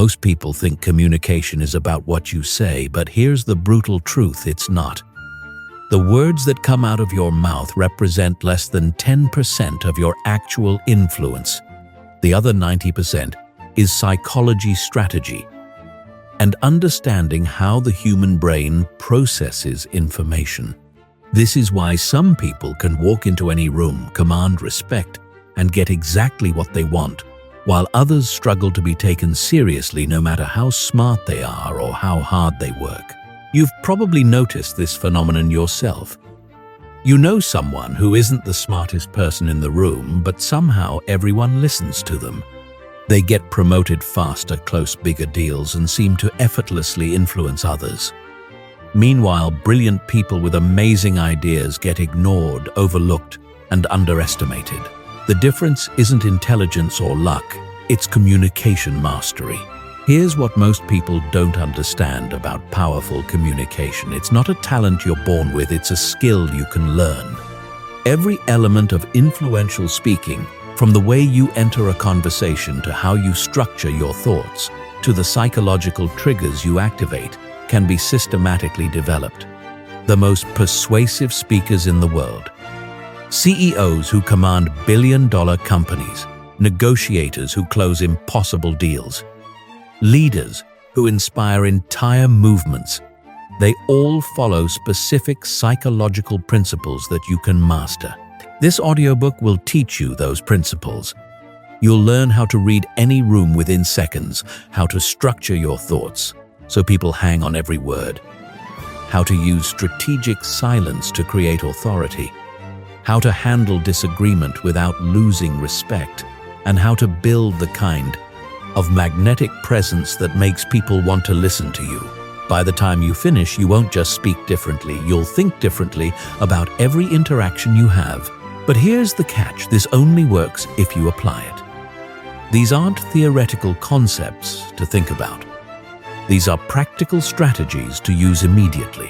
Most people think communication is about what you say, but here's the brutal truth: it's not. The words that come out of your mouth represent less than 10% of your actual influence. The other 90% is psychology strategy and understanding how the human brain processes information. This is why some people can walk into any room, command respect, and get exactly what they want, while others struggle to be taken seriously no matter how smart they are or how hard they work. You've probably noticed this phenomenon yourself. You know someone who isn't the smartest person in the room, but somehow everyone listens to them. They get promoted faster, close bigger deals, and seem to effortlessly influence others. Meanwhile, brilliant people with amazing ideas get ignored, overlooked, and underestimated. The difference isn't intelligence or luck, it's communication mastery. Here's what most people don't understand about powerful communication. It's not a talent you're born with, it's a skill you can learn. Every element of influential speaking, from the way you enter a conversation to how you structure your thoughts, to the psychological triggers you activate, can be systematically developed. The most persuasive speakers in the world, CEOs who command billion-dollar companies, negotiators who close impossible deals, leaders who inspire entire movements, they all follow specific psychological principles that you can master. This audiobook will teach you those principles. You'll learn how to read any room within seconds, how to structure your thoughts so people hang on every word, how to use strategic silence to create authority, how to handle disagreement without losing respect, and how to build the kind of magnetic presence that makes people want to listen to you. By the time you finish, you won't just speak differently, you'll think differently about every interaction you have. But here's the catch: this only works if you apply it. These aren't theoretical concepts to think about. These are practical strategies to use immediately.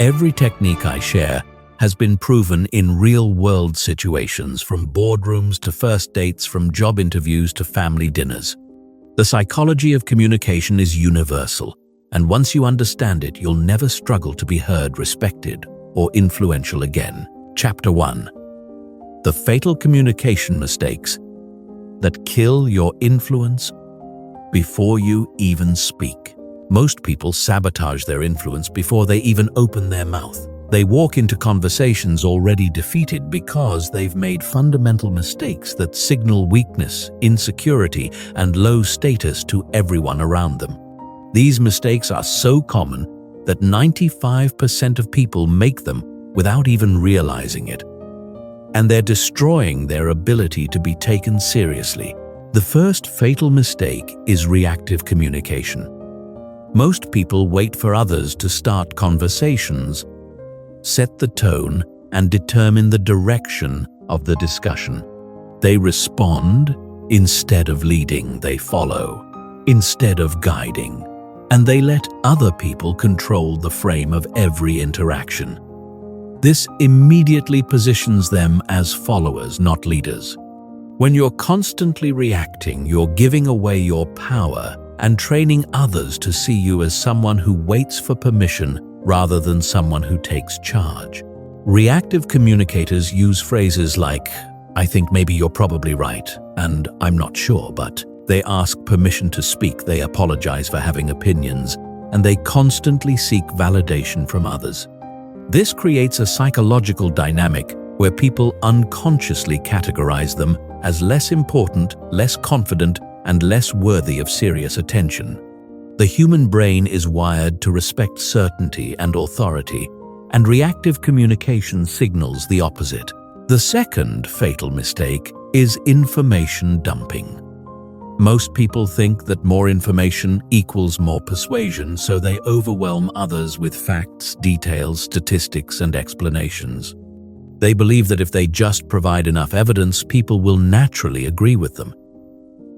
Every technique I share has been proven in real-world situations, from boardrooms to first dates, from job interviews to family dinners. The psychology of communication is universal, and once you understand it, you'll never struggle to be heard, respected, or influential again. Chapter 1. The fatal communication mistakes that kill your influence before you even speak. Most people sabotage their influence before they even open their mouth. They walk into conversations already defeated because they've made fundamental mistakes that signal weakness, insecurity, and low status to everyone around them. These mistakes are so common that 95% of people make them without even realizing it. And they're destroying their ability to be taken seriously. The first fatal mistake is reactive communication. Most people wait for others to start conversations, set the tone, and determine the direction of the discussion. They respond instead of leading, they follow instead of guiding, and they let other people control the frame of every interaction. This immediately positions them as followers, not leaders. When you're constantly reacting, you're giving away your power and training others to see you as someone who waits for permission rather than someone who takes charge. Reactive communicators use phrases like, "I think maybe you're probably right," and "I'm not sure," but they ask permission to speak, they apologize for having opinions, and they constantly seek validation from others. This creates a psychological dynamic where people unconsciously categorize them as less important, less confident, and less worthy of serious attention. The human brain is wired to respect certainty and authority, and reactive communication signals the opposite. The second fatal mistake is information dumping. Most people think that more information equals more persuasion, so they overwhelm others with facts, details, statistics, and explanations. They believe that if they just provide enough evidence, people will naturally agree with them.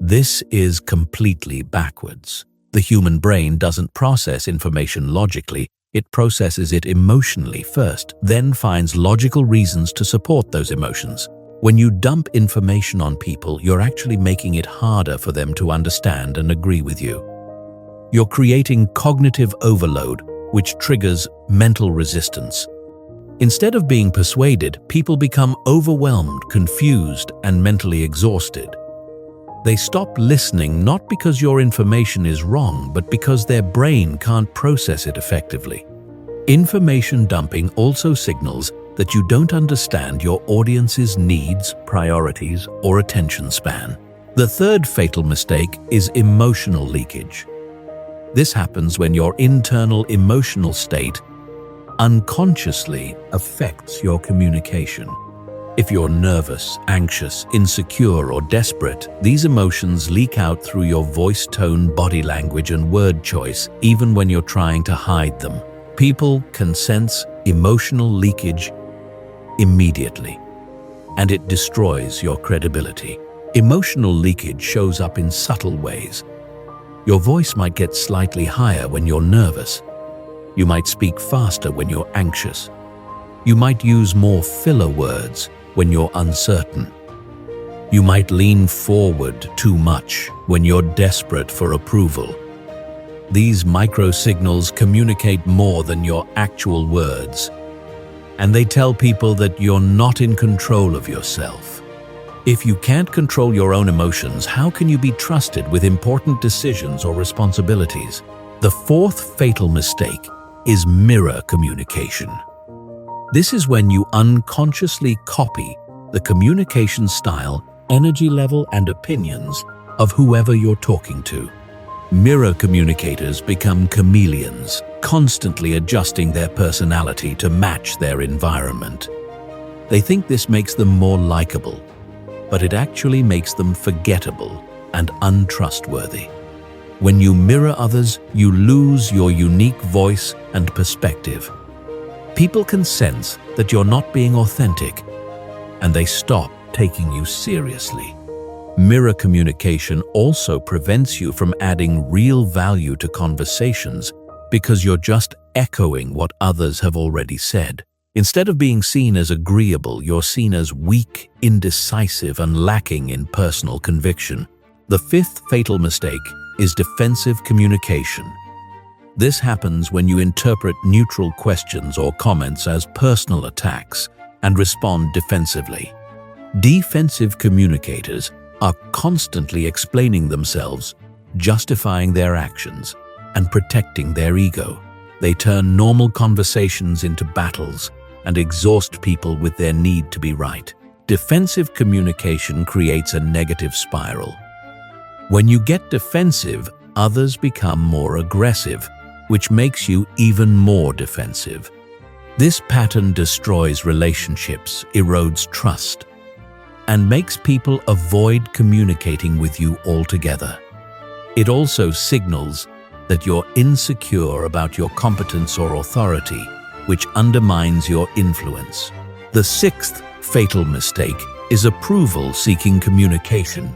This is completely backwards. The human brain doesn't process information logically, it processes it emotionally first, then finds logical reasons to support those emotions. When you dump information on people, you're actually making it harder for them to understand and agree with you. You're creating cognitive overload, which triggers mental resistance. Instead of being persuaded, people become overwhelmed, confused, and mentally exhausted. They stop listening not because your information is wrong, but because their brain can't process it effectively. Information dumping also signals that you don't understand your audience's needs, priorities, or attention span. The third fatal mistake is emotional leakage. This happens when your internal emotional state unconsciously affects your communication. If you're nervous, anxious, insecure, or desperate, these emotions leak out through your voice tone, body language, and word choice, even when you're trying to hide them. People can sense emotional leakage immediately, and it destroys your credibility. Emotional leakage shows up in subtle ways. Your voice might get slightly higher when you're nervous. You might speak faster when you're anxious. You might use more filler words when you're uncertain. You might lean forward too much when you're desperate for approval. These micro-signals communicate more than your actual words, and they tell people that you're not in control of yourself. If you can't control your own emotions, how can you be trusted with important decisions or responsibilities? The fourth fatal mistake is mirror communication. This is when you unconsciously copy the communication style, energy level, and opinions of whoever you're talking to. Mirror communicators become chameleons, constantly adjusting their personality to match their environment. They think this makes them more likable, but it actually makes them forgettable and untrustworthy. When you mirror others, you lose your unique voice and perspective. People can sense that you're not being authentic, and they stop taking you seriously. Mirror communication also prevents you from adding real value to conversations because you're just echoing what others have already said. Instead of being seen as agreeable, you're seen as weak, indecisive, and lacking in personal conviction. The fifth fatal mistake is defensive communication. This happens when you interpret neutral questions or comments as personal attacks and respond defensively. Defensive communicators are constantly explaining themselves, justifying their actions, and protecting their ego. They turn normal conversations into battles and exhaust people with their need to be right. Defensive communication creates a negative spiral. When you get defensive, others become more aggressive, which makes you even more defensive. This pattern destroys relationships, erodes trust, and makes people avoid communicating with you altogether. It also signals that you're insecure about your competence or authority, which undermines your influence. The sixth fatal mistake is approval-seeking communication.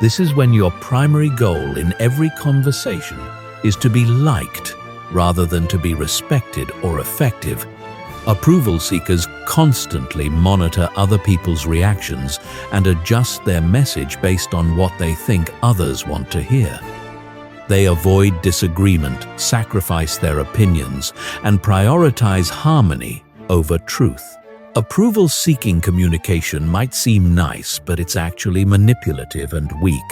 This is when your primary goal in every conversation is to be liked rather than to be respected or effective. Approval seekers constantly monitor other people's reactions and adjust their message based on what they think others want to hear. They avoid disagreement, sacrifice their opinions, and prioritize harmony over truth. Approval-seeking communication might seem nice, but it's actually manipulative and weak.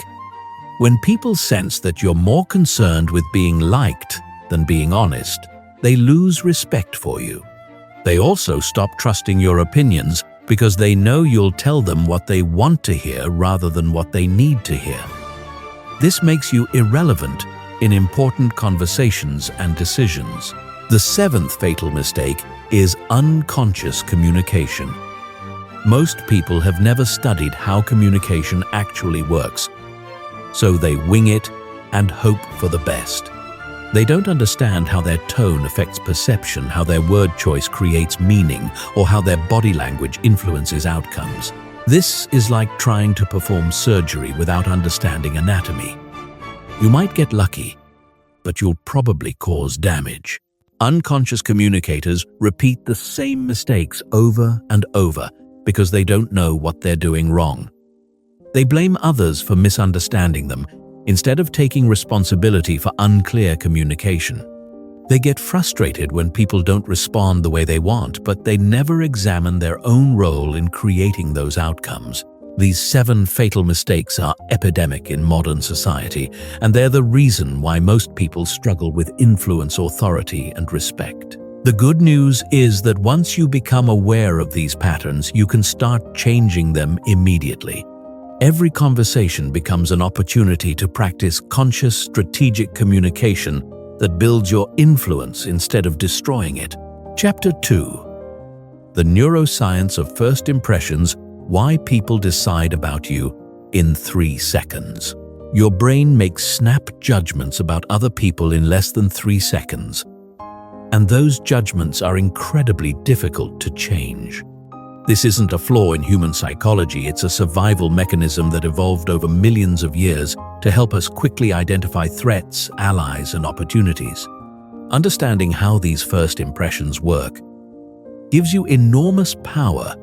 When people sense that you're more concerned with being liked than being honest, they lose respect for you. They also stop trusting your opinions because they know you'll tell them what they want to hear rather than what they need to hear. This makes you irrelevant in important conversations and decisions. The seventh fatal mistake is unconscious communication. Most people have never studied how communication actually works, so they wing it and hope for the best. They don't understand how their tone affects perception, how their word choice creates meaning, or how their body language influences outcomes. This is like trying to perform surgery without understanding anatomy. You might get lucky, but you'll probably cause damage. Unconscious communicators repeat the same mistakes over and over because they don't know what they're doing wrong. They blame others for misunderstanding them, instead of taking responsibility for unclear communication. They get frustrated when people don't respond the way they want, but they never examine their own role in creating those outcomes. These 7 fatal mistakes are epidemic in modern society, and they're the reason why most people struggle with influence, authority, and respect. The good news is that once you become aware of these patterns, you can start changing them immediately. Every conversation becomes an opportunity to practice conscious, strategic communication that builds your influence instead of destroying it. Chapter 2. The Neuroscience of First Impressions: Why People Decide About You in 3 Seconds. Your brain makes snap judgments about other people in less than 3 seconds. And those judgments are incredibly difficult to change. This isn't a flaw in human psychology, it's a survival mechanism that evolved over millions of years to help us quickly identify threats, allies, and opportunities. Understanding how these first impressions work gives you enormous power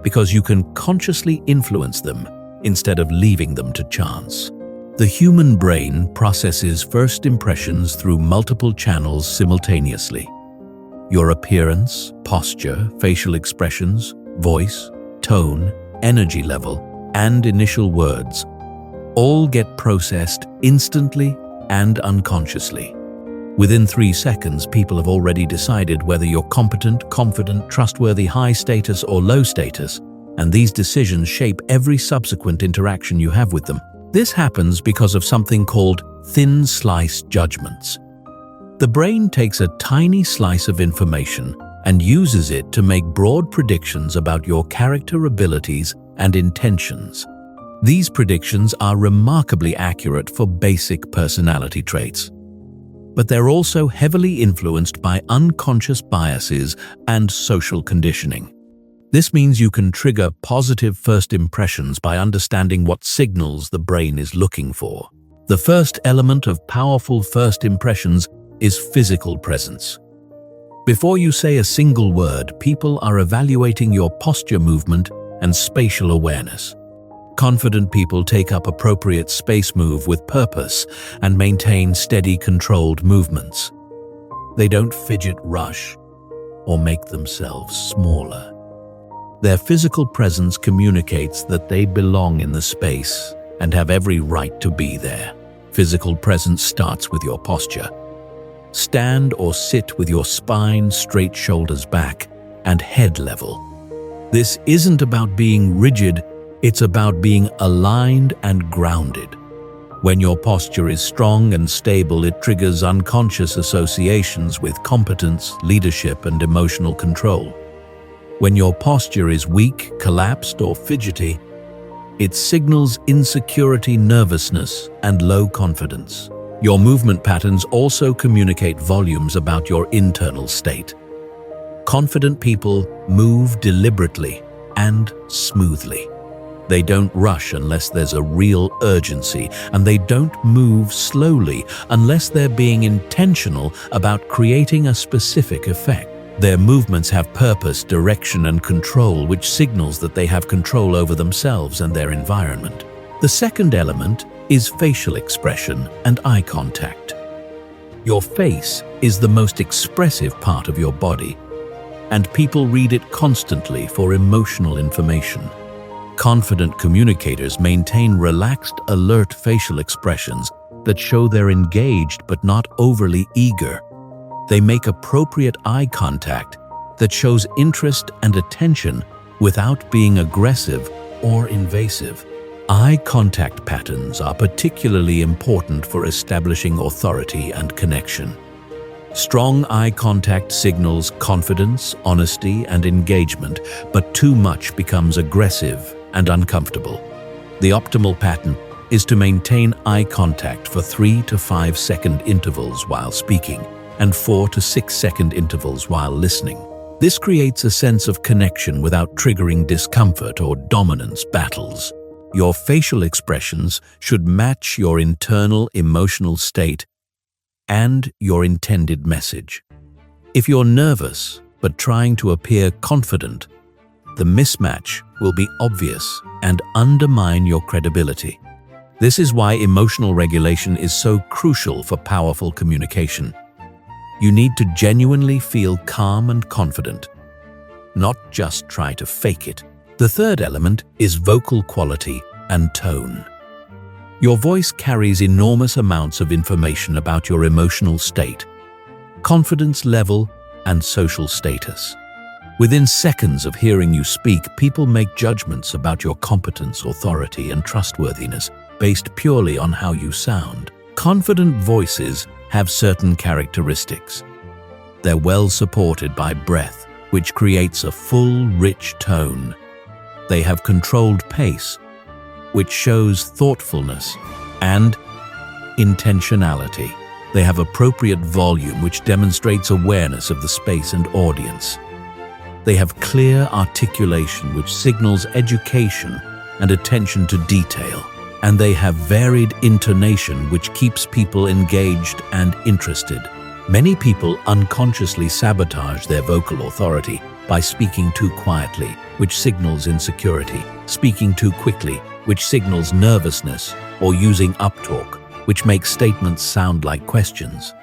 because you can consciously influence them instead of leaving them to chance. The human brain processes first impressions through multiple channels simultaneously. Your appearance, posture, facial expressions, voice, tone, energy level, and initial words all get processed instantly and unconsciously. Within 3 seconds, people have already decided whether you're competent, confident, trustworthy, high status, or low status, and these decisions shape every subsequent interaction you have with them. This happens because of something called thin slice judgments. The brain takes a tiny slice of information and uses it to make broad predictions about your character, abilities, and intentions. These predictions are remarkably accurate for basic personality traits, but they're also heavily influenced by unconscious biases and social conditioning. This means you can trigger positive first impressions by understanding what signals the brain is looking for. The first element of powerful first impressions is physical presence. Before you say a single word, people are evaluating your posture, movement, and spatial awareness. Confident people take up appropriate space, move with purpose, and maintain steady, controlled movements. They don't fidget, rush, or make themselves smaller. Their physical presence communicates that they belong in the space and have every right to be there. Physical presence starts with your posture. Stand or sit with your spine straight, shoulders back, and head level. This isn't about being rigid, it's about being aligned and grounded. When your posture is strong and stable, it triggers unconscious associations with competence, leadership, and emotional control. When your posture is weak, collapsed, or fidgety, it signals insecurity, nervousness, and low confidence. Your movement patterns also communicate volumes about your internal state. Confident people move deliberately and smoothly. They don't rush unless there's a real urgency, and they don't move slowly unless they're being intentional about creating a specific effect. Their movements have purpose, direction, and control, which signals that they have control over themselves and their environment. The second element is facial expression and eye contact. Your face is the most expressive part of your body, and people read it constantly for emotional information. Confident communicators maintain relaxed, alert facial expressions that show they're engaged but not overly eager. They make appropriate eye contact that shows interest and attention without being aggressive or invasive. Eye contact patterns are particularly important for establishing authority and connection. Strong eye contact signals confidence, honesty, and engagement, but too much becomes aggressive and uncomfortable. The optimal pattern is to maintain eye contact for 3 to 5 second intervals while speaking and 4 to 6 second intervals while listening. This creates a sense of connection without triggering discomfort or dominance battles. Your facial expressions should match your internal emotional state and your intended message. If you're nervous but trying to appear confident, the mismatch will be obvious and undermine your credibility. This is why emotional regulation is so crucial for powerful communication. You need to genuinely feel calm and confident, not just try to fake it. The third element is vocal quality and tone. Your voice carries enormous amounts of information about your emotional state, confidence level, and social status. Within seconds of hearing you speak, people make judgments about your competence, authority, and trustworthiness based purely on how you sound. Confident voices have certain characteristics. They're well supported by breath, which creates a full, rich tone. They have controlled pace, which shows thoughtfulness and intentionality. They have appropriate volume, which demonstrates awareness of the space and audience. They have clear articulation, which signals education and attention to detail. And they have varied intonation, which keeps people engaged and interested. Many people unconsciously sabotage their vocal authority by speaking too quietly, which signals insecurity, speaking too quickly, which signals nervousness, or using uptalk, which makes statements sound like questions.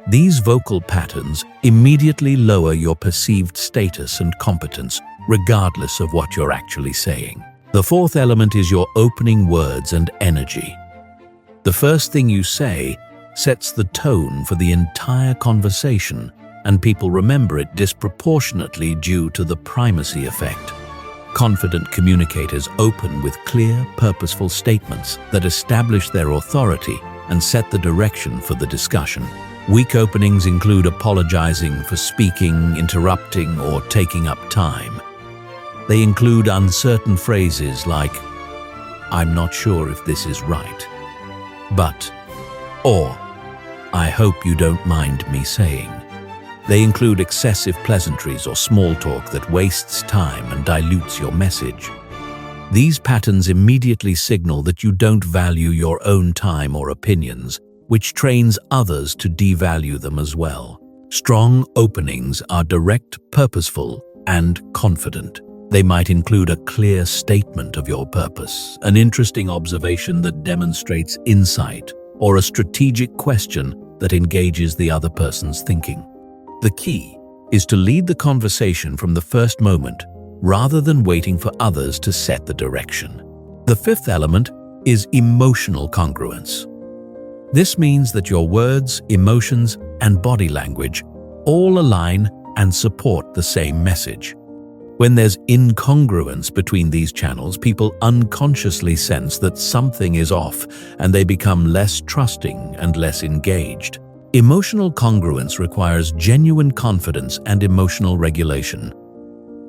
These vocal patterns immediately lower your perceived status and competence, regardless of what you're actually saying. The fourth element is your opening words and energy. The first thing you say sets the tone for the entire conversation, and people remember it disproportionately due to the primacy effect. Confident communicators open with clear, purposeful statements that establish their authority and set the direction for the discussion. Weak openings include apologizing for speaking, interrupting, or taking up time. They include uncertain phrases like, "I'm not sure if this is right," but, or, "I hope you don't mind me saying." They include excessive pleasantries or small talk that wastes time and dilutes your message. These patterns immediately signal that you don't value your own time or opinions, which trains others to devalue them as well. Strong openings are direct, purposeful, and confident. They might include a clear statement of your purpose, an interesting observation that demonstrates insight, or a strategic question that engages the other person's thinking. The key is to lead the conversation from the first moment, rather than waiting for others to set the direction. The fifth element is emotional congruence. This means that your words, emotions, and body language all align and support the same message. When there's incongruence between these channels, people unconsciously sense that something is off, and they become less trusting and less engaged. Emotional congruence requires genuine confidence and emotional regulation.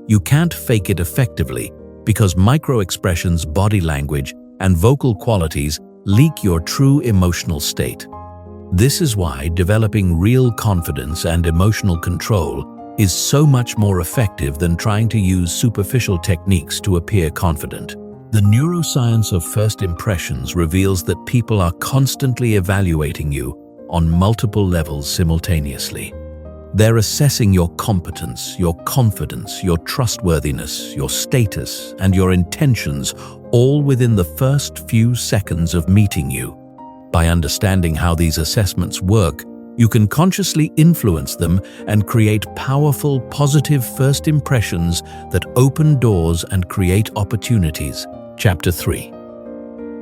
You can't fake it effectively because micro-expressions, body language, and vocal qualities leak your true emotional state. This is why developing real confidence and emotional control is so much more effective than trying to use superficial techniques to appear confident. The neuroscience of first impressions reveals that people are constantly evaluating you on multiple levels simultaneously. They're assessing your competence, your confidence, your trustworthiness, your status, and your intentions, all within the first few seconds of meeting you. By understanding how these assessments work, you can consciously influence them and create powerful, positive first impressions that open doors and create opportunities. Chapter 3.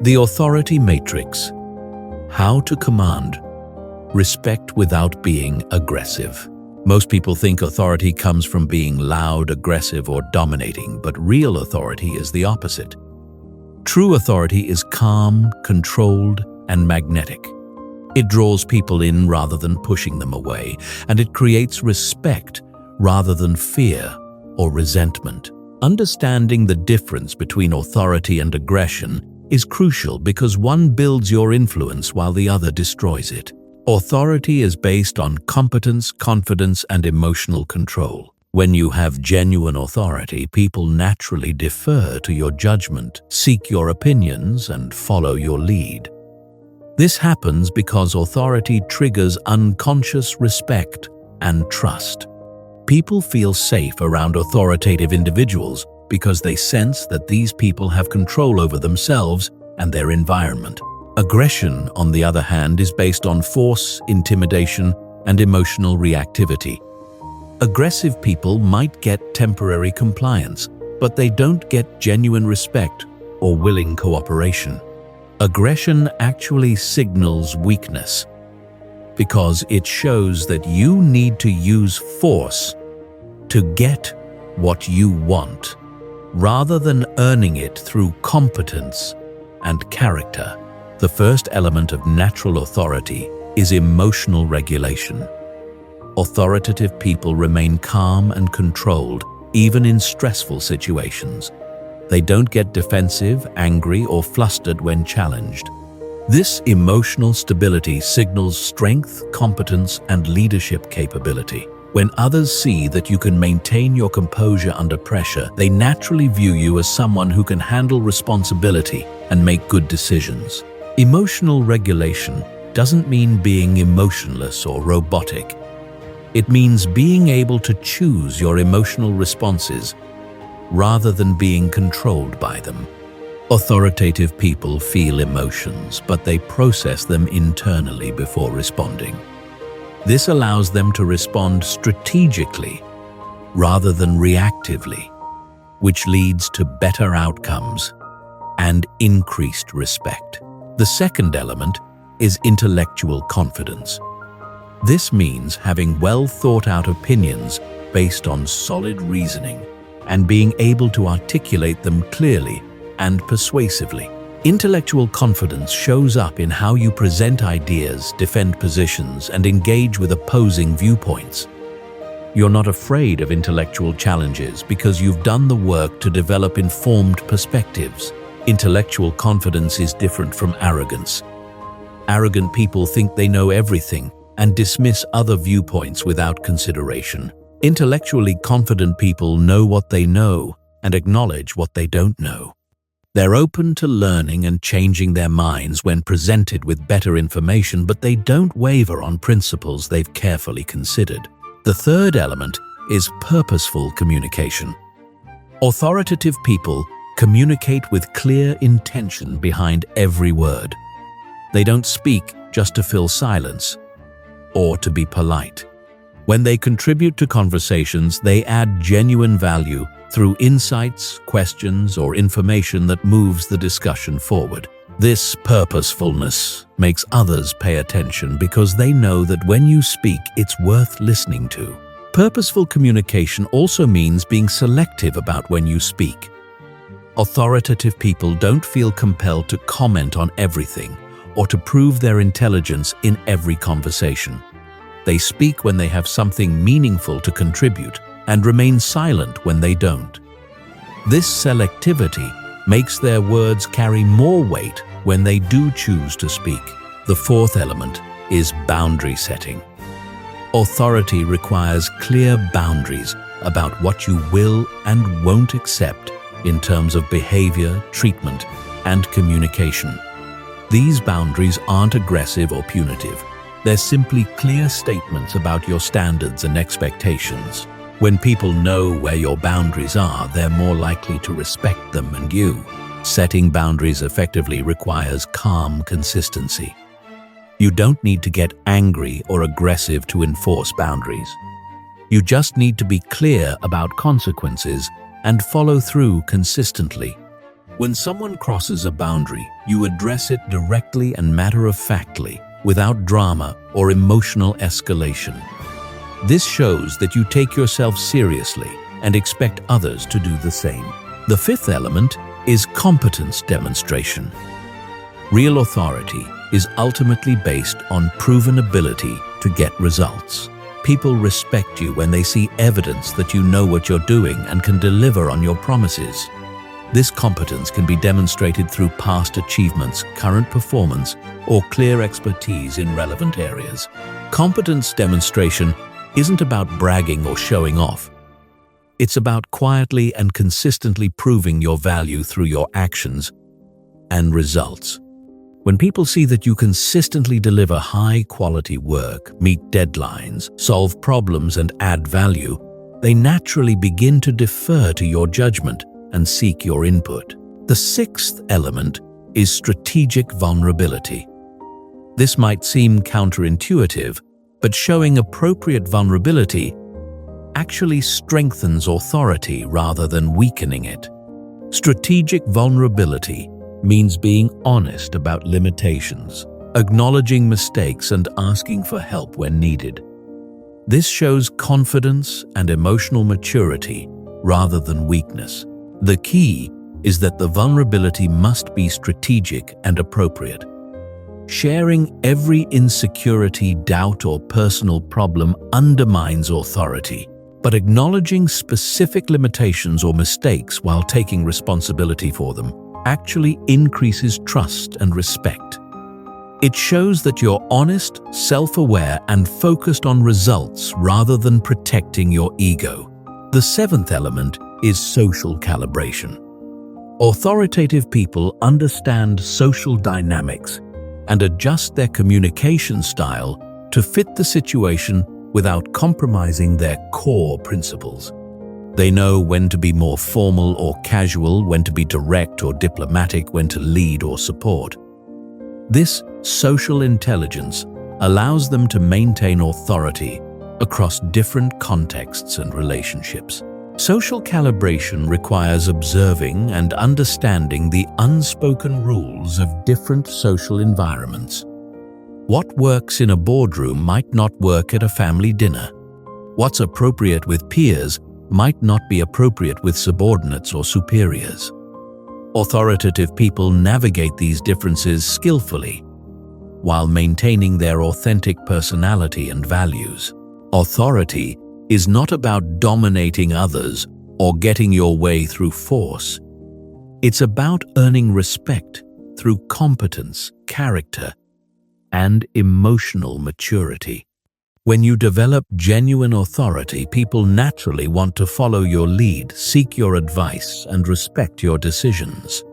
The Authority Matrix. How to command respect without being aggressive. Most people think authority comes from being loud, aggressive, or dominating, but real authority is the opposite. True authority is calm, controlled, and magnetic. It draws people in rather than pushing them away, and it creates respect rather than fear or resentment. Understanding the difference between authority and aggression is crucial because one builds your influence while the other destroys it. Authority is based on competence, confidence, and emotional control. When you have genuine authority, people naturally defer to your judgment, seek your opinions, and follow your lead. This happens because authority triggers unconscious respect and trust. People feel safe around authoritative individuals because they sense that these people have control over themselves and their environment. Aggression, on the other hand, is based on force, intimidation, and emotional reactivity. Aggressive people might get temporary compliance, but they don't get genuine respect or willing cooperation. Aggression actually signals weakness because it shows that you need to use force to get what you want, rather than earning it through competence and character. The first element of natural authority is emotional regulation. Authoritative people remain calm and controlled, even in stressful situations. They don't get defensive, angry, or flustered when challenged. This emotional stability signals strength, competence, and leadership capability. When others see that you can maintain your composure under pressure, they naturally view you as someone who can handle responsibility and make good decisions. Emotional regulation doesn't mean being emotionless or robotic. It means being able to choose your emotional responses rather than being controlled by them. Authoritative people feel emotions, but they process them internally before responding. This allows them to respond strategically rather than reactively, which leads to better outcomes and increased respect. The second element is intellectual confidence. This means having well-thought-out opinions based on solid reasoning and being able to articulate them clearly and persuasively. Intellectual confidence shows up in how you present ideas, defend positions, and engage with opposing viewpoints. You're not afraid of intellectual challenges because you've done the work to develop informed perspectives. Intellectual confidence is different from arrogance. Arrogant people think they know everything and dismiss other viewpoints without consideration. Intellectually confident people know what they know and acknowledge what they don't know. They're open to learning and changing their minds when presented with better information, but they don't waver on principles they've carefully considered. The third element is purposeful communication. Authoritative people communicate with clear intention behind every word. They don't speak just to fill silence or to be polite. When they contribute to conversations, they add genuine value through insights, questions, or information that moves the discussion forward. This purposefulness makes others pay attention because they know that when you speak, it's worth listening to. Purposeful communication also means being selective about when you speak. Authoritative people don't feel compelled to comment on everything or to prove their intelligence in every conversation. They speak when they have something meaningful to contribute and remain silent when they don't. This selectivity makes their words carry more weight when they do choose to speak. The fourth element is boundary setting. Authority requires clear boundaries about what you will and won't accept in terms of behavior, treatment, and communication. These boundaries aren't aggressive or punitive. They're simply clear statements about your standards and expectations. When people know where your boundaries are, they're more likely to respect them and you. Setting boundaries effectively requires calm consistency. You don't need to get angry or aggressive to enforce boundaries. You just need to be clear about consequences and follow through consistently. When someone crosses a boundary, you address it directly and matter-of-factly, without drama or emotional escalation. This shows that you take yourself seriously and expect others to do the same. The fifth element is competence demonstration. Real authority is ultimately based on proven ability to get results. People respect you when they see evidence that you know what you're doing and can deliver on your promises. This competence can be demonstrated through past achievements, current performance, or clear expertise in relevant areas. Competence demonstration isn't about bragging or showing off. It's about quietly and consistently proving your value through your actions and results. When people see that you consistently deliver high-quality work, meet deadlines, solve problems, and add value, they naturally begin to defer to your judgment and seek your input. The sixth element is strategic vulnerability. This might seem counterintuitive, but showing appropriate vulnerability actually strengthens authority rather than weakening it. Strategic vulnerability means being honest about limitations, acknowledging mistakes, and asking for help when needed. This shows confidence and emotional maturity rather than weakness. The key is that the vulnerability must be strategic and appropriate. Sharing every insecurity, doubt, or personal problem undermines authority, but acknowledging specific limitations or mistakes while taking responsibility for them actually increases trust and respect. It shows that you're honest, self-aware, and focused on results rather than protecting your ego. The seventh element is social calibration. Authoritative people understand social dynamics and adjust their communication style to fit the situation without compromising their core principles. They know when to be more formal or casual, when to be direct or diplomatic, when to lead or support. This social intelligence allows them to maintain authority across different contexts and relationships. Social calibration requires observing and understanding the unspoken rules of different social environments. What works in a boardroom might not work at a family dinner. What's appropriate with peers might not be appropriate with subordinates or superiors. Authoritative people navigate these differences skillfully, while maintaining their authentic personality and values. Authority is not about dominating others or getting your way through force. It's about earning respect through competence, character, and emotional maturity. When you develop genuine authority, people naturally want to follow your lead, seek your advice, and respect your decisions.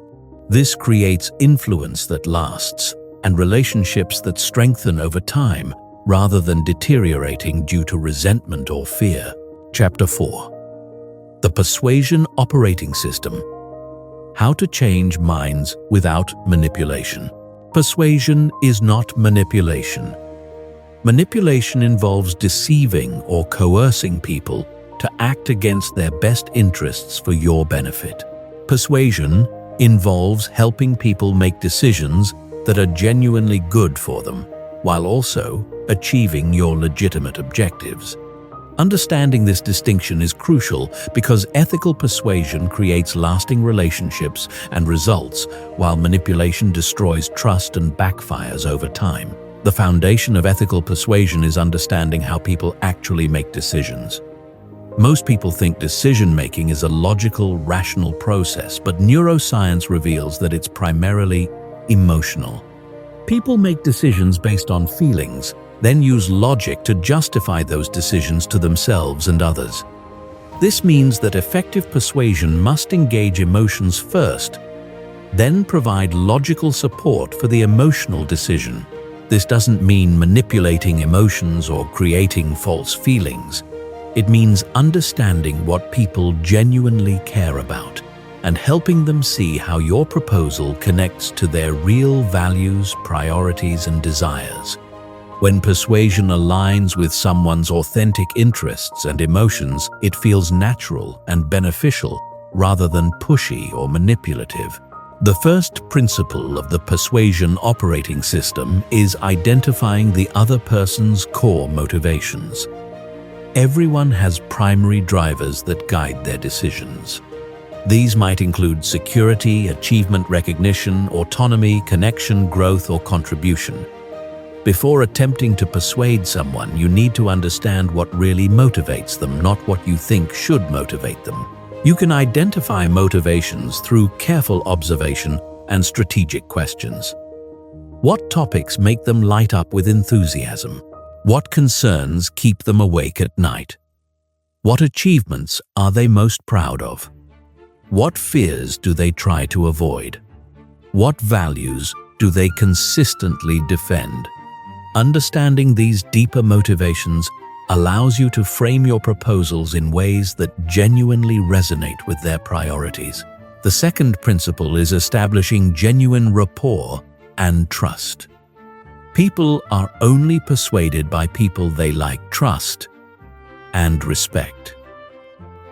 This creates influence that lasts and relationships that strengthen over time rather than deteriorating due to resentment or fear. Chapter 4. The Persuasion Operating System. How to change minds without manipulation. Persuasion is not manipulation. Manipulation involves deceiving or coercing people to act against their best interests for your benefit. Persuasion involves helping people make decisions that are genuinely good for them, while also achieving your legitimate objectives. Understanding this distinction is crucial because ethical persuasion creates lasting relationships and results, while manipulation destroys trust and backfires over time. The foundation of ethical persuasion is understanding how people actually make decisions. Most people think decision-making is a logical, rational process, but neuroscience reveals that it's primarily emotional. People make decisions based on feelings, then use logic to justify those decisions to themselves and others. This means that effective persuasion must engage emotions first, then provide logical support for the emotional decision. This doesn't mean manipulating emotions or creating false feelings. It means understanding what people genuinely care about and helping them see how your proposal connects to their real values, priorities, and desires. When persuasion aligns with someone's authentic interests and emotions, it feels natural and beneficial rather than pushy or manipulative. The first principle of the persuasion operating system is identifying the other person's core motivations. Everyone has primary drivers that guide their decisions. These might include security, achievement recognition, autonomy, connection, growth, or contribution. Before attempting to persuade someone, you need to understand what really motivates them, not what you think should motivate them. You can identify motivations through careful observation and strategic questions. What topics make them light up with enthusiasm? What concerns keep them awake at night? What achievements are they most proud of? What fears do they try to avoid? What values do they consistently defend? Understanding these deeper motivations allows you to frame your proposals in ways that genuinely resonate with their priorities. The second principle is establishing genuine rapport and trust. People are only persuaded by people they like, trust, and respect.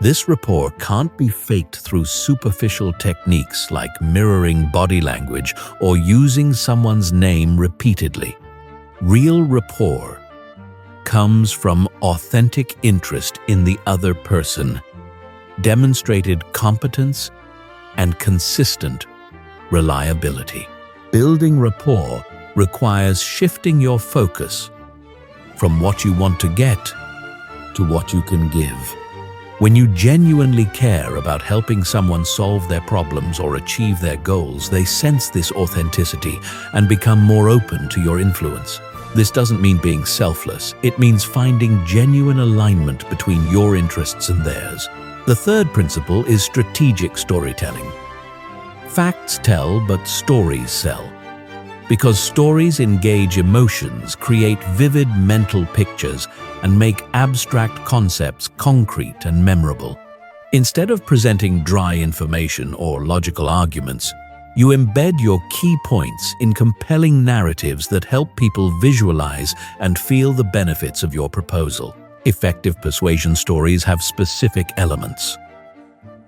This rapport can't be faked through superficial techniques like mirroring body language or using someone's name repeatedly. Real rapport comes from authentic interest in the other person, demonstrated competence, and consistent reliability. Building rapport requires shifting your focus from what you want to get to what you can give. When you genuinely care about helping someone solve their problems or achieve their goals, they sense this authenticity and become more open to your influence. This doesn't mean being selfless. It means finding genuine alignment between your interests and theirs. The third principle is strategic storytelling. Facts tell, but stories sell. Because stories engage emotions, create vivid mental pictures, and make abstract concepts concrete and memorable. Instead of presenting dry information or logical arguments, you embed your key points in compelling narratives that help people visualize and feel the benefits of your proposal. Effective persuasion stories have specific elements.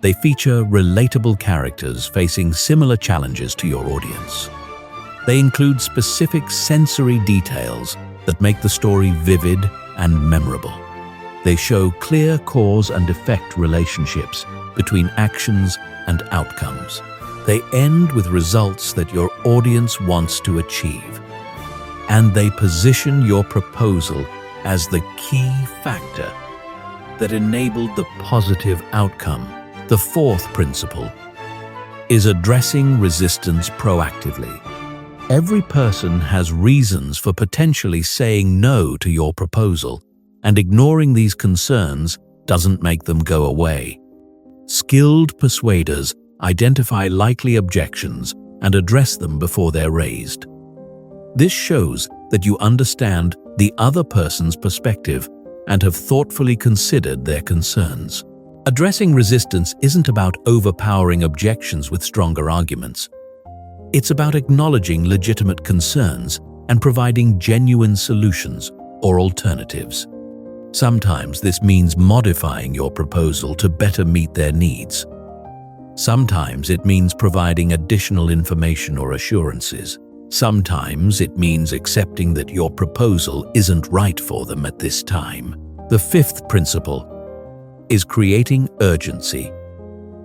They feature relatable characters facing similar challenges to your audience. They include specific sensory details that make the story vivid and memorable. They show clear cause and effect relationships between actions and outcomes. They end with results that your audience wants to achieve. And they position your proposal as the key factor that enabled the positive outcome. The fourth principle is addressing resistance proactively. Every person has reasons for potentially saying no to your proposal, and ignoring these concerns doesn't make them go away. Skilled persuaders identify likely objections and address them before they're raised. This shows that you understand the other person's perspective and have thoughtfully considered their concerns. Addressing resistance isn't about overpowering objections with stronger arguments. It's about acknowledging legitimate concerns and providing genuine solutions or alternatives. Sometimes this means modifying your proposal to better meet their needs. Sometimes it means providing additional information or assurances. Sometimes it means accepting that your proposal isn't right for them at this time. The fifth principle is creating urgency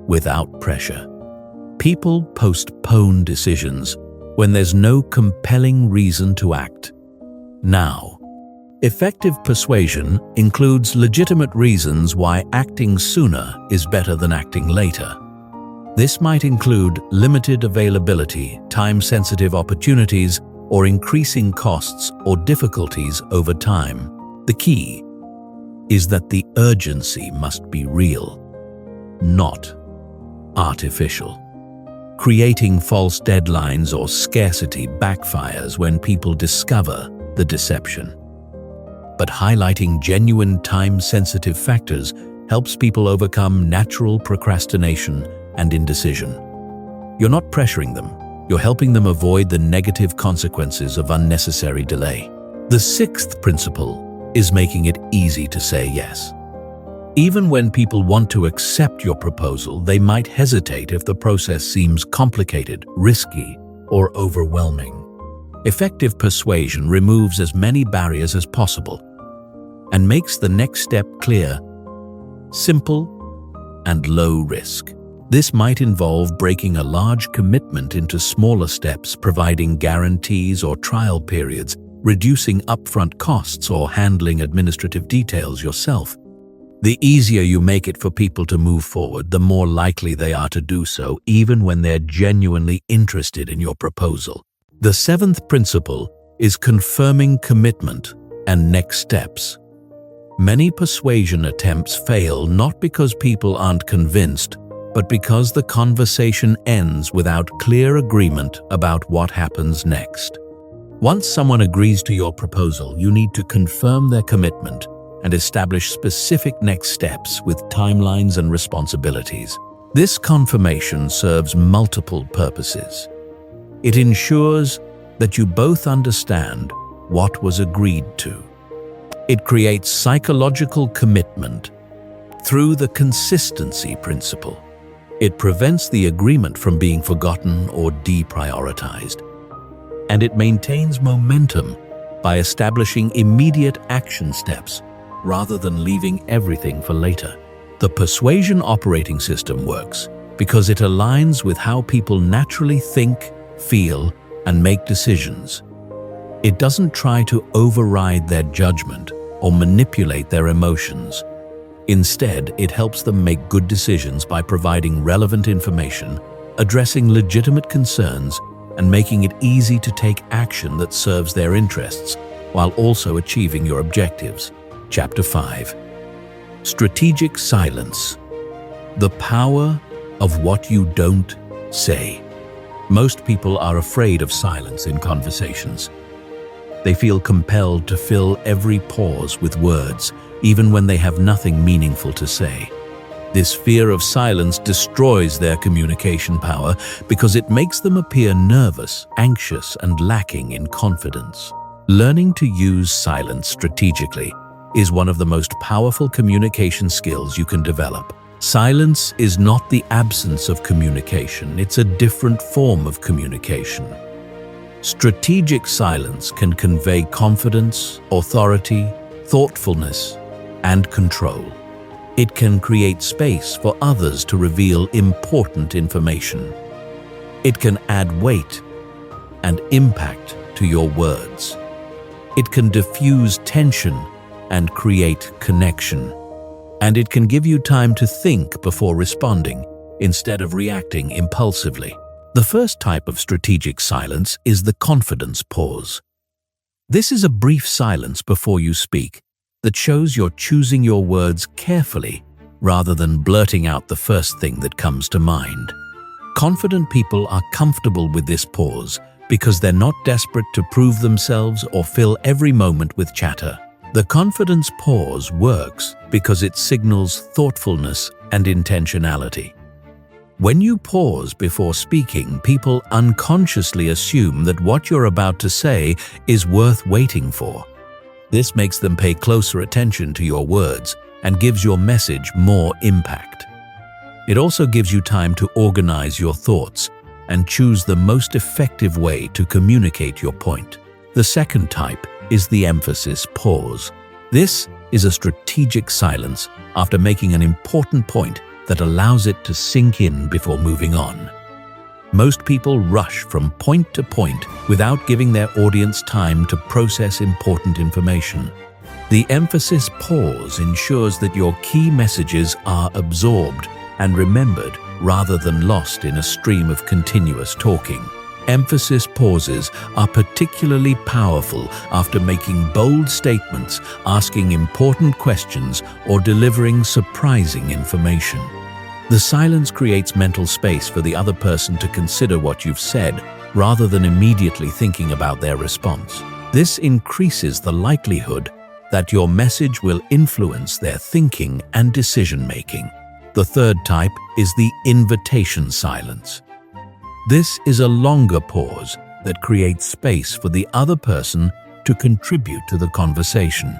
without pressure. People postpone decisions when there's no compelling reason to act now. Effective persuasion includes legitimate reasons why acting sooner is better than acting later. This might include limited availability, time-sensitive opportunities, or increasing costs or difficulties over time. The key is that the urgency must be real, not artificial. Creating false deadlines or scarcity backfires when people discover the deception. But highlighting genuine time-sensitive factors helps people overcome natural procrastination and indecision. You're not pressuring them, you're helping them avoid the negative consequences of unnecessary delay. The sixth principle is making it easy to say yes. Even when people want to accept your proposal, they might hesitate if the process seems complicated, risky, or overwhelming. Effective persuasion removes as many barriers as possible and makes the next step clear, simple, and low risk. This might involve breaking a large commitment into smaller steps, providing guarantees or trial periods, reducing upfront costs, or handling administrative details yourself. The easier you make it for people to move forward, the more likely they are to do so, even when they're genuinely interested in your proposal. The seventh principle is confirming commitment and next steps. Many persuasion attempts fail not because people aren't convinced, but because the conversation ends without clear agreement about what happens next. Once someone agrees to your proposal, you need to confirm their commitment and establish specific next steps with timelines and responsibilities. This confirmation serves multiple purposes. It ensures that you both understand what was agreed to. It creates psychological commitment through the consistency principle. It prevents the agreement from being forgotten or deprioritized. And it maintains momentum by establishing immediate action steps rather than leaving everything for later. The persuasion operating system works because it aligns with how people naturally think, feel, and make decisions. It doesn't try to override their judgment or manipulate their emotions. Instead, it helps them make good decisions by providing relevant information, addressing legitimate concerns, and making it easy to take action that serves their interests, while also achieving your objectives. Chapter 5. Strategic silence. The power of what you don't say. Most people are afraid of silence in conversations. They feel compelled to fill every pause with words, even when they have nothing meaningful to say. This fear of silence destroys their communication power because it makes them appear nervous, anxious, and lacking in confidence. Learning to use silence strategically is one of the most powerful communication skills you can develop. Silence is not the absence of communication, it's a different form of communication. Strategic silence can convey confidence, authority, thoughtfulness, and control. It can create space for others to reveal important information. It can add weight and impact to your words. It can diffuse tension and create connection. And it can give you time to think before responding, instead of reacting impulsively. The first type of strategic silence is the confidence pause. This is a brief silence before you speak that shows you're choosing your words carefully rather than blurting out the first thing that comes to mind. Confident people are comfortable with this pause because they're not desperate to prove themselves or fill every moment with chatter. The confidence pause works because it signals thoughtfulness and intentionality. When you pause before speaking, people unconsciously assume that what you're about to say is worth waiting for. This makes them pay closer attention to your words and gives your message more impact. It also gives you time to organize your thoughts and choose the most effective way to communicate your point. The second type is the emphasis pause. This is a strategic silence after making an important point that allows it to sink in before moving on. Most people rush from point to point without giving their audience time to process important information. The emphasis pause ensures that your key messages are absorbed and remembered rather than lost in a stream of continuous talking. Emphasis pauses are particularly powerful after making bold statements, asking important questions, or delivering surprising information. The silence creates mental space for the other person to consider what you've said, rather than immediately thinking about their response. This increases the likelihood that your message will influence their thinking and decision-making. The third type is the invitation silence. This is a longer pause that creates space for the other person to contribute to the conversation.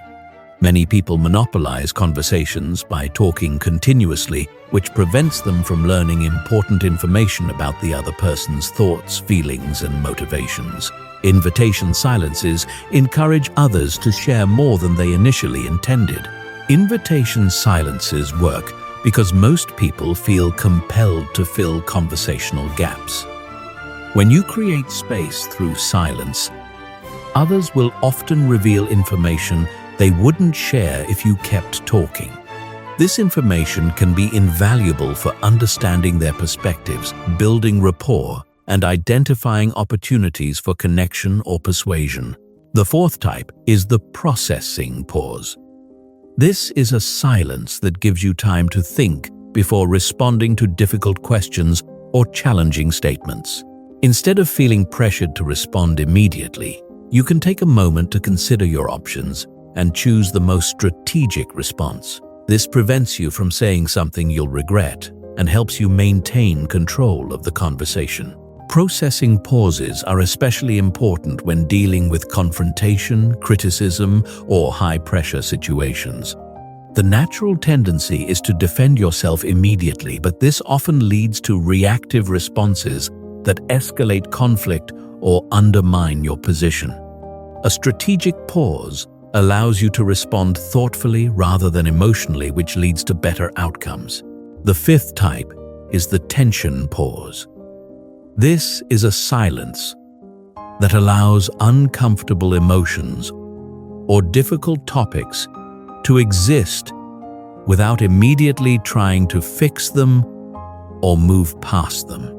Many people monopolize conversations by talking continuously, which prevents them from learning important information about the other person's thoughts, feelings, and motivations. Invitation silences encourage others to share more than they initially intended. Invitation silences work because most people feel compelled to fill conversational gaps. When you create space through silence, others will often reveal information they wouldn't share if you kept talking. This information can be invaluable for understanding their perspectives, building rapport, and identifying opportunities for connection or persuasion. The fourth type is the processing pause. This is a silence that gives you time to think before responding to difficult questions or challenging statements. Instead of feeling pressured to respond immediately, you can take a moment to consider your options and choose the most strategic response. This prevents you from saying something you'll regret and helps you maintain control of the conversation. Processing pauses are especially important when dealing with confrontation, criticism, or high-pressure situations. The natural tendency is to defend yourself immediately, but this often leads to reactive responses that escalate conflict or undermine your position. A strategic pause allows you to respond thoughtfully rather than emotionally, which leads to better outcomes. The fifth type is the tension pause. This is a silence that allows uncomfortable emotions or difficult topics to exist without immediately trying to fix them or move past them.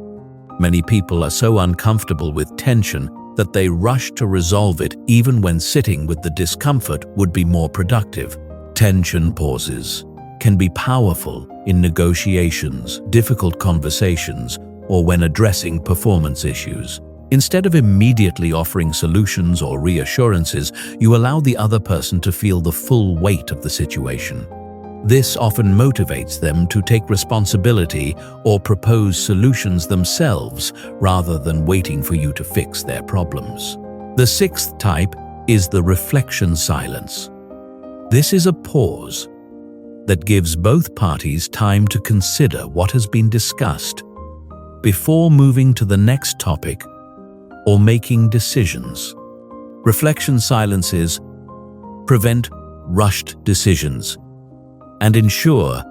Many people are so uncomfortable with tension that they rush to resolve it even when sitting with the discomfort would be more productive. Tension pauses can be powerful in negotiations, difficult conversations, or when addressing performance issues. Instead of immediately offering solutions or reassurances, you allow the other person to feel the full weight of the situation. This often motivates them to take responsibility or propose solutions themselves rather than waiting for you to fix their problems. The sixth type is the reflection silence. This is a pause that gives both parties time to consider what has been discussed before moving to the next topic or making decisions. Reflection silences prevent rushed decisions and ensure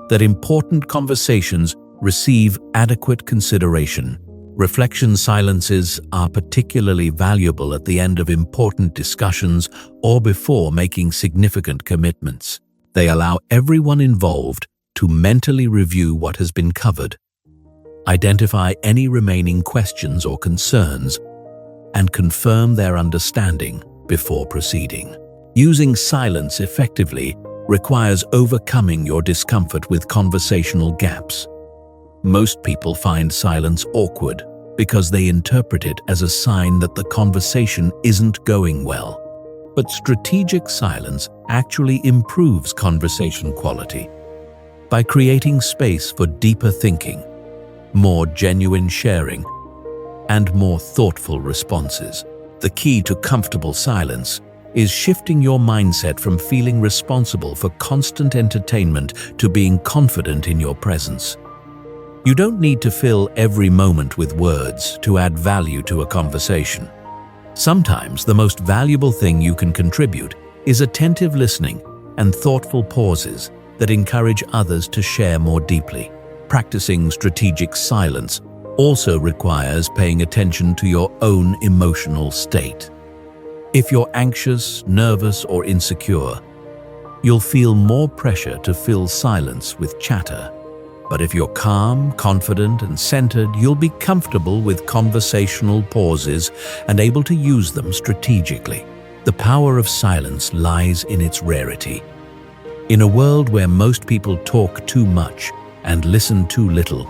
that important conversations receive adequate consideration. Reflection silences are particularly valuable at the end of important discussions or before making significant commitments. They allow everyone involved to mentally review what has been covered, identify any remaining questions or concerns, and confirm their understanding before proceeding. Using silence effectively requires overcoming your discomfort with conversational gaps. Most people find silence awkward because they interpret it as a sign that the conversation isn't going well. But strategic silence actually improves conversation quality by creating space for deeper thinking, more genuine sharing, and more thoughtful responses. The key to comfortable silence is shifting your mindset from feeling responsible for constant entertainment to being confident in your presence. You don't need to fill every moment with words to add value to a conversation. Sometimes the most valuable thing you can contribute is attentive listening and thoughtful pauses that encourage others to share more deeply. Practicing strategic silence also requires paying attention to your own emotional state. If you're anxious, nervous, or insecure, you'll feel more pressure to fill silence with chatter. But if you're calm, confident, and centered, you'll be comfortable with conversational pauses and able to use them strategically. The power of silence lies in its rarity. In a world where most people talk too much and listen too little,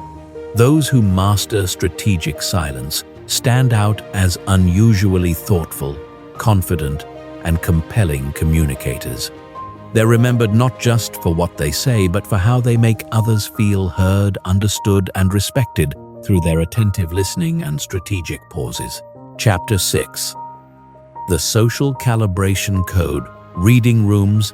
those who master strategic silence stand out as unusually thoughtful, confident, and compelling communicators. They're remembered not just for what they say, but for how they make others feel heard, understood, and respected through their attentive listening and strategic pauses. Chapter 6. The Social Calibration Code, Reading Rooms,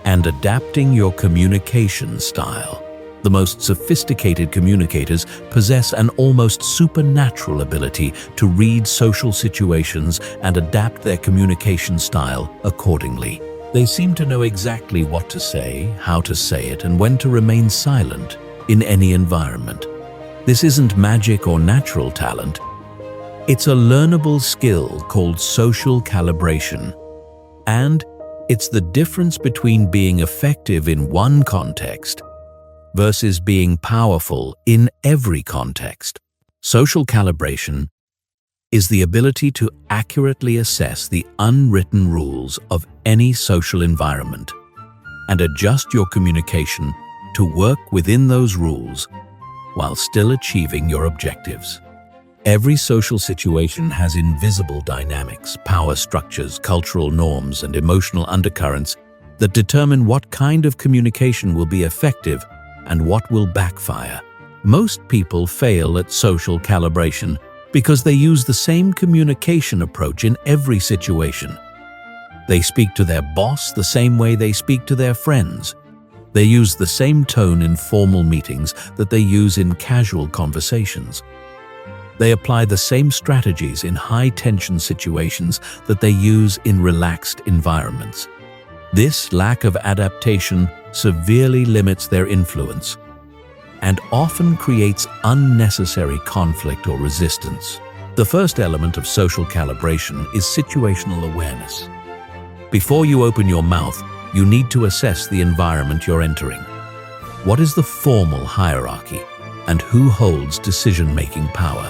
and Adapting Your Communication Style. The most sophisticated communicators possess an almost supernatural ability to read social situations and adapt their communication style accordingly. They seem to know exactly what to say, how to say it, and when to remain silent in any environment. This isn't magic or natural talent. It's a learnable skill called social calibration. And it's the difference between being effective in one context versus being powerful in every context. Social calibration is the ability to accurately assess the unwritten rules of any social environment and adjust your communication to work within those rules while still achieving your objectives. Every social situation has invisible dynamics, power structures, cultural norms, and emotional undercurrents that determine what kind of communication will be effective and what will backfire. Most people fail at social calibration because they use the same communication approach in every situation. They speak to their boss the same way they speak to their friends. They use the same tone in formal meetings that they use in casual conversations. They apply the same strategies in high-tension situations that they use in relaxed environments. This lack of adaptation severely limits their influence and often creates unnecessary conflict or resistance. The first element of social calibration is situational awareness. Before you open your mouth, you need to assess the environment you're entering. What is the formal hierarchy, and who holds decision-making power?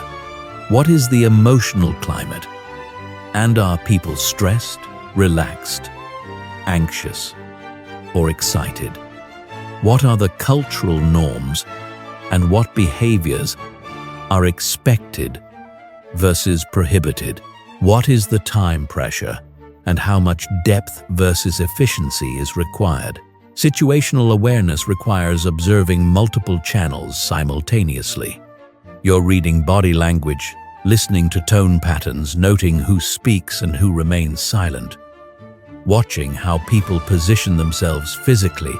What is the emotional climate? And are people stressed, relaxed, anxious, or excited? What are the cultural norms, and what behaviors are expected versus prohibited? What is the time pressure, and how much depth versus efficiency is required? Situational awareness requires observing multiple channels simultaneously. You're reading body language, listening to tone patterns, noting who speaks and who remains silent, watching how people position themselves physically,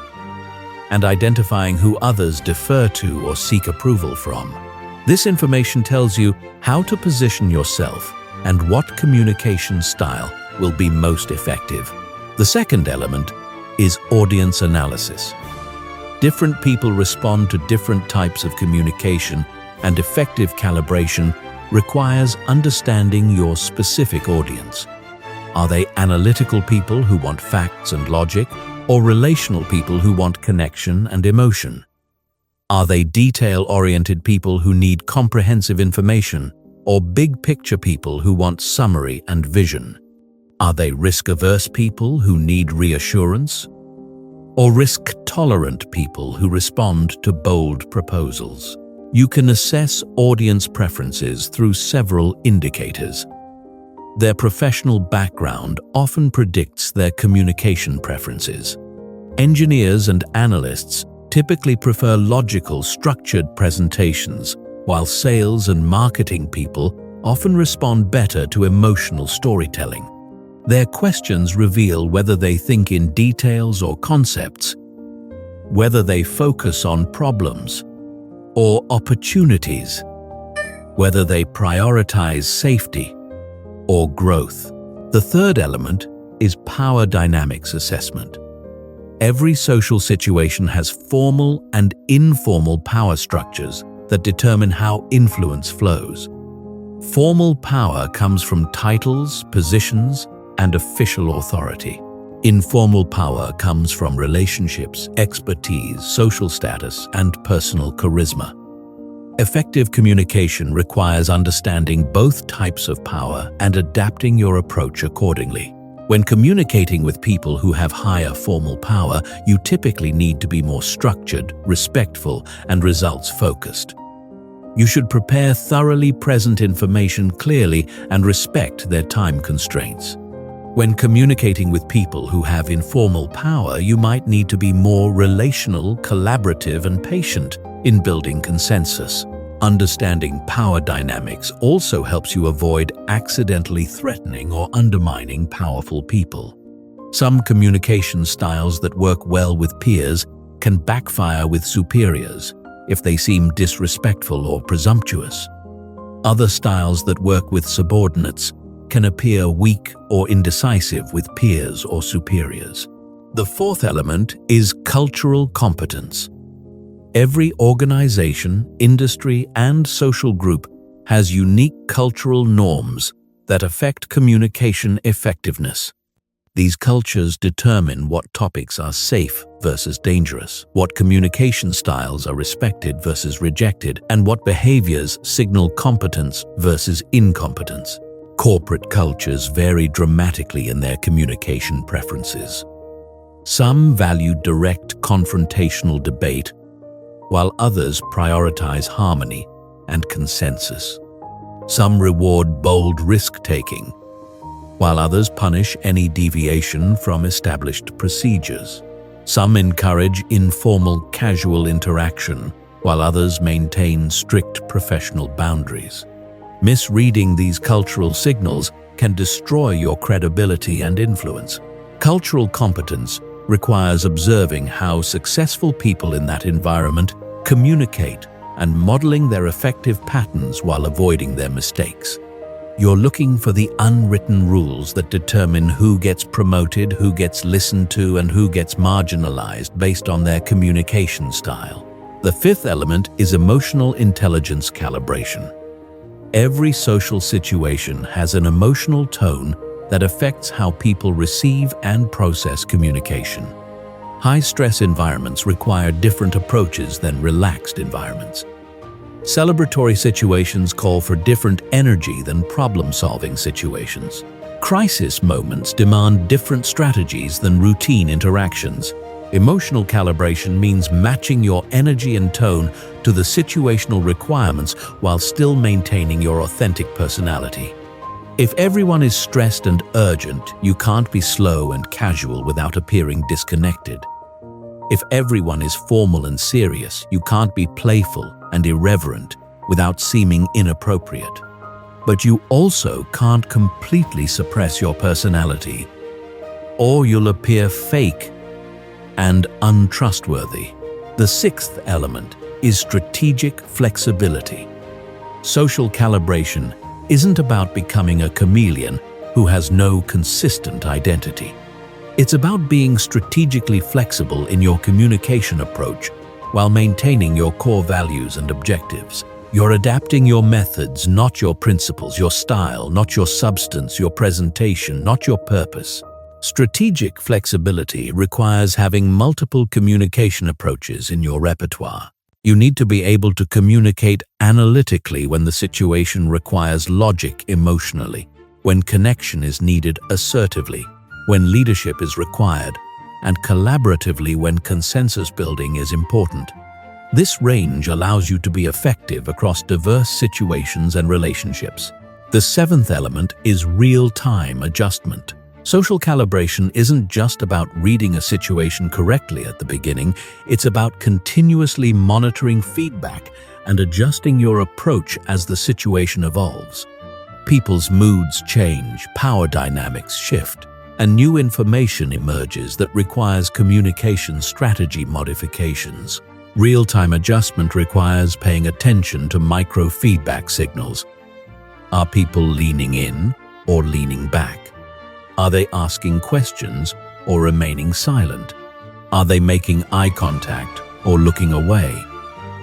and identifying who others defer to or seek approval from. This information tells you how to position yourself and what communication style will be most effective. The second element is audience analysis. Different people respond to different types of communication, and effective calibration requires understanding your specific audience. Are they analytical people who want facts and logic, or relational people who want connection and emotion? Are they detail-oriented people who need comprehensive information, or big-picture people who want summary and vision? Are they risk-averse people who need reassurance, or risk-tolerant people who respond to bold proposals? You can assess audience preferences through several indicators. Their professional background often predicts their communication preferences. Engineers and analysts typically prefer logical, structured presentations, while sales and marketing people often respond better to emotional storytelling. Their questions reveal whether they think in details or concepts, whether they focus on problems or opportunities, whether they prioritize safety or growth. The third element is power dynamics assessment. Every social situation has formal and informal power structures that determine how influence flows. Formal power comes from titles, positions, and official authority. Informal power comes from relationships, expertise, social status, and personal charisma. Effective communication requires understanding both types of power and adapting your approach accordingly. When communicating with people who have higher formal power, you typically need to be more structured, respectful, and results-focused. You should prepare thoroughly present information clearly and respect their time constraints. When communicating with people who have informal power, you might need to be more relational, collaborative, and patient in building consensus. Understanding power dynamics also helps you avoid accidentally threatening or undermining powerful people. Some communication styles that work well with peers can backfire with superiors if they seem disrespectful or presumptuous. Other styles that work with subordinates can appear weak or indecisive with peers or superiors. The fourth element is cultural competence. Every organization, industry, and social group has unique cultural norms that affect communication effectiveness. These cultures determine what topics are safe versus dangerous, what communication styles are respected versus rejected, and what behaviors signal competence versus incompetence. Corporate cultures vary dramatically in their communication preferences. Some value direct confrontational debate, while others prioritize harmony and consensus. Some reward bold risk-taking, while others punish any deviation from established procedures. Some encourage informal, casual interaction, while others maintain strict professional boundaries. Misreading these cultural signals can destroy your credibility and influence. Cultural competence requires observing how successful people in that environment communicate and modeling their effective patterns while avoiding their mistakes. You're looking for the unwritten rules that determine who gets promoted, who gets listened to, and who gets marginalized based on their communication style. The fifth element is emotional intelligence calibration. Every social situation has an emotional tone that affects how people receive and process communication. High-stress environments require different approaches than relaxed environments. Celebratory situations call for different energy than problem-solving situations. Crisis moments demand different strategies than routine interactions. Emotional calibration means matching your energy and tone to the situational requirements while still maintaining your authentic personality. If everyone is stressed and urgent, you can't be slow and casual without appearing disconnected. If everyone is formal and serious, you can't be playful and irreverent without seeming inappropriate. But you also can't completely suppress your personality, or you'll appear fake and untrustworthy. The sixth element is strategic flexibility. Social calibration isn't about becoming a chameleon who has no consistent identity. It's about being strategically flexible in your communication approach while maintaining your core values and objectives. You're adapting your methods, not your principles, your style, not your substance, your presentation, not your purpose. Strategic flexibility requires having multiple communication approaches in your repertoire. You need to be able to communicate analytically when the situation requires logic emotionally, when connection is needed assertively, when leadership is required, and collaboratively when consensus building is important. This range allows you to be effective across diverse situations and relationships. The seventh element is real-time adjustment. Social calibration isn't just about reading a situation correctly at the beginning, it's about continuously monitoring feedback and adjusting your approach as the situation evolves. People's moods change, power dynamics shift, and new information emerges that requires communication strategy modifications. Real-time adjustment requires paying attention to micro-feedback signals. Are people leaning in or leaning back? Are they asking questions or remaining silent? Are they making eye contact or looking away?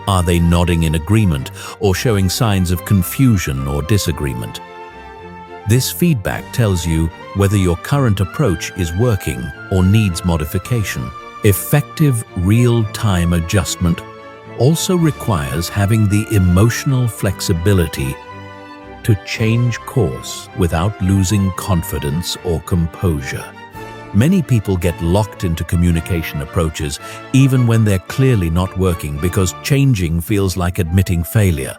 Are they nodding in agreement or showing signs of confusion or disagreement? This feedback tells you whether your current approach is working or needs modification. Effective real-time adjustment also requires having the emotional flexibility to change course without losing confidence or composure. Many people get locked into communication approaches even when they're clearly not working because changing feels like admitting failure.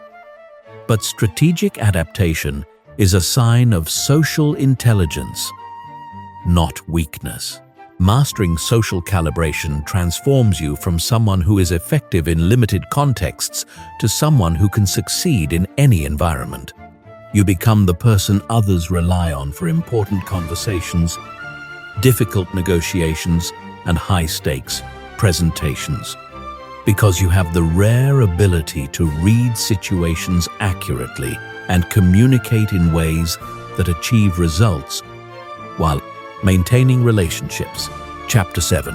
But strategic adaptation is a sign of social intelligence, not weakness. Mastering social calibration transforms you from someone who is effective in limited contexts to someone who can succeed in any environment. You become the person others rely on for important conversations, difficult negotiations, and high-stakes presentations, because you have the rare ability to read situations accurately and communicate in ways that achieve results while maintaining relationships. Chapter 7.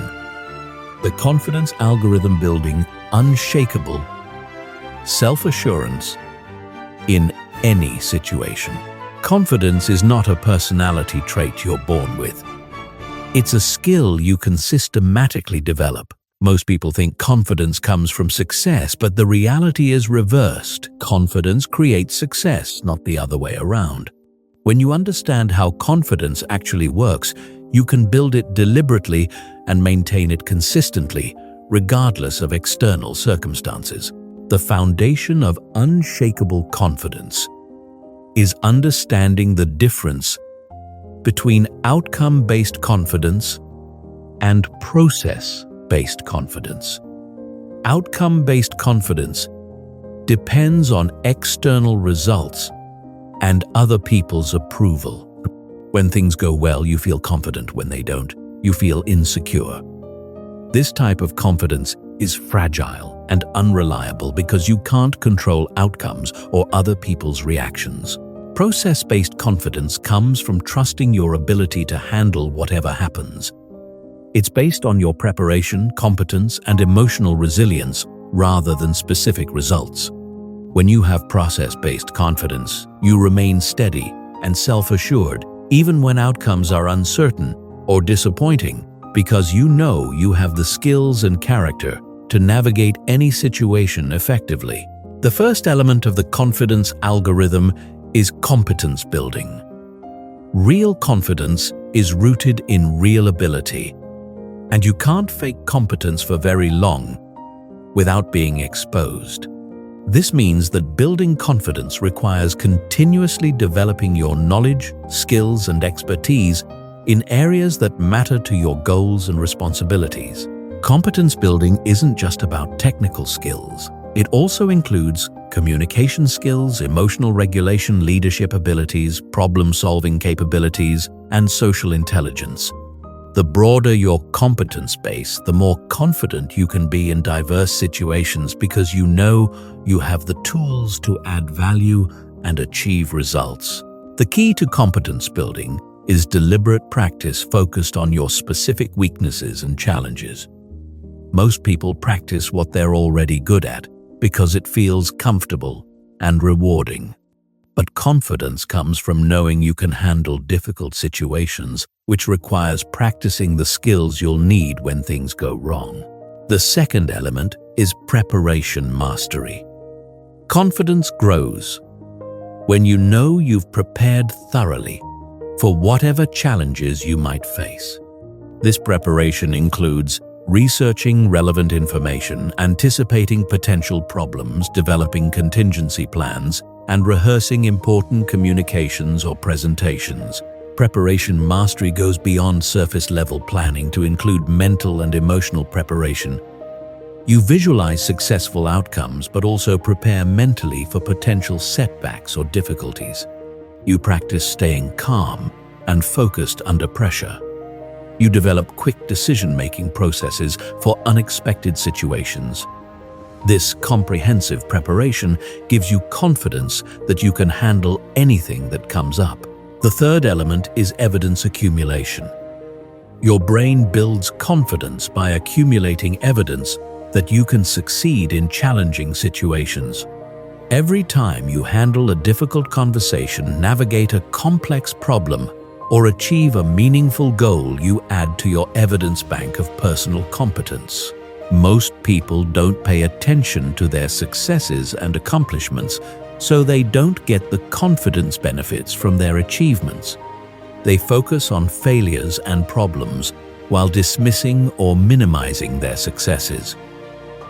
The Confidence Algorithm Building Unshakable Self-Assurance in Any Situation. Confidence is not a personality trait you're born with. It's a skill you can systematically develop. Most people think confidence comes from success, but the reality is reversed. Confidence creates success, not the other way around. When you understand how confidence actually works, you can build it deliberately and maintain it consistently, regardless of external circumstances. The foundation of unshakable confidence is understanding the difference between outcome-based confidence and process-based outcome-based confidence. Outcome-based confidence depends on external results and other people's approval. When things go well, you feel confident. When they don't, you feel insecure. This type of confidence is fragile and unreliable because you can't control outcomes or other people's reactions. Process-based confidence comes from trusting your ability to handle whatever happens. It's based on your preparation, competence, and emotional resilience rather than specific results. When you have process-based confidence, you remain steady and self-assured even when outcomes are uncertain or disappointing, because you know you have the skills and character to navigate any situation effectively. The first element of the confidence algorithm is competence building. Real confidence is rooted in real ability, and you can't fake competence for very long without being exposed. This means that building confidence requires continuously developing your knowledge, skills, and expertise in areas that matter to your goals and responsibilities. Competence building isn't just about technical skills. It also includes communication skills, emotional regulation, leadership abilities, problem-solving capabilities, and social intelligence. The broader your competence base, the more confident you can be in diverse situations because you know you have the tools to add value and achieve results. The key to competence building is deliberate practice focused on your specific weaknesses and challenges. Most people practice what they're already good at because it feels comfortable and rewarding. But confidence comes from knowing you can handle difficult situations, which requires practicing the skills you'll need when things go wrong. The second element is preparation mastery. Confidence grows when you know you've prepared thoroughly for whatever challenges you might face. This preparation includes researching relevant information, anticipating potential problems, developing contingency plans, and rehearsing important communications or presentations. Preparation mastery goes beyond surface-level planning to include mental and emotional preparation. You visualize successful outcomes but also prepare mentally for potential setbacks or difficulties. You practice staying calm and focused under pressure. You develop quick decision-making processes for unexpected situations. This comprehensive preparation gives you confidence that you can handle anything that comes up. The third element is evidence accumulation. Your brain builds confidence by accumulating evidence that you can succeed in challenging situations. Every time you handle a difficult conversation, navigate a complex problem, or achieve a meaningful goal, you add to your evidence bank of personal competence. Most people don't pay attention to their successes and accomplishments, so they don't get the confidence benefits from their achievements. They focus on failures and problems while dismissing or minimizing their successes.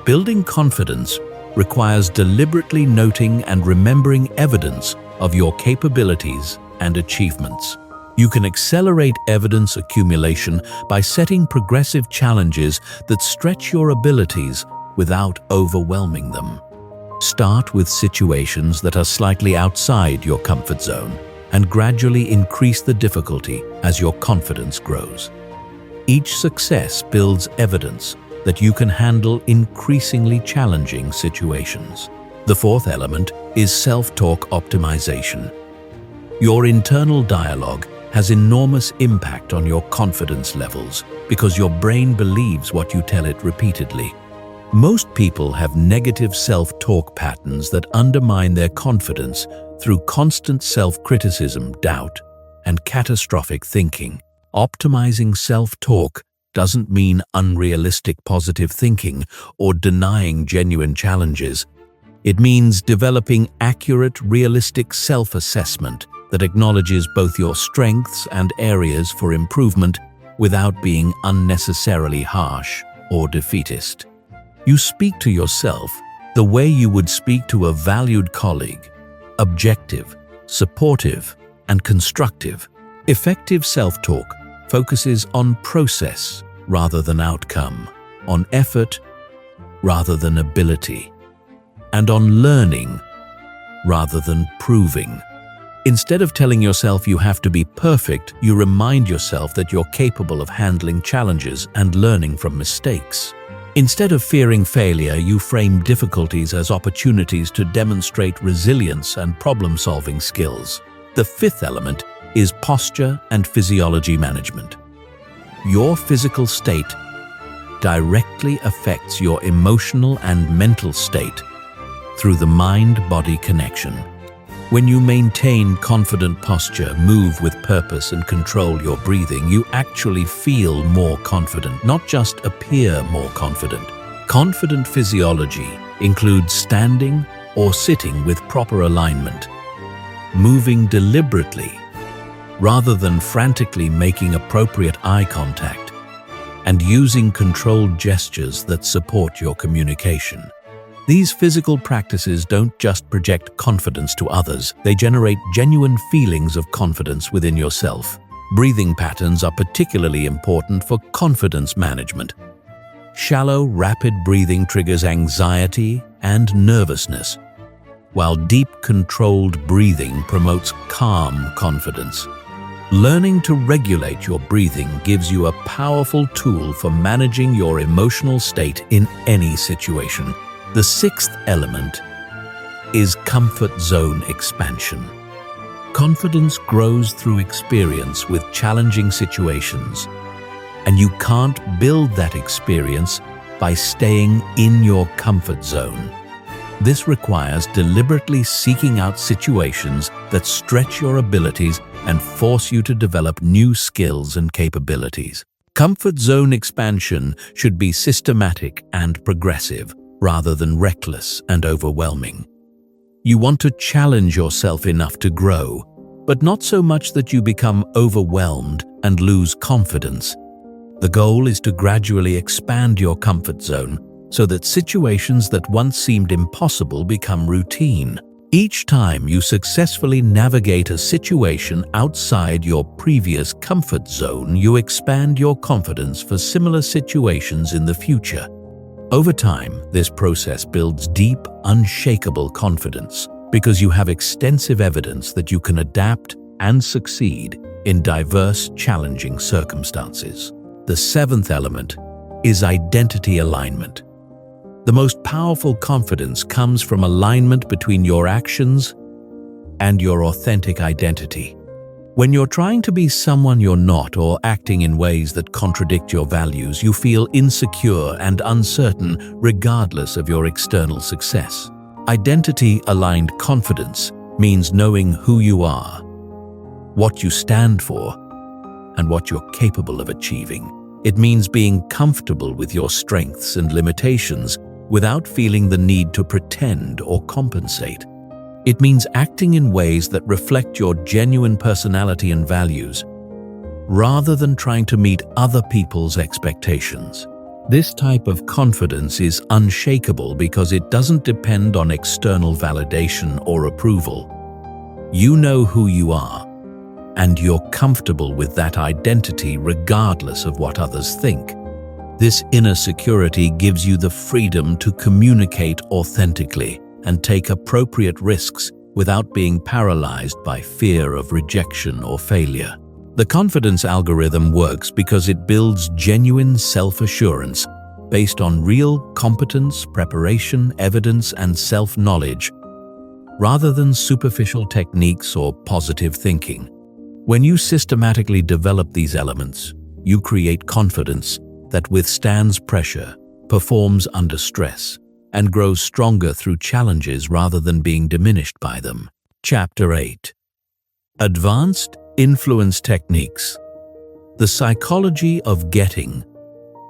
Building confidence requires deliberately noting and remembering evidence of your capabilities and achievements. You can accelerate evidence accumulation by setting progressive challenges that stretch your abilities without overwhelming them. Start with situations that are slightly outside your comfort zone and gradually increase the difficulty as your confidence grows. Each success builds evidence that you can handle increasingly challenging situations. The fourth element is self-talk optimization. Your internal dialogue has enormous impact on your confidence levels because your brain believes what you tell it repeatedly. Most people have negative self-talk patterns that undermine their confidence through constant self-criticism, doubt, and catastrophic thinking. Optimizing self-talk doesn't mean unrealistic positive thinking or denying genuine challenges. It means developing accurate, realistic self-assessment that acknowledges both your strengths and areas for improvement without being unnecessarily harsh or defeatist. You speak to yourself the way you would speak to a valued colleague, objective, supportive, and constructive. Effective self-talk focuses on process rather than outcome. on effort rather than ability, and on learning rather than proving. Instead of telling yourself you have to be perfect, you remind yourself that you're capable of handling challenges and learning from mistakes. Instead of fearing failure, you frame difficulties as opportunities to demonstrate resilience and problem-solving skills. The fifth element is posture and physiology management. Your physical state directly affects your emotional and mental state through the mind-body connection. When you maintain confident posture, move with purpose, and control your breathing, you actually feel more confident, not just appear more confident. Confident physiology includes standing or sitting with proper alignment, moving deliberately rather than frantically making appropriate eye contact, and using controlled gestures that support your communication. These physical practices don't just project confidence to others, they generate genuine feelings of confidence within yourself. Breathing patterns are particularly important for confidence management. Shallow, rapid breathing triggers anxiety and nervousness, while deep, controlled breathing promotes calm confidence. Learning to regulate your breathing gives you a powerful tool for managing your emotional state in any situation. The sixth element is comfort zone expansion. Confidence grows through experience with challenging situations, and you can't build that experience by staying in your comfort zone. This requires deliberately seeking out situations that stretch your abilities and force you to develop new skills and capabilities. Comfort zone expansion should be systematic and progressive, rather than reckless and overwhelming. You want to challenge yourself enough to grow, but not so much that you become overwhelmed and lose confidence. The goal is to gradually expand your comfort zone so that situations that once seemed impossible become routine. Each time you successfully navigate a situation outside your previous comfort zone, you expand your confidence for similar situations in the future. Over time, this process builds deep, unshakable confidence because you have extensive evidence that you can adapt and succeed in diverse, challenging circumstances. The seventh element is identity alignment. The most powerful confidence comes from alignment between your actions and your authentic identity. When you're trying to be someone you're not or acting in ways that contradict your values, you feel insecure and uncertain regardless of your external success. Identity-aligned confidence means knowing who you are, what you stand for, and what you're capable of achieving. It means being comfortable with your strengths and limitations without feeling the need to pretend or compensate. It means acting in ways that reflect your genuine personality and values, rather than trying to meet other people's expectations. This type of confidence is unshakable because it doesn't depend on external validation or approval. You know who you are, and you're comfortable with that identity regardless of what others think. This inner security gives you the freedom to communicate authentically and take appropriate risks without being paralyzed by fear of rejection or failure. The confidence algorithm works because it builds genuine self-assurance based on real competence, preparation, evidence, and self-knowledge, rather than superficial techniques or positive thinking. When you systematically develop these elements, you create confidence that withstands pressure, performs under stress, and grows stronger through challenges rather than being diminished by them. Chapter 8. Advanced Influence Techniques. The psychology of getting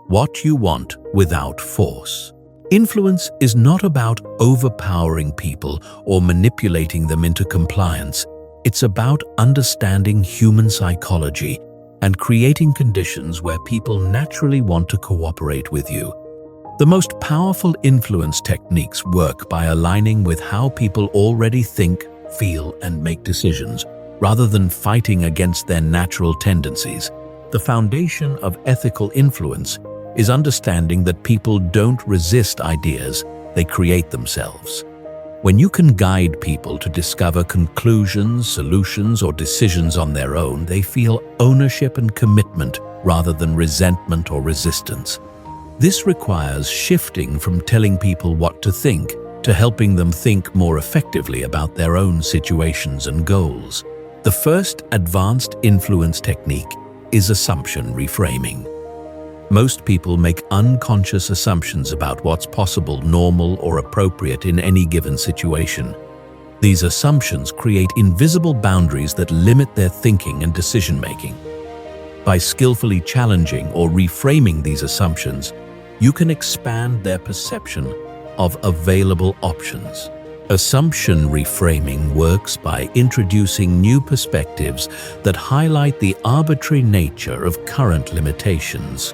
what you want without force. Influence is not about overpowering people or manipulating them into compliance. It's about understanding human psychology and creating conditions where people naturally want to cooperate with you. The most powerful influence techniques work by aligning with how people already think, feel, and make decisions, rather than fighting against their natural tendencies. The foundation of ethical influence is understanding that people don't resist ideas, they create themselves. When you can guide people to discover conclusions, solutions, or decisions on their own, they feel ownership and commitment rather than resentment or resistance. This requires shifting from telling people what to think to helping them think more effectively about their own situations and goals. The first advanced influence technique is assumption reframing. Most people make unconscious assumptions about what's possible, normal, or appropriate in any given situation. These assumptions create invisible boundaries that limit their thinking and decision-making. By skillfully challenging or reframing these assumptions, you can expand their perception of available options. Assumption reframing works by introducing new perspectives that highlight the arbitrary nature of current limitations.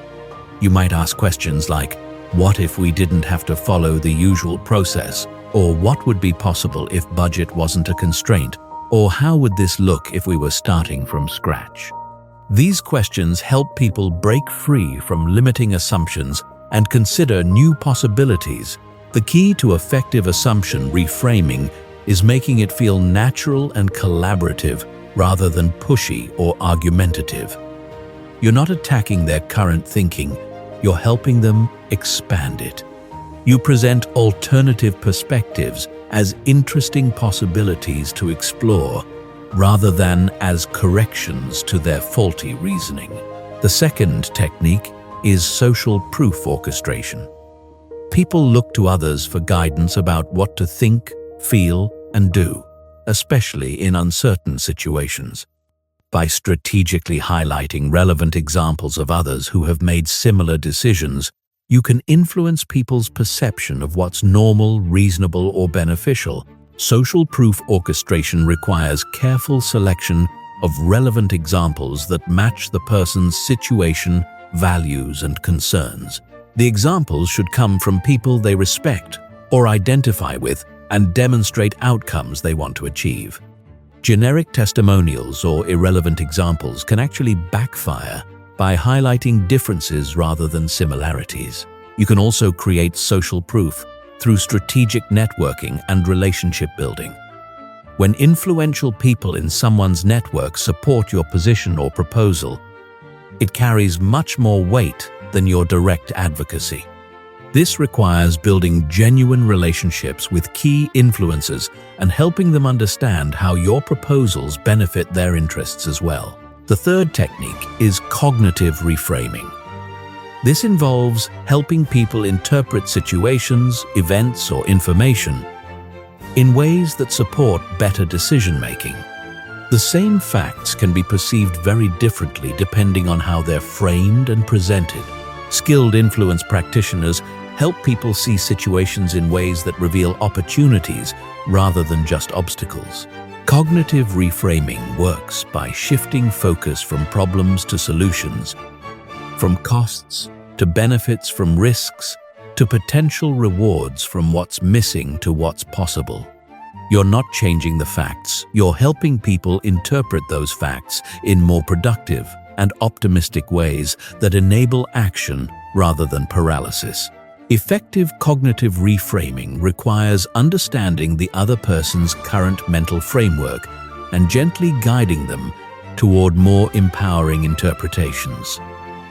You might ask questions like, what if we didn't have to follow the usual process? Or what would be possible if budget wasn't a constraint? Or how would this look if we were starting from scratch? These questions help people break free from limiting assumptions and consider new possibilities. The key to effective assumption reframing is making it feel natural and collaborative rather than pushy or argumentative. You're not attacking their current thinking, you're helping them expand it. You present alternative perspectives as interesting possibilities to explore rather than as corrections to their faulty reasoning. The second technique is social proof orchestration. People look to others for guidance about what to think, feel, and do, especially in uncertain situations. By strategically highlighting relevant examples of others who have made similar decisions, you can influence people's perception of what's normal, reasonable, or beneficial. Social proof orchestration requires careful selection of relevant examples that match the person's situation, values, and concerns. The examples should come from people they respect or identify with and demonstrate outcomes they want to achieve. Generic testimonials or irrelevant examples can actually backfire by highlighting differences rather than similarities. You can also create social proof through strategic networking and relationship building. When influential people in someone's network support your position or proposal, it carries much more weight than your direct advocacy. This requires building genuine relationships with key influencers and helping them understand how your proposals benefit their interests as well. The third technique is cognitive reframing. This involves helping people interpret situations, events, or information in ways that support better decision-making. The same facts can be perceived very differently depending on how they're framed and presented. Skilled influence practitioners help people see situations in ways that reveal opportunities rather than just obstacles. Cognitive reframing works by shifting focus from problems to solutions, from costs to benefits, from risks to potential rewards, from what's missing to what's possible. You're not changing the facts, you're helping people interpret those facts in more productive and optimistic ways that enable action rather than paralysis. Effective cognitive reframing requires understanding the other person's current mental framework and gently guiding them toward more empowering interpretations.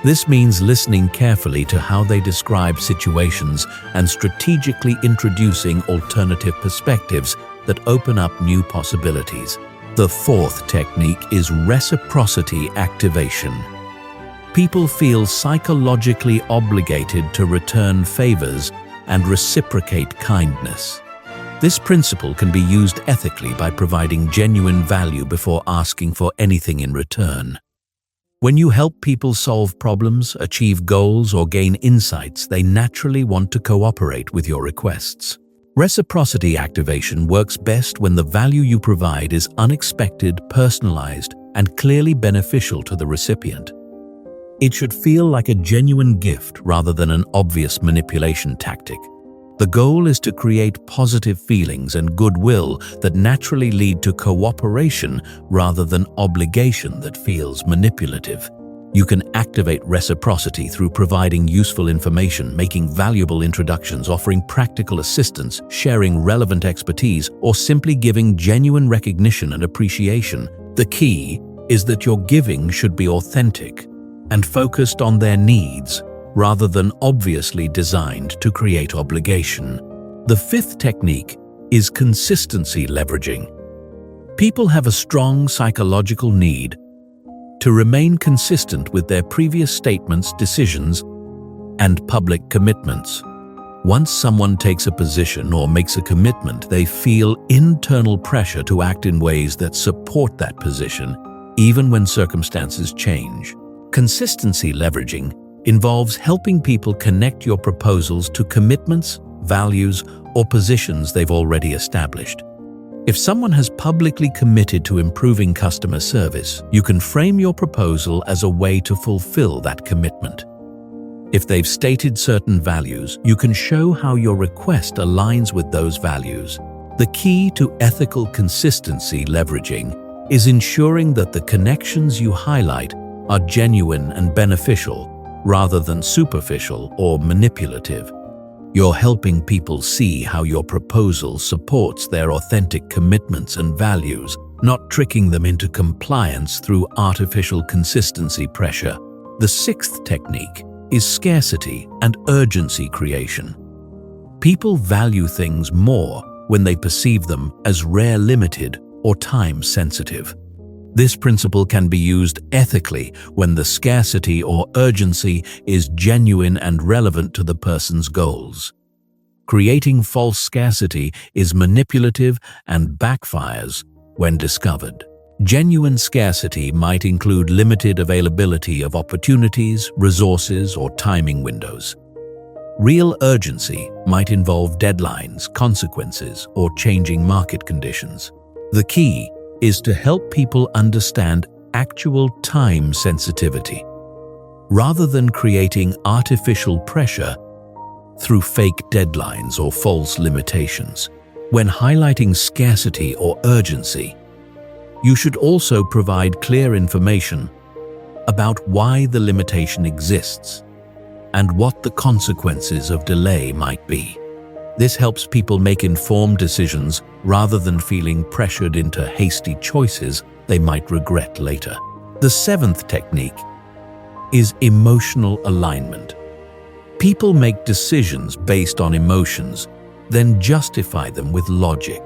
This means listening carefully to how they describe situations and strategically introducing alternative perspectives that open up new possibilities. The fourth technique is reciprocity activation. People feel psychologically obligated to return favors and reciprocate kindness. This principle can be used ethically by providing genuine value before asking for anything in return. When you help people solve problems, achieve goals, or gain insights, they naturally want to cooperate with your requests. Reciprocity activation works best when the value you provide is unexpected, personalized, and clearly beneficial to the recipient. It should feel like a genuine gift rather than an obvious manipulation tactic. The goal is to create positive feelings and goodwill that naturally lead to cooperation rather than obligation that feels manipulative. You can activate reciprocity through providing useful information, making valuable introductions, offering practical assistance, sharing relevant expertise, or simply giving genuine recognition and appreciation. The key is that your giving should be authentic and focused on their needs, rather than obviously designed to create obligation. The fifth technique is consistency leveraging. People have a strong psychological need to remain consistent with their previous statements, decisions, and public commitments. Once someone takes a position or makes a commitment, they feel internal pressure to act in ways that support that position, even when circumstances change. Consistency leveraging involves helping people connect your proposals to commitments, values, or positions they've already established. If someone has publicly committed to improving customer service, you can frame your proposal as a way to fulfill that commitment. If they've stated certain values, you can show how your request aligns with those values. The key to ethical consistency leveraging is ensuring that the connections you highlight are genuine and beneficial, rather than superficial or manipulative. You're helping people see how your proposal supports their authentic commitments and values, not tricking them into compliance through artificial consistency pressure. The sixth technique is scarcity and urgency creation. People value things more when they perceive them as rare, limited, or time-sensitive. This principle can be used ethically when the scarcity or urgency is genuine and relevant to the person's goals. Creating false scarcity is manipulative and backfires when discovered. Genuine scarcity might include limited availability of opportunities, resources, or timing windows. Real urgency might involve deadlines, consequences, or changing market conditions. The key is to help people understand actual time sensitivity, rather than creating artificial pressure through fake deadlines or false limitations. When highlighting scarcity or urgency, you should also provide clear information about why the limitation exists and what the consequences of delay might be. This helps people make informed decisions rather than feeling pressured into hasty choices they might regret later. The seventh technique is emotional alignment. People make decisions based on emotions, then justify them with logic.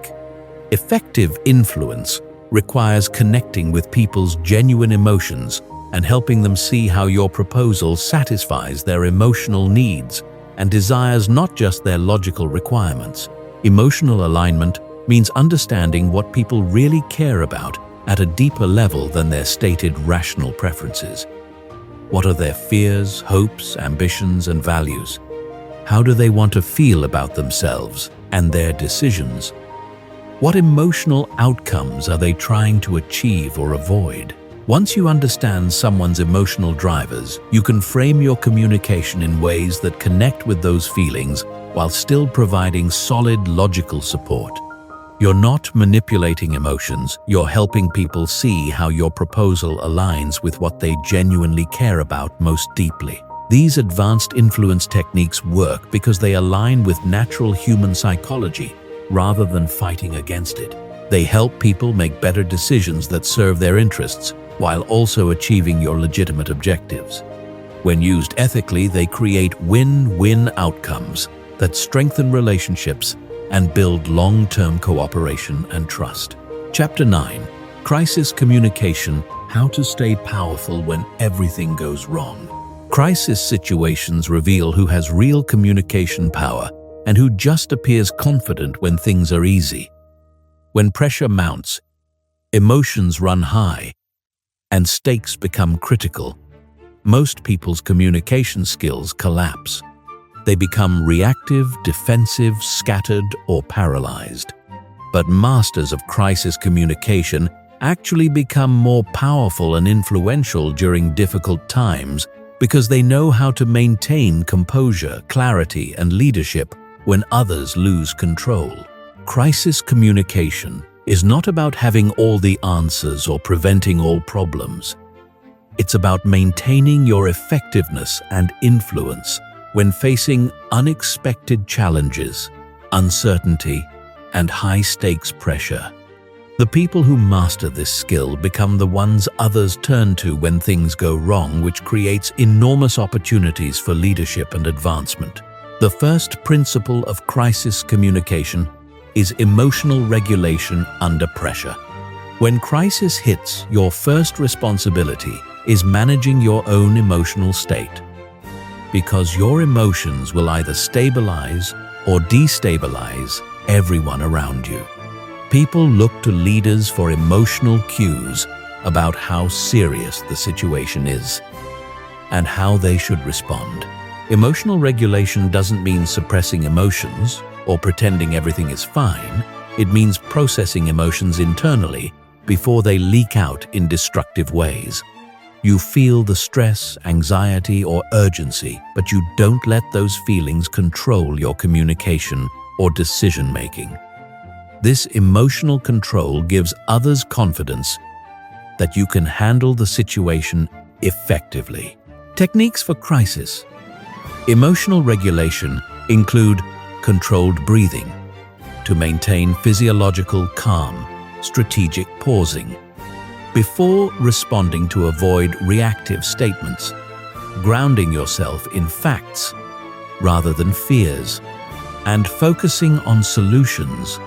Effective influence requires connecting with people's genuine emotions and helping them see how your proposal satisfies their emotional needs and desires, not just their logical requirements. Emotional alignment means understanding what people really care about at a deeper level than their stated rational preferences. What are their fears, hopes, ambitions, and values? How do they want to feel about themselves and their decisions? What emotional outcomes are they trying to achieve or avoid? Once you understand someone's emotional drivers, you can frame your communication in ways that connect with those feelings while still providing solid logical support. You're not manipulating emotions, you're helping people see how your proposal aligns with what they genuinely care about most deeply. These advanced influence techniques work because they align with natural human psychology rather than fighting against it. They help people make better decisions that serve their interests, while also achieving your legitimate objectives. When used ethically, they create win-win outcomes that strengthen relationships and build long-term cooperation and trust. Chapter 9: Crisis Communication: How to Stay Powerful When Everything Goes Wrong. Crisis situations reveal who has real communication power and who just appears confident when things are easy. When pressure mounts, emotions run high, and stakes become critical, most people's communication skills collapse. They become reactive, defensive, scattered, or paralyzed. But masters of crisis communication actually become more powerful and influential during difficult times because they know how to maintain composure, clarity, and leadership when others lose control. Crisis communication is not about having all the answers or preventing all problems. It's about maintaining your effectiveness and influence when facing unexpected challenges, uncertainty, and high-stakes pressure. The people who master this skill become the ones others turn to when things go wrong, which creates enormous opportunities for leadership and advancement. The first principle of crisis communication is emotional regulation under pressure. When crisis hits, your first responsibility is managing your own emotional state, because your emotions will either stabilize or destabilize everyone around you. People look to leaders for emotional cues about how serious the situation is and how they should respond. Emotional regulation doesn't mean suppressing emotions or pretending everything is fine. It means processing emotions internally before they leak out in destructive ways. You feel the stress, anxiety, or urgency, but you don't let those feelings control your communication or decision-making. This emotional control gives others confidence that you can handle the situation effectively. Techniques for crisis. Emotional regulation include controlled breathing to maintain physiological calm, strategic pausing before responding to avoid reactive statements, grounding yourself in facts rather than fears, and focusing on solutions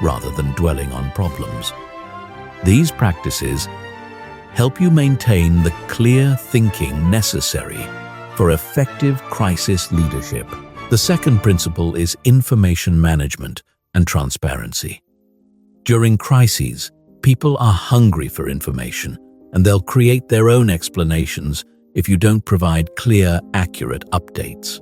rather than dwelling on problems. These practices help you maintain the clear thinking necessary for effective crisis leadership. The second principle is information management and transparency. During crises, people are hungry for information, and they'll create their own explanations if you don't provide clear, accurate updates.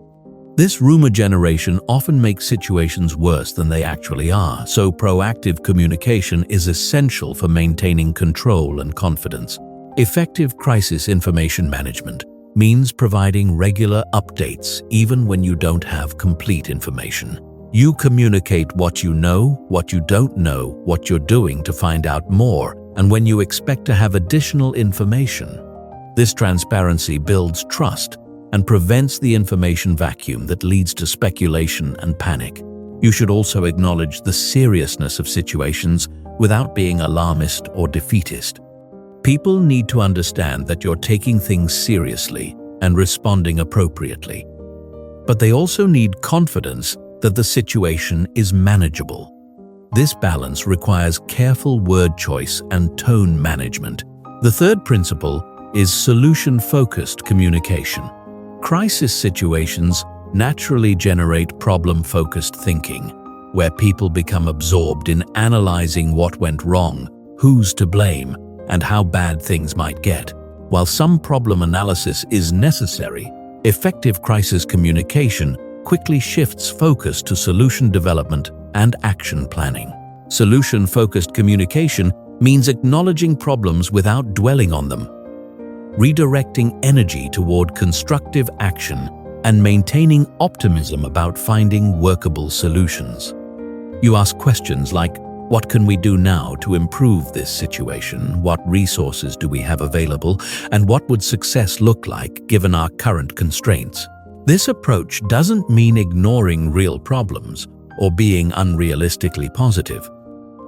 This rumor generation often makes situations worse than they actually are, so proactive communication is essential for maintaining control and confidence. Effective crisis information management means providing regular updates even when you don't have complete information. You communicate what you know, what you don't know, what you're doing to find out more, and when you expect to have additional information. This transparency builds trust and prevents the information vacuum that leads to speculation and panic. You should also acknowledge the seriousness of situations without being alarmist or defeatist. People need to understand that you're taking things seriously and responding appropriately. But they also need confidence that the situation is manageable. This balance requires careful word choice and tone management. The third principle is solution-focused communication. Crisis situations naturally generate problem-focused thinking, where people become absorbed in analyzing what went wrong, who's to blame, and how bad things might get. While some problem analysis is necessary, effective crisis communication quickly shifts focus to solution development and action planning. Solution-focused communication means acknowledging problems without dwelling on them, redirecting energy toward constructive action, and maintaining optimism about finding workable solutions. You ask questions like, what can we do now to improve this situation? What resources do we have available? And what would success look like given our current constraints? This approach doesn't mean ignoring real problems or being unrealistically positive.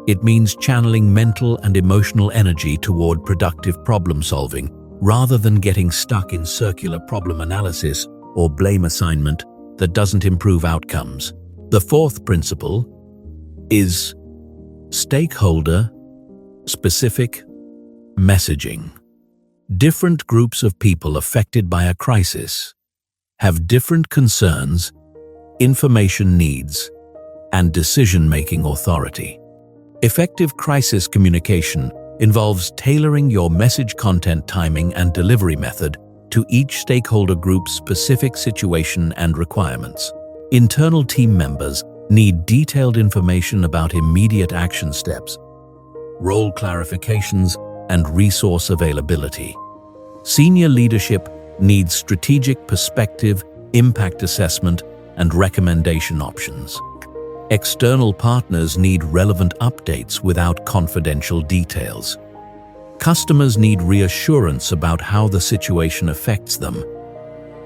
It means channeling mental and emotional energy toward productive problem solving rather than getting stuck in circular problem analysis or blame assignment that doesn't improve outcomes. The fourth principle is stakeholder-specific messaging. Different groups of people affected by a crisis have different concerns, information needs, and decision-making authority. Effective crisis communication involves tailoring your message content timing and delivery method to each stakeholder group's specific situation and requirements. Internal team members need detailed information about immediate action steps, role clarifications, and resource availability. Senior leadership needs strategic perspective, impact assessment, and recommendation options. External partners need relevant updates without confidential details. Customers need reassurance about how the situation affects them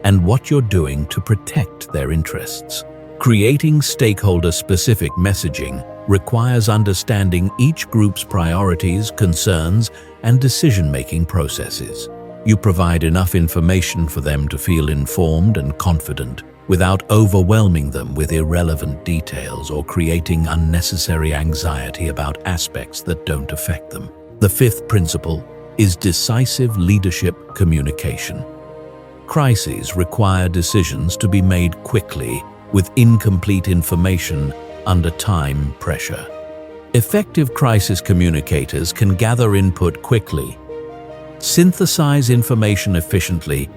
and what you're doing to protect their interests. Creating stakeholder-specific messaging requires understanding each group's priorities, concerns, and decision-making processes. You provide enough information for them to feel informed and confident without overwhelming them with irrelevant details or creating unnecessary anxiety about aspects that don't affect them. The fifth principle is decisive leadership communication. Crises require decisions to be made quickly with incomplete information under time pressure. Effective crisis communicators can gather input quickly, synthesize information efficiently,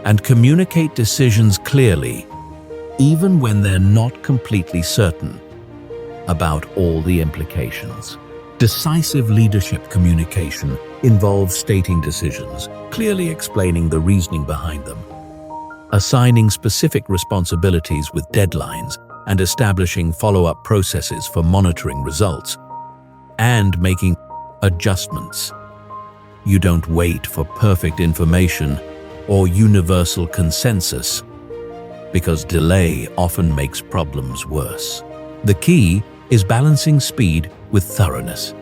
and communicate decisions clearly, even when they're not completely certain about all the implications. Decisive leadership communication involves stating decisions, clearly explaining the reasoning behind them, assigning specific responsibilities with deadlines, and establishing follow-up processes for monitoring results, and making adjustments. You don't wait for perfect information or universal consensus, because delay often makes problems worse. The key is balancing speed with thoroughness.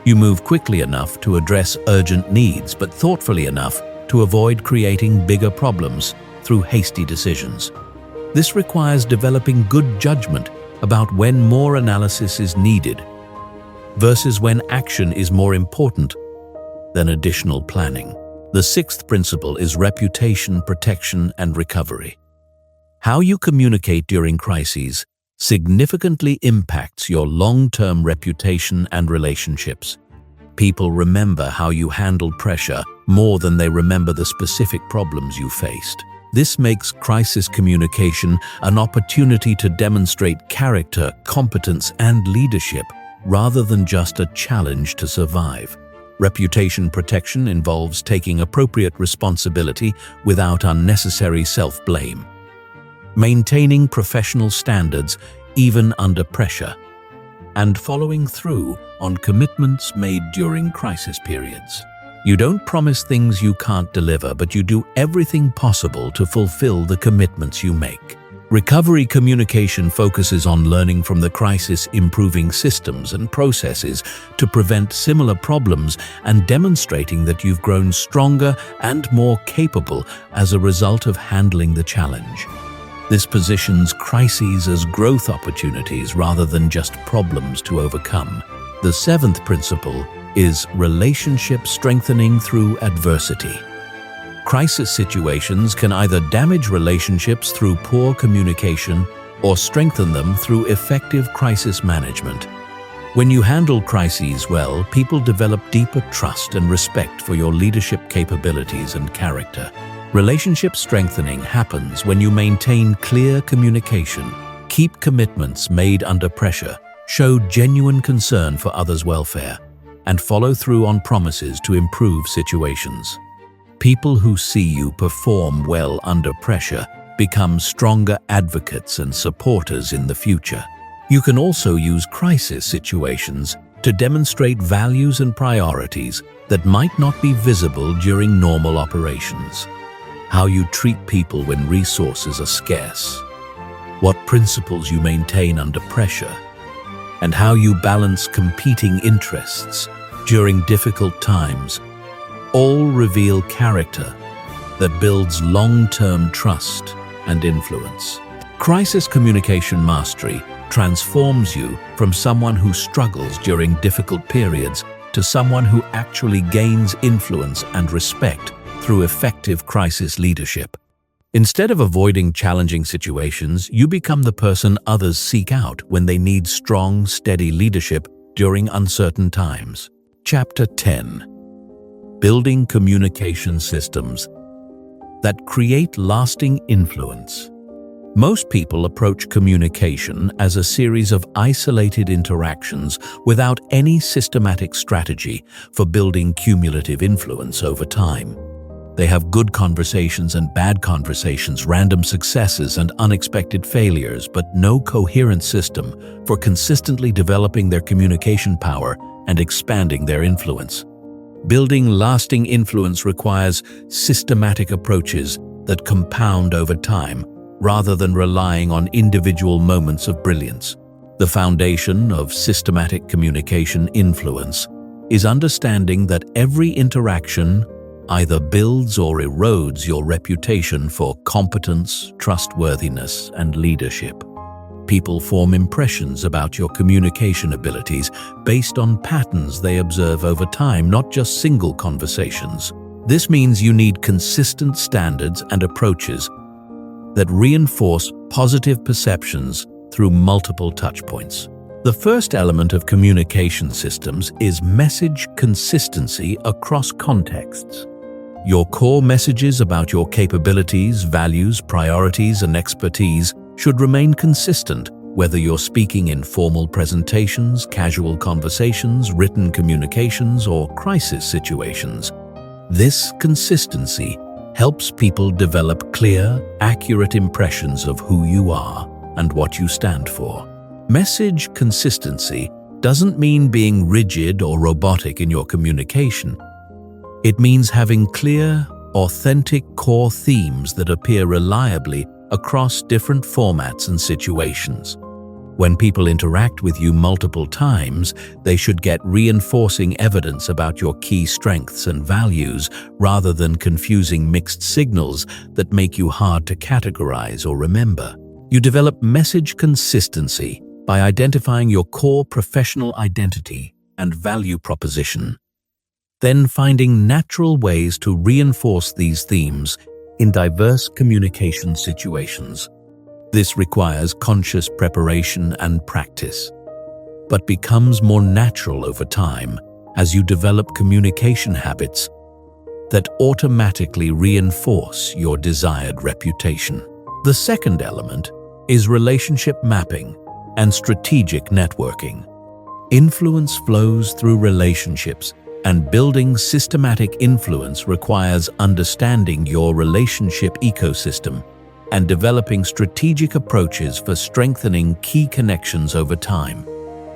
You move quickly enough to address urgent needs, but thoughtfully enough to avoid creating bigger problems through hasty decisions. This requires developing good judgment about when more analysis is needed versus when action is more important than additional planning. The sixth principle is reputation protection and recovery. How you communicate during crises significantly impacts your long-term reputation and relationships. People remember how you handled pressure more than they remember the specific problems you faced. This makes crisis communication an opportunity to demonstrate character, competence, and leadership, rather than just a challenge to survive. Reputation protection involves taking appropriate responsibility without unnecessary self-blame, maintaining professional standards even under pressure, and following through on commitments made during crisis periods. You don't promise things you can't deliver, but you do everything possible to fulfill the commitments you make. Recovery communication focuses on learning from the crisis, improving systems and processes to prevent similar problems, and demonstrating that you've grown stronger and more capable as a result of handling the challenge. This positions crises as growth opportunities rather than just problems to overcome. The seventh principle is relationship strengthening through adversity. Crisis situations can either damage relationships through poor communication or strengthen them through effective crisis management. When you handle crises well, people develop deeper trust and respect for your leadership capabilities and character. Relationship strengthening happens when you maintain clear communication, keep commitments made under pressure, show genuine concern for others' welfare, and follow through on promises to improve situations. People who see you perform well under pressure become stronger advocates and supporters in the future. You can also use crisis situations to demonstrate values and priorities that might not be visible during normal operations. How you treat people when resources are scarce, what principles you maintain under pressure, and how you balance competing interests during difficult times all reveal character that builds long-term trust and influence. Crisis communication mastery transforms you from someone who struggles during difficult periods to someone who actually gains influence and respect through effective crisis leadership. Instead of avoiding challenging situations, you become the person others seek out when they need strong, steady leadership during uncertain times. Chapter 10. Building communication systems that create lasting influence. Most people approach communication as a series of isolated interactions without any systematic strategy for building cumulative influence over time. They have good conversations and bad conversations, random successes and unexpected failures, but no coherent system for consistently developing their communication power and expanding their influence. Building lasting influence requires systematic approaches that compound over time, rather than relying on individual moments of brilliance. The foundation of systematic communication influence is understanding that every interaction either builds or erodes your reputation for competence, trustworthiness, and leadership. People form impressions about your communication abilities based on patterns they observe over time, not just single conversations. This means you need consistent standards and approaches that reinforce positive perceptions through multiple touchpoints. The first element of communication systems is message consistency across contexts. Your core messages about your capabilities, values, priorities, and expertise should remain consistent, whether you're speaking in formal presentations, casual conversations, written communications, or crisis situations. This consistency helps people develop clear, accurate impressions of who you are and what you stand for. Message consistency doesn't mean being rigid or robotic in your communication. It means having clear, authentic core themes that appear reliably across different formats and situations. When people interact with you multiple times, they should get reinforcing evidence about your key strengths and values rather than confusing mixed signals that make you hard to categorize or remember. You develop message consistency by identifying your core professional identity and value proposition, then finding natural ways to reinforce these themes in diverse communication situations. This requires conscious preparation and practice, but becomes more natural over time as you develop communication habits that automatically reinforce your desired reputation. The second element is relationship mapping and strategic networking. Influence flows through relationships, and building systematic influence requires understanding your relationship ecosystem and developing strategic approaches for strengthening key connections over time.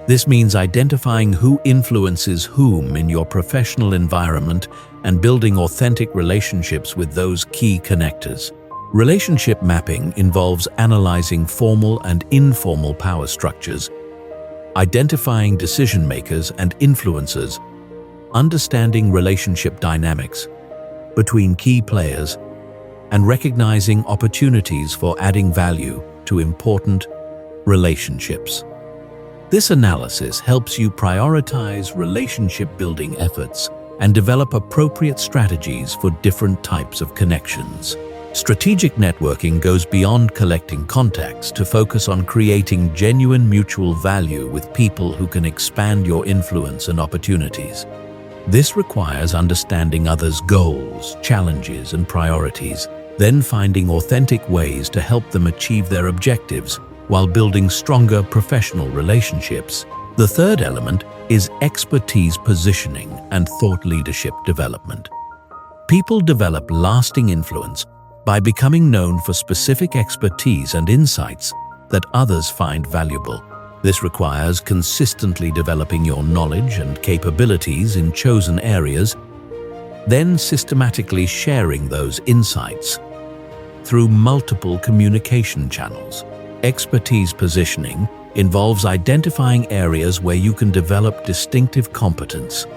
This means identifying who influences whom in your professional environment and building authentic relationships with those key connectors. Relationship mapping involves analyzing formal and informal power structures, identifying decision makers and influencers, understanding relationship dynamics between key players, and recognizing opportunities for adding value to important relationships. This analysis helps you prioritize relationship-building efforts and develop appropriate strategies for different types of connections. Strategic networking goes beyond collecting contacts to focus on creating genuine mutual value with people who can expand your influence and opportunities. This requires understanding others' goals, challenges, and priorities, then finding authentic ways to help them achieve their objectives while building stronger professional relationships. The third element is expertise positioning and thought leadership development. People develop lasting influence by becoming known for specific expertise and insights that others find valuable. This requires consistently developing your knowledge and capabilities in chosen areas, then systematically sharing those insights through multiple communication channels. Expertise positioning involves identifying areas where you can develop distinctive competence,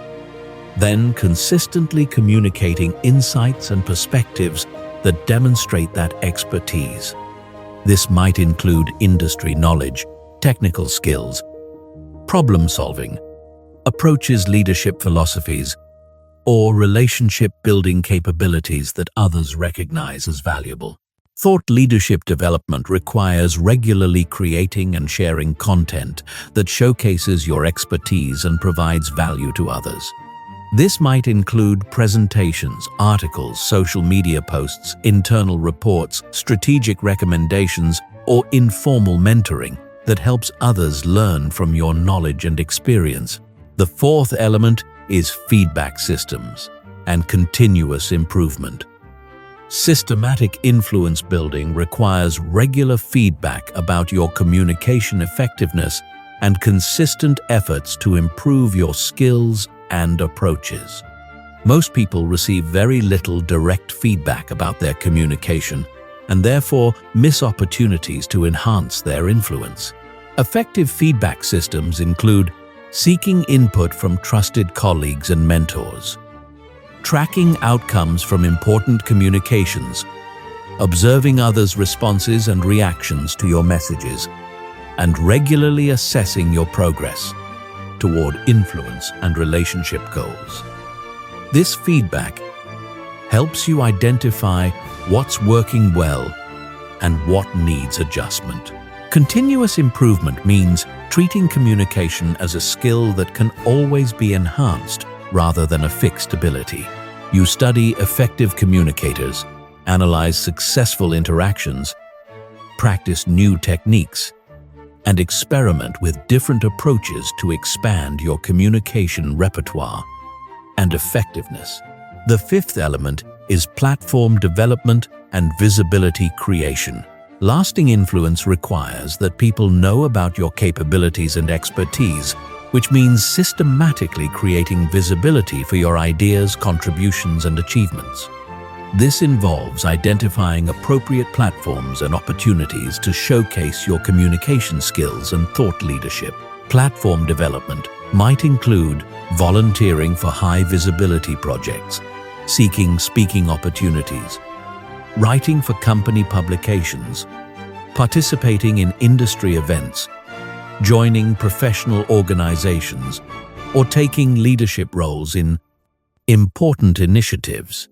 then consistently communicating insights and perspectives that demonstrate that expertise. This might include industry knowledge, technical skills, problem-solving approaches, leadership philosophies, or relationship-building capabilities that others recognize as valuable. Thought leadership development requires regularly creating and sharing content that showcases your expertise and provides value to others. This might include presentations, articles, social media posts, internal reports, strategic recommendations, or informal mentoring that helps others learn from your knowledge and experience. The fourth element is feedback systems and continuous improvement. Systematic influence building requires regular feedback about your communication effectiveness and consistent efforts to improve your skills and approaches. Most people receive very little direct feedback about their communication and therefore miss opportunities to enhance their influence. Effective feedback systems include seeking input from trusted colleagues and mentors, tracking outcomes from important communications, observing others' responses and reactions to your messages, and regularly assessing your progress toward influence and relationship goals. This feedback helps you identify what's working well and what needs adjustment. Continuous improvement means treating communication as a skill that can always be enhanced rather than a fixed ability. You study effective communicators, analyze successful interactions, practice new techniques, and experiment with different approaches to expand your communication repertoire and effectiveness. The fifth element is platform development and visibility creation. Lasting influence requires that people know about your capabilities and expertise, which means systematically creating visibility for your ideas, contributions, and achievements. This involves identifying appropriate platforms and opportunities to showcase your communication skills and thought leadership. Platform development might include volunteering for high-visibility projects, seeking speaking opportunities, writing for company publications, participating in industry events, joining professional organizations, or taking leadership roles in important initiatives.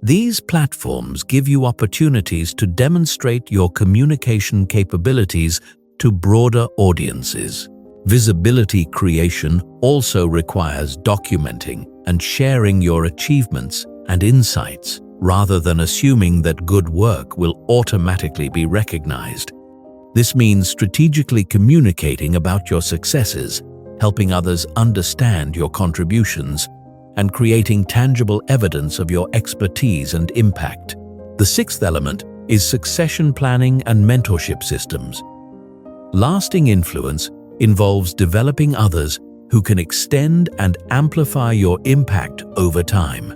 These platforms give you opportunities to demonstrate your communication capabilities to broader audiences. Visibility creation also requires documenting and sharing your achievements and insights, rather than assuming that good work will automatically be recognized. This means strategically communicating about your successes, helping others understand your contributions, and creating tangible evidence of your expertise and impact. The sixth element is succession planning and mentorship systems. Lasting influence involves developing others who can extend and amplify your impact over time.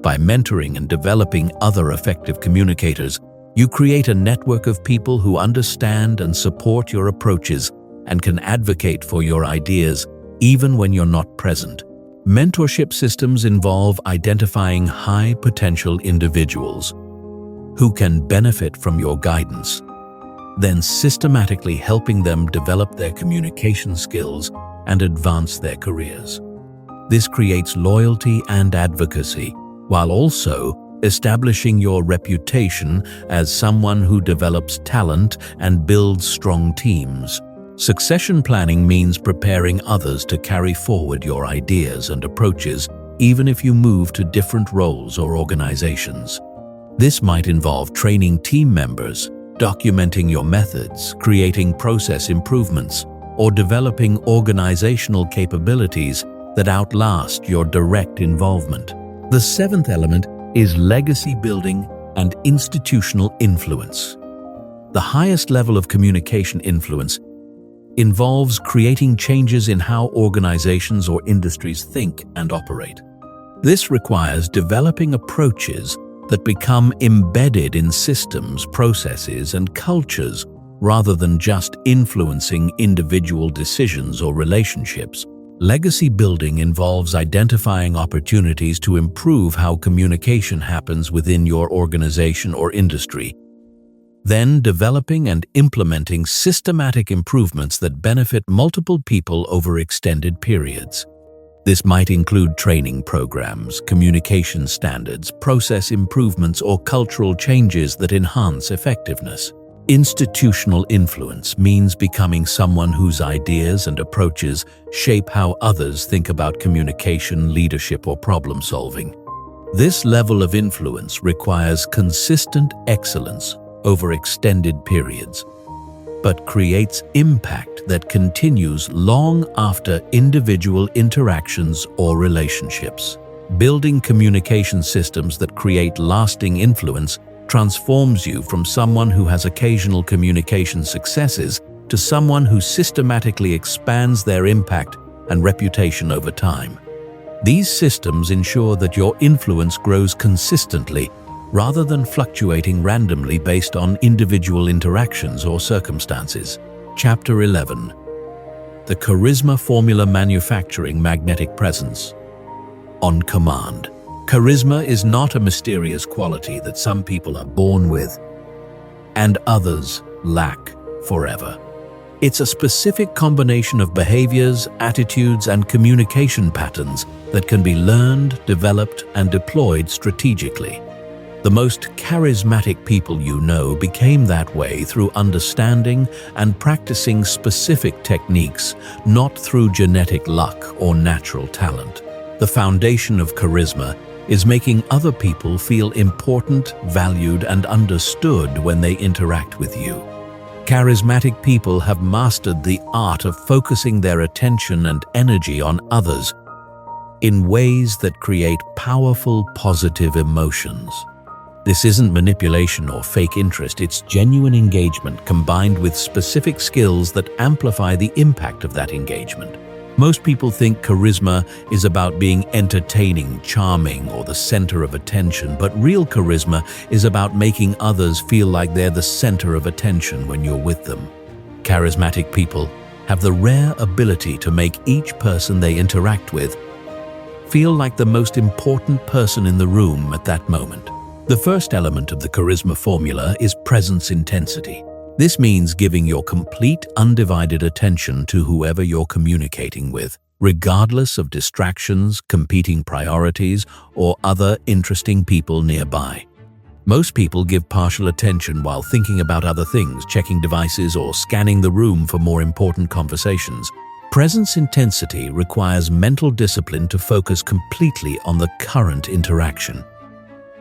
By mentoring and developing other effective communicators, you create a network of people who understand and support your approaches and can advocate for your ideas even when you're not present. Mentorship systems involve identifying high-potential individuals who can benefit from your guidance, then systematically helping them develop their communication skills and advance their careers. This creates loyalty and advocacy, while also establishing your reputation as someone who develops talent and builds strong teams. Succession planning means preparing others to carry forward your ideas and approaches, even if you move to different roles or organizations. This might involve training team members, documenting your methods, creating process improvements, or developing organizational capabilities that outlast your direct involvement. The seventh element is legacy building and institutional influence. The highest level of communication influence involves creating changes in how organizations or industries think and operate. This requires developing approaches that become embedded in systems, processes, and cultures rather than just influencing individual decisions or relationships. Legacy building involves identifying opportunities to improve how communication happens within your organization or industry, then developing and implementing systematic improvements that benefit multiple people over extended periods. This might include training programs, communication standards, process improvements, or cultural changes that enhance effectiveness. Institutional influence means becoming someone whose ideas and approaches shape how others think about communication, leadership, or problem solving. This level of influence requires consistent excellence over extended periods, but creates impact that continues long after individual interactions or relationships. Building communication systems that create lasting influence transforms you from someone who has occasional communication successes to someone who systematically expands their impact and reputation over time. These systems ensure that your influence grows consistently rather than fluctuating randomly based on individual interactions or circumstances. Chapter 11. The Charisma Formula: Manufacturing Magnetic Presence. On command. Charisma is not a mysterious quality that some people are born with and others lack forever. It's a specific combination of behaviors, attitudes, and communication patterns that can be learned, developed, and deployed strategically. The most charismatic people you know became that way through understanding and practicing specific techniques, not through genetic luck or natural talent. The foundation of charisma is making other people feel important, valued, and understood when they interact with you. Charismatic people have mastered the art of focusing their attention and energy on others in ways that create powerful, positive emotions. This isn't manipulation or fake interest, it's genuine engagement combined with specific skills that amplify the impact of that engagement. Most people think charisma is about being entertaining, charming, or the center of attention, but real charisma is about making others feel like they're the center of attention when you're with them. Charismatic people have the rare ability to make each person they interact with feel like the most important person in the room at that moment. The first element of the charisma formula is presence intensity. This means giving your complete, undivided attention to whoever you're communicating with, regardless of distractions, competing priorities, or other interesting people nearby. Most people give partial attention while thinking about other things, checking devices, or scanning the room for more important conversations. Presence intensity requires mental discipline to focus completely on the current interaction.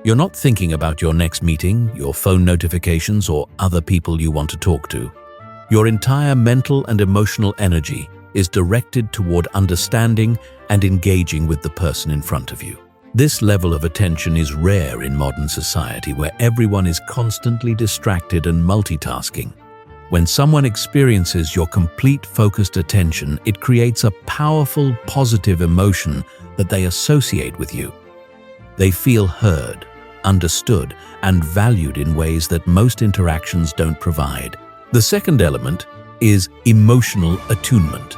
You're not thinking about your next meeting, your phone notifications, or other people you want to talk to. Your entire mental and emotional energy is directed toward understanding and engaging with the person in front of you. This level of attention is rare in modern society where everyone is constantly distracted and multitasking. When someone experiences your complete focused attention, it creates a powerful, positive emotion that they associate with you. They feel heard, understood, and valued in ways that most interactions don't provide. The second element is emotional attunement.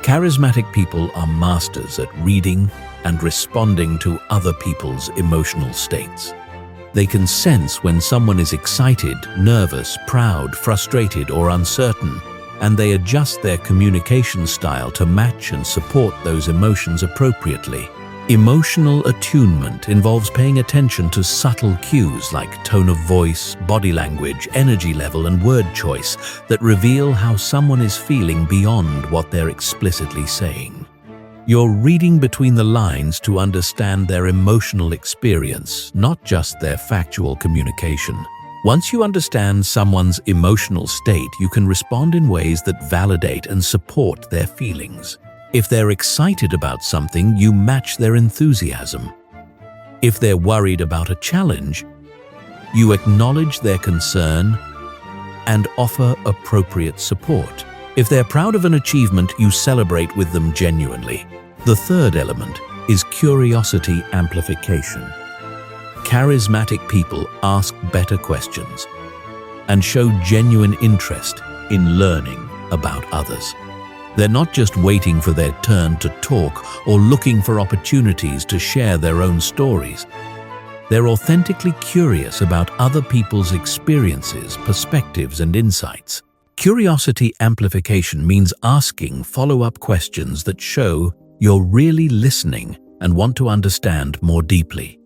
Charismatic people are masters at reading and responding to other people's emotional states. They can sense when someone is excited, nervous, proud, frustrated, or uncertain, and they adjust their communication style to match and support those emotions appropriately. Emotional attunement involves paying attention to subtle cues like tone of voice, body language, energy level, and word choice that reveal how someone is feeling beyond what they're explicitly saying. You're reading between the lines to understand their emotional experience, not just their factual communication. Once you understand someone's emotional state, you can respond in ways that validate and support their feelings. If they're excited about something, you match their enthusiasm. If they're worried about a challenge, you acknowledge their concern and offer appropriate support. If they're proud of an achievement, you celebrate with them genuinely. The third element is curiosity amplification. Charismatic people ask better questions and show genuine interest in learning about others. They're not just waiting for their turn to talk or looking for opportunities to share their own stories. They're authentically curious about other people's experiences, perspectives, and insights. Curiosity amplification means asking follow-up questions that show you're really listening and want to understand more deeply.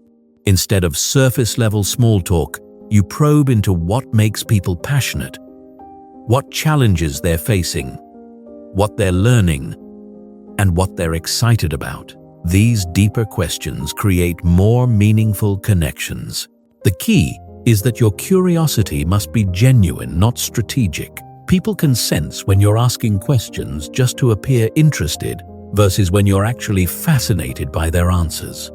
Instead of surface-level small talk, you probe into what makes people passionate, what challenges they're facing, what they're learning, and what they're excited about. These deeper questions create more meaningful connections. The key is that your curiosity must be genuine, not strategic. People can sense when you're asking questions just to appear interested versus when you're actually fascinated by their answers.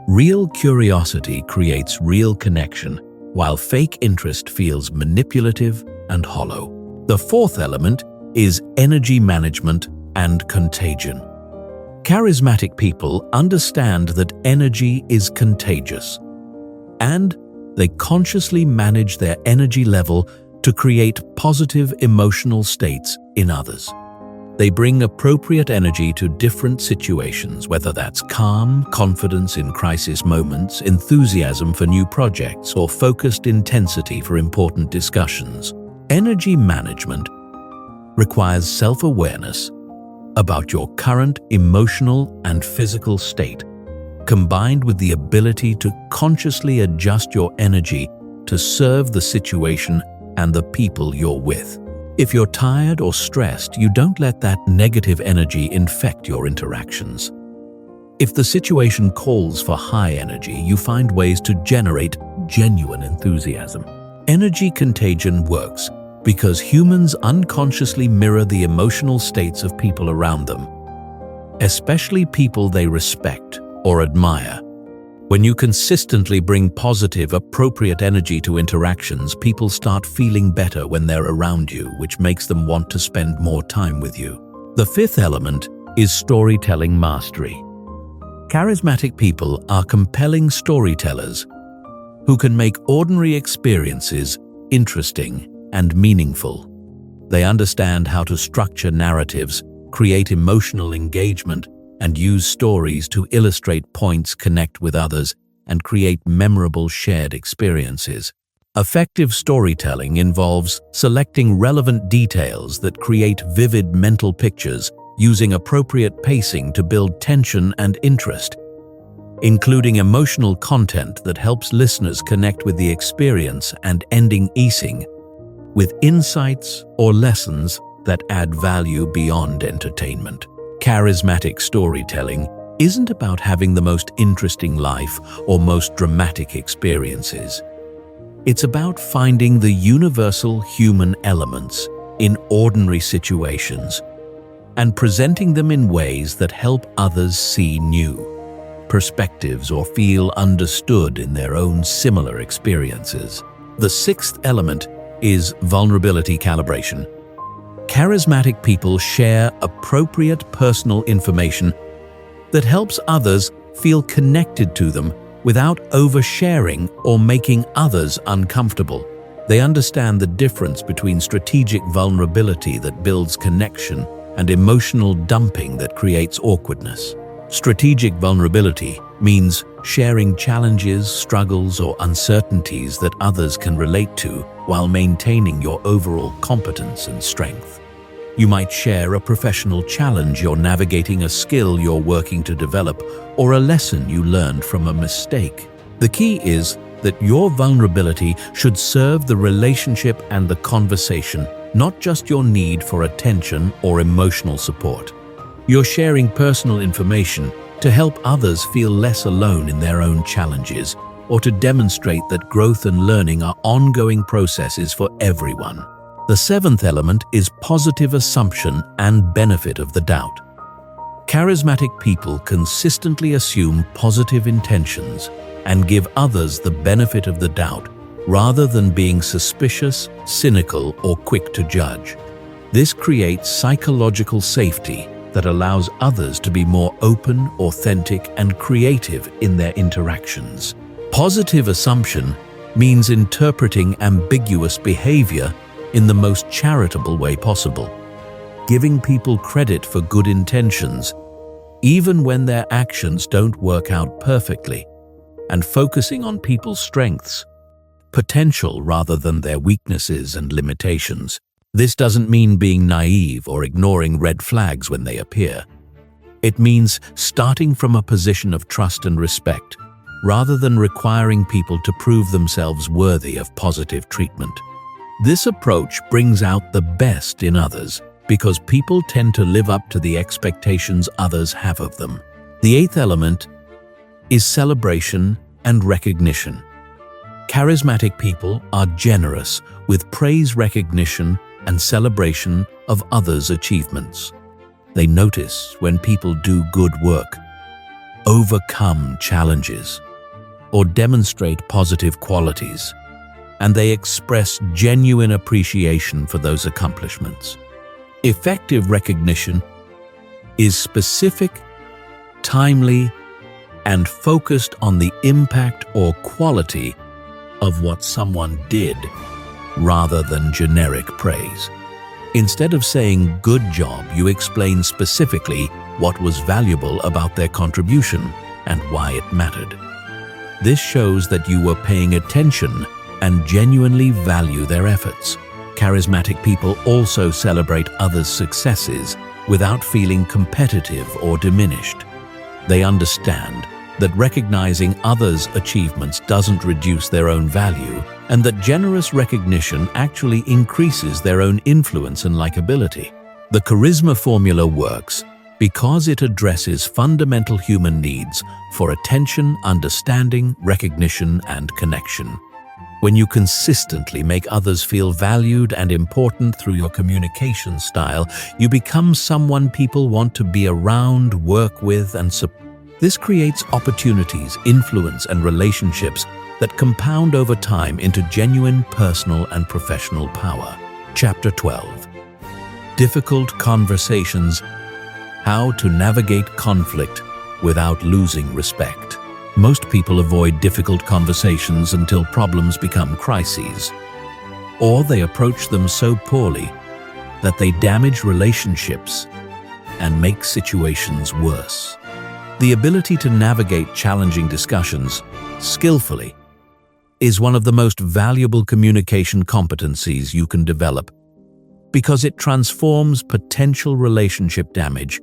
Real curiosity creates real connection, while fake interest feels manipulative and hollow. The fourth element is energy management and contagion. Charismatic people understand that energy is contagious, and they consciously manage their energy level to create positive emotional states in others. They bring appropriate energy to different situations, whether that's calm, confidence in crisis moments, enthusiasm for new projects, or focused intensity for important discussions. Energy management requires self-awareness about your current emotional and physical state, combined with the ability to consciously adjust your energy to serve the situation and the people you're with. If you're tired or stressed, you don't let that negative energy infect your interactions. If the situation calls for high energy, you find ways to generate genuine enthusiasm. Energy contagion works because humans unconsciously mirror the emotional states of people around them, especially people they respect or admire. When you consistently bring positive, appropriate energy to interactions, people start feeling better when they're around you, which makes them want to spend more time with you. The fifth element is storytelling mastery. Charismatic people are compelling storytellers who can make ordinary experiences interesting and meaningful. They understand how to structure narratives, create emotional engagement, and use stories to illustrate points, connect with others, and create memorable shared experiences. Effective storytelling involves selecting relevant details that create vivid mental pictures, using appropriate pacing to build tension and interest, including emotional content that helps listeners connect with the experience, and ending easing with insights or lessons that add value beyond entertainment. Charismatic storytelling isn't about having the most interesting life or most dramatic experiences. It's about finding the universal human elements in ordinary situations and presenting them in ways that help others see new perspectives or feel understood in their own similar experiences. The sixth element is vulnerability calibration. Charismatic people share appropriate personal information that helps others feel connected to them without oversharing or making others uncomfortable. They understand the difference between strategic vulnerability that builds connection and emotional dumping that creates awkwardness. Strategic vulnerability means sharing challenges, struggles, or uncertainties that others can relate to while maintaining your overall competence and strength. You might share a professional challenge you're navigating, a skill you're working to develop, or a lesson you learned from a mistake. The key is that your vulnerability should serve the relationship and the conversation, not just your need for attention or emotional support. You're sharing personal information to help others feel less alone in their own challenges, or to demonstrate that growth and learning are ongoing processes for everyone. The seventh element is positive assumption and benefit of the doubt. Charismatic people consistently assume positive intentions and give others the benefit of the doubt rather than being suspicious, cynical, or quick to judge. This creates psychological safety that allows others to be more open, authentic, and creative in their interactions. Positive assumption means interpreting ambiguous behavior in the most charitable way possible, giving people credit for good intentions, even when their actions don't work out perfectly, and focusing on people's strengths, potential rather than their weaknesses and limitations. This doesn't mean being naive or ignoring red flags when they appear. It means starting from a position of trust and respect, rather than requiring people to prove themselves worthy of positive treatment. This approach brings out the best in others because people tend to live up to the expectations others have of them. The eighth element is celebration and recognition. Charismatic people are generous with praise, recognition, and celebration of others' achievements. They notice when people do good work, overcome challenges, or demonstrate positive qualities, and they express genuine appreciation for those accomplishments. Effective recognition is specific timely, and focused on the impact or quality of what someone did, rather than generic praise. Instead of saying "good job," you explain specifically what was valuable about their contribution and why it mattered. This shows that you were paying attention and genuinely value their efforts. Charismatic people also celebrate others' successes without feeling competitive or diminished. They understand that recognizing others' achievements doesn't reduce their own value, and that generous recognition actually increases their own influence and likability. The charisma formula works because it addresses fundamental human needs for attention, understanding, recognition, and connection. When you consistently make others feel valued and important through your communication style, you become someone people want to be around, work with, and support. This creates opportunities, influence, and relationships that compound over time into genuine personal and professional power. Chapter 12. Difficult Conversations: How to Navigate Conflict Without Losing Respect. Most people avoid difficult conversations until problems become crises, or they approach them so poorly that they damage relationships and make situations worse. The ability to navigate challenging discussions skillfully is one of the most valuable communication competencies you can develop, because it transforms potential relationship damage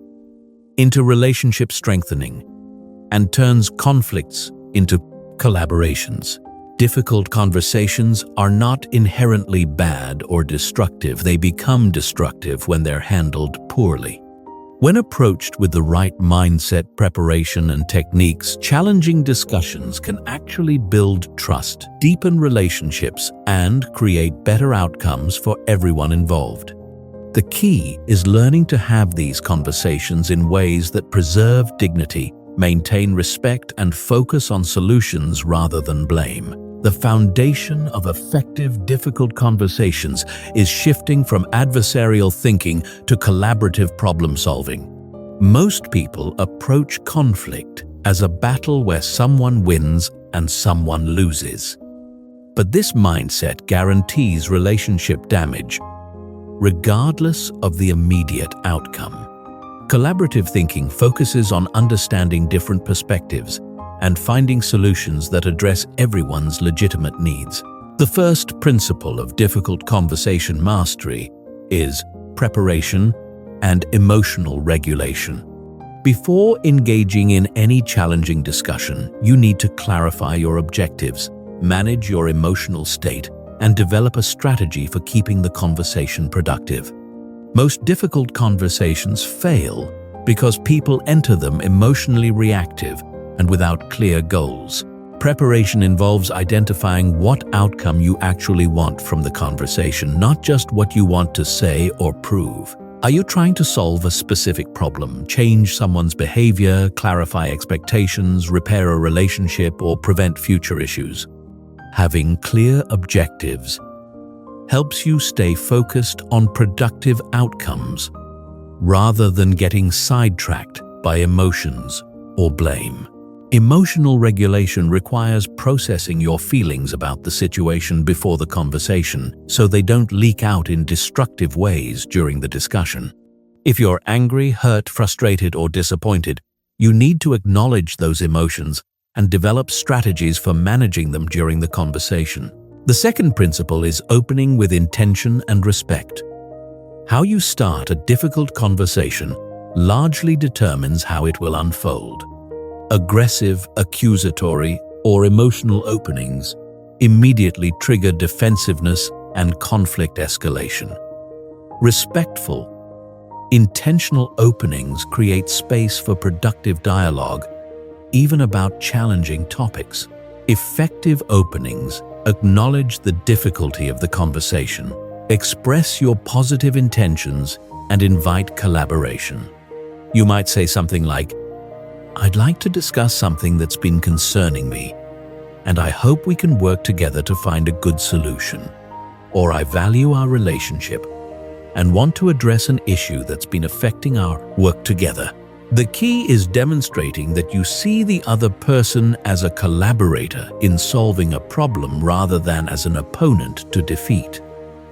into relationship strengthening and turns conflicts into collaborations. Difficult conversations are not inherently bad or destructive. They become destructive when they're handled poorly. When approached with the right mindset, preparation, and techniques, challenging discussions can actually build trust, deepen relationships, and create better outcomes for everyone involved. The key is learning to have these conversations in ways that preserve dignity, maintain respect, and focus on solutions rather than blame. The foundation of effective, difficult conversations is shifting from adversarial thinking to collaborative problem-solving. Most people approach conflict as a battle where someone wins and someone loses. But this mindset guarantees relationship damage, regardless of the immediate outcome. Collaborative thinking focuses on understanding different perspectives and finding solutions that address everyone's legitimate needs. The first principle of difficult conversation mastery is preparation and emotional regulation. Before engaging in any challenging discussion, you need to clarify your objectives, manage your emotional state, and develop a strategy for keeping the conversation productive. Most difficult conversations fail because people enter them emotionally reactive and without clear goals. Preparation involves identifying what outcome you actually want from the conversation, not just what you want to say or prove. Are you trying to solve a specific problem, change someone's behavior, clarify expectations, repair a relationship, or prevent future issues? Having clear objectives helps you stay focused on productive outcomes rather than getting sidetracked by emotions or blame. Emotional regulation requires processing your feelings about the situation before the conversation so they don't leak out in destructive ways during the discussion. If you're angry, hurt, frustrated, or disappointed, you need to acknowledge those emotions and develop strategies for managing them during the conversation. The second principle is opening with intention and respect. How you start a difficult conversation largely determines how it will unfold. Aggressive, accusatory, or emotional openings immediately trigger defensiveness and conflict escalation. Respectful, intentional openings create space for productive dialogue, even about challenging topics. Effective openings acknowledge the difficulty of the conversation, express your positive intentions, and invite collaboration. You might say something like, "I'd like to discuss something that's been concerning me, and I hope we can work together to find a good solution." Or, "I value our relationship and want to address an issue that's been affecting our work together." The key is demonstrating that you see the other person as a collaborator in solving a problem rather than as an opponent to defeat.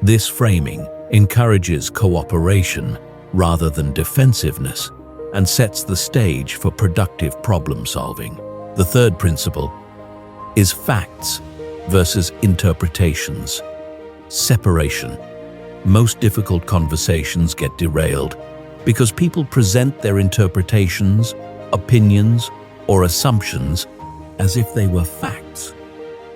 This framing encourages cooperation rather than defensiveness and sets the stage for productive problem solving. The third principle is facts versus interpretations. Separation. Most difficult conversations get derailed because people present their interpretations, opinions, or assumptions as if they were facts.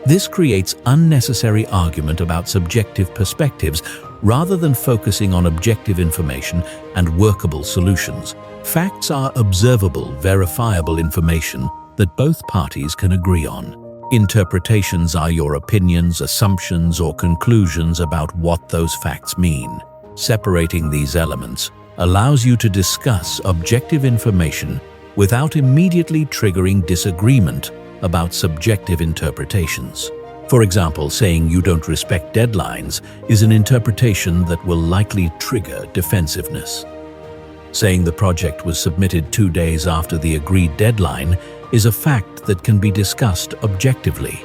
This creates unnecessary argument about subjective perspectives rather than focusing on objective information and workable solutions. Facts are observable, verifiable information that both parties can agree on. Interpretations are your opinions, assumptions, or conclusions about what those facts mean. Separating these elements allows you to discuss objective information without immediately triggering disagreement about subjective interpretations. For example, saying you don't respect deadlines is an interpretation that will likely trigger defensiveness. Saying the project was submitted 2 days after the agreed deadline is a fact that can be discussed objectively.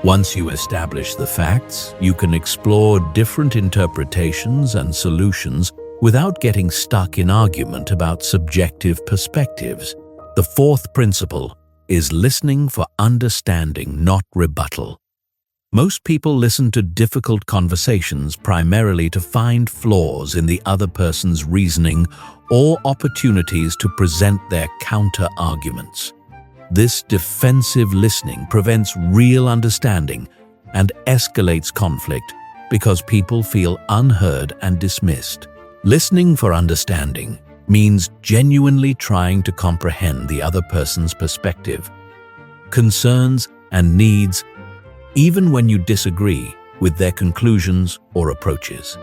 Once you establish the facts, you can explore different interpretations and solutions without getting stuck in argument about subjective perspectives. The fourth principle is listening for understanding, not rebuttal. Most people listen to difficult conversations primarily to find flaws in the other person's reasoning or opportunities to present their counter-arguments. This defensive listening prevents real understanding and escalates conflict because people feel unheard and dismissed. Listening for understanding means genuinely trying to comprehend the other person's perspective, concerns, and needs, even when you disagree with their conclusions or approaches.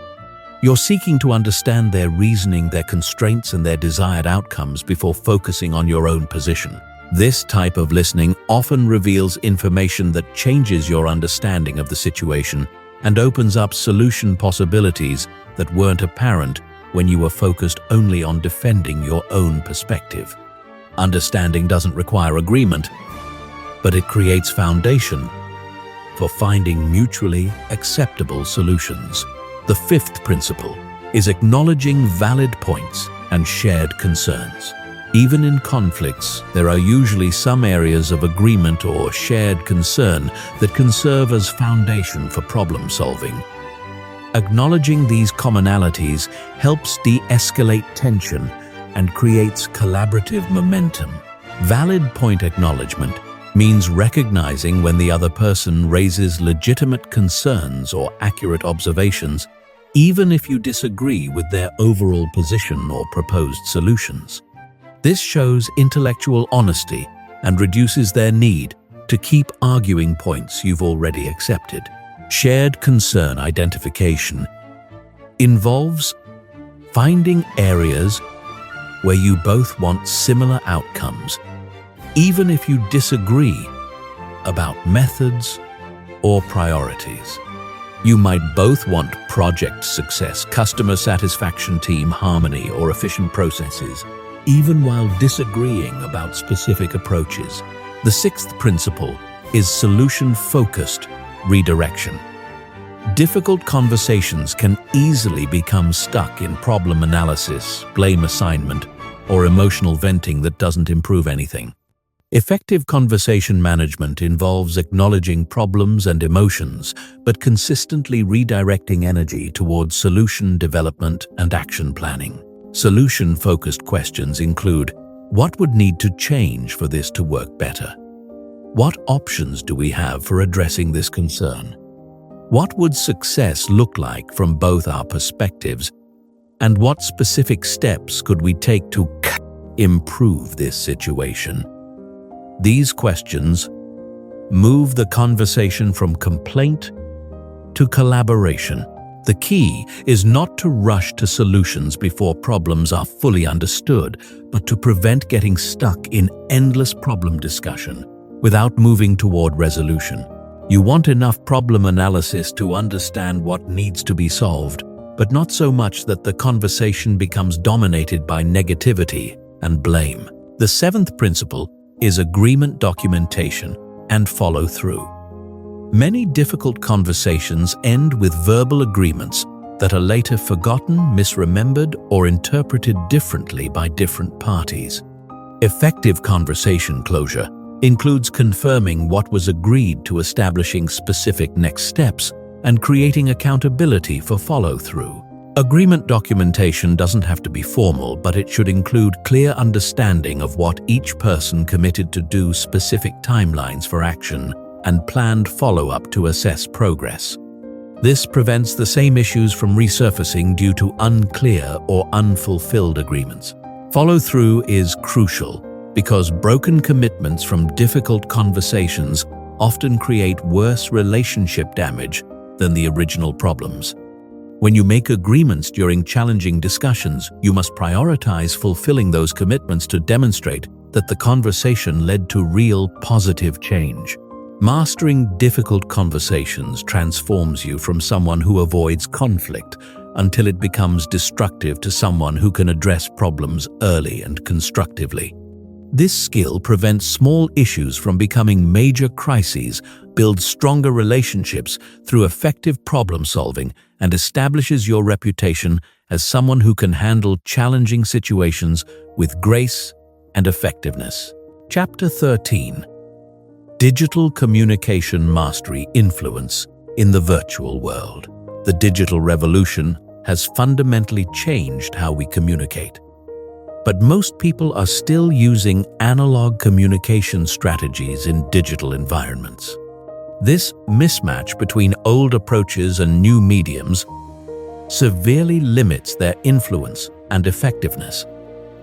You're seeking to understand their reasoning, their constraints, and their desired outcomes before focusing on your own position. This type of listening often reveals information that changes your understanding of the situation and opens up solution possibilities that weren't apparent when you were focused only on defending your own perspective. Understanding doesn't require agreement, but it creates foundation for finding mutually acceptable solutions. The fifth principle is acknowledging valid points and shared concerns. Even in conflicts, there are usually some areas of agreement or shared concern that can serve as foundation for problem solving. Acknowledging these commonalities helps de-escalate tension and creates collaborative momentum. Valid point acknowledgement means recognizing when the other person raises legitimate concerns or accurate observations, even if you disagree with their overall position or proposed solutions. This shows intellectual honesty and reduces their need to keep arguing points you've already accepted. Shared concern identification involves finding areas where you both want similar outcomes, even if you disagree about methods or priorities. You might both want project success, customer satisfaction, team harmony, or efficient processes, even while disagreeing about specific approaches. The sixth principle is solution-focused redirection. Difficult conversations can easily become stuck in problem analysis, blame assignment, or emotional venting that doesn't improve anything. Effective conversation management involves acknowledging problems and emotions, but consistently redirecting energy towards solution development and action planning. Solution-focused questions include: what would need to change for this to work better? What options do we have for addressing this concern? What would success look like from both our perspectives? And what specific steps could we take to improve this situation? These questions move the conversation from complaint to collaboration. The key is not to rush to solutions before problems are fully understood, but to prevent getting stuck in endless problem discussion without moving toward resolution. You want enough problem analysis to understand what needs to be solved, but not so much that the conversation becomes dominated by negativity and blame. The seventh principle is agreement documentation and follow-through. Many difficult conversations end with verbal agreements that are later forgotten, misremembered, or interpreted differently by different parties. Effective conversation closure includes confirming what was agreed to, establishing specific next steps, and creating accountability for follow-through. Agreement documentation doesn't have to be formal, but it should include clear understanding of what each person committed to do, specific timelines for action, and planned follow-up to assess progress. This prevents the same issues from resurfacing due to unclear or unfulfilled agreements. Follow-through is crucial because broken commitments from difficult conversations often create worse relationship damage than the original problems. When you make agreements during challenging discussions, you must prioritize fulfilling those commitments to demonstrate that the conversation led to real positive change. Mastering difficult conversations transforms you from someone who avoids conflict until it becomes destructive to someone who can address problems early and constructively. This skill prevents small issues from becoming major crises, builds stronger relationships through effective problem solving, and establishes your reputation as someone who can handle challenging situations with grace and effectiveness. Chapter 13. Digital Communication Mastery Influence in the Virtual World. The digital revolution has fundamentally changed how we communicate. But most people are still using analog communication strategies in digital environments. This mismatch between old approaches and new mediums severely limits their influence and effectiveness.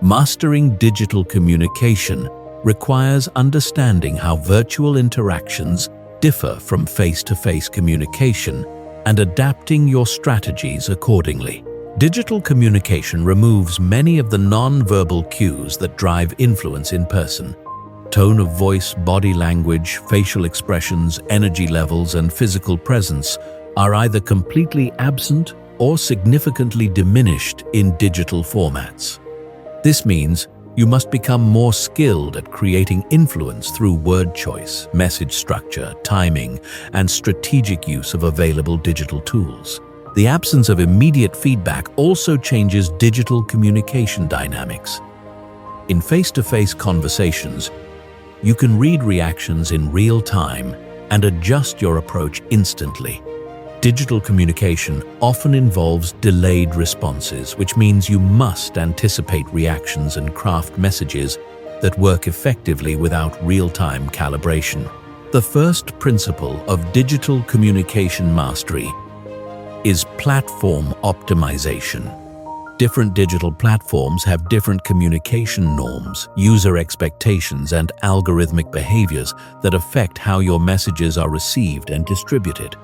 Mastering digital communication requires understanding how virtual interactions differ from face-to-face communication and adapting your strategies accordingly. Digital communication removes many of the non-verbal cues that drive influence in person. Tone of voice, body language, facial expressions, energy levels, and physical presence are either completely absent or significantly diminished in digital formats. This means you must become more skilled at creating influence through word choice, message structure, timing, and strategic use of available digital tools. The absence of immediate feedback also changes digital communication dynamics. In face-to-face conversations, you can read reactions in real time and adjust your approach instantly. Digital communication often involves delayed responses, which means you must anticipate reactions and craft messages that work effectively without real-time calibration. The first principle of digital communication mastery is platform optimization. Different digital platforms have different communication norms, user expectations, and algorithmic behaviors that affect how your messages are received and distributed.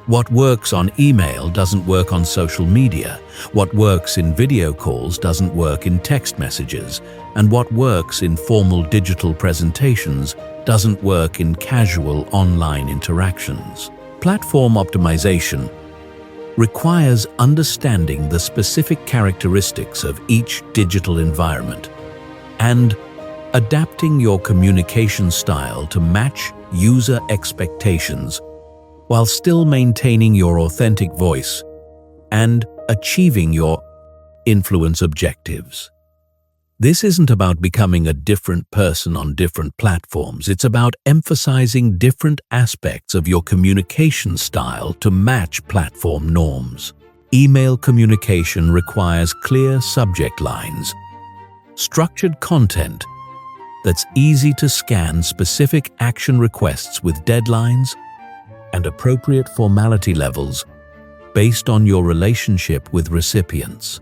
What works on email doesn't work on social media. What works in video calls doesn't work in text messages. And what works in formal digital presentations doesn't work in casual online interactions. Platform optimization requires understanding the specific characteristics of each digital environment and adapting your communication style to match user expectations while still maintaining your authentic voice and achieving your influence objectives. This isn't about becoming a different person on different platforms. It's about emphasizing different aspects of your communication style to match platform norms. Email communication requires clear subject lines, structured content that's easy to scan, specific action requests with deadlines, and appropriate formality levels based on your relationship with recipients.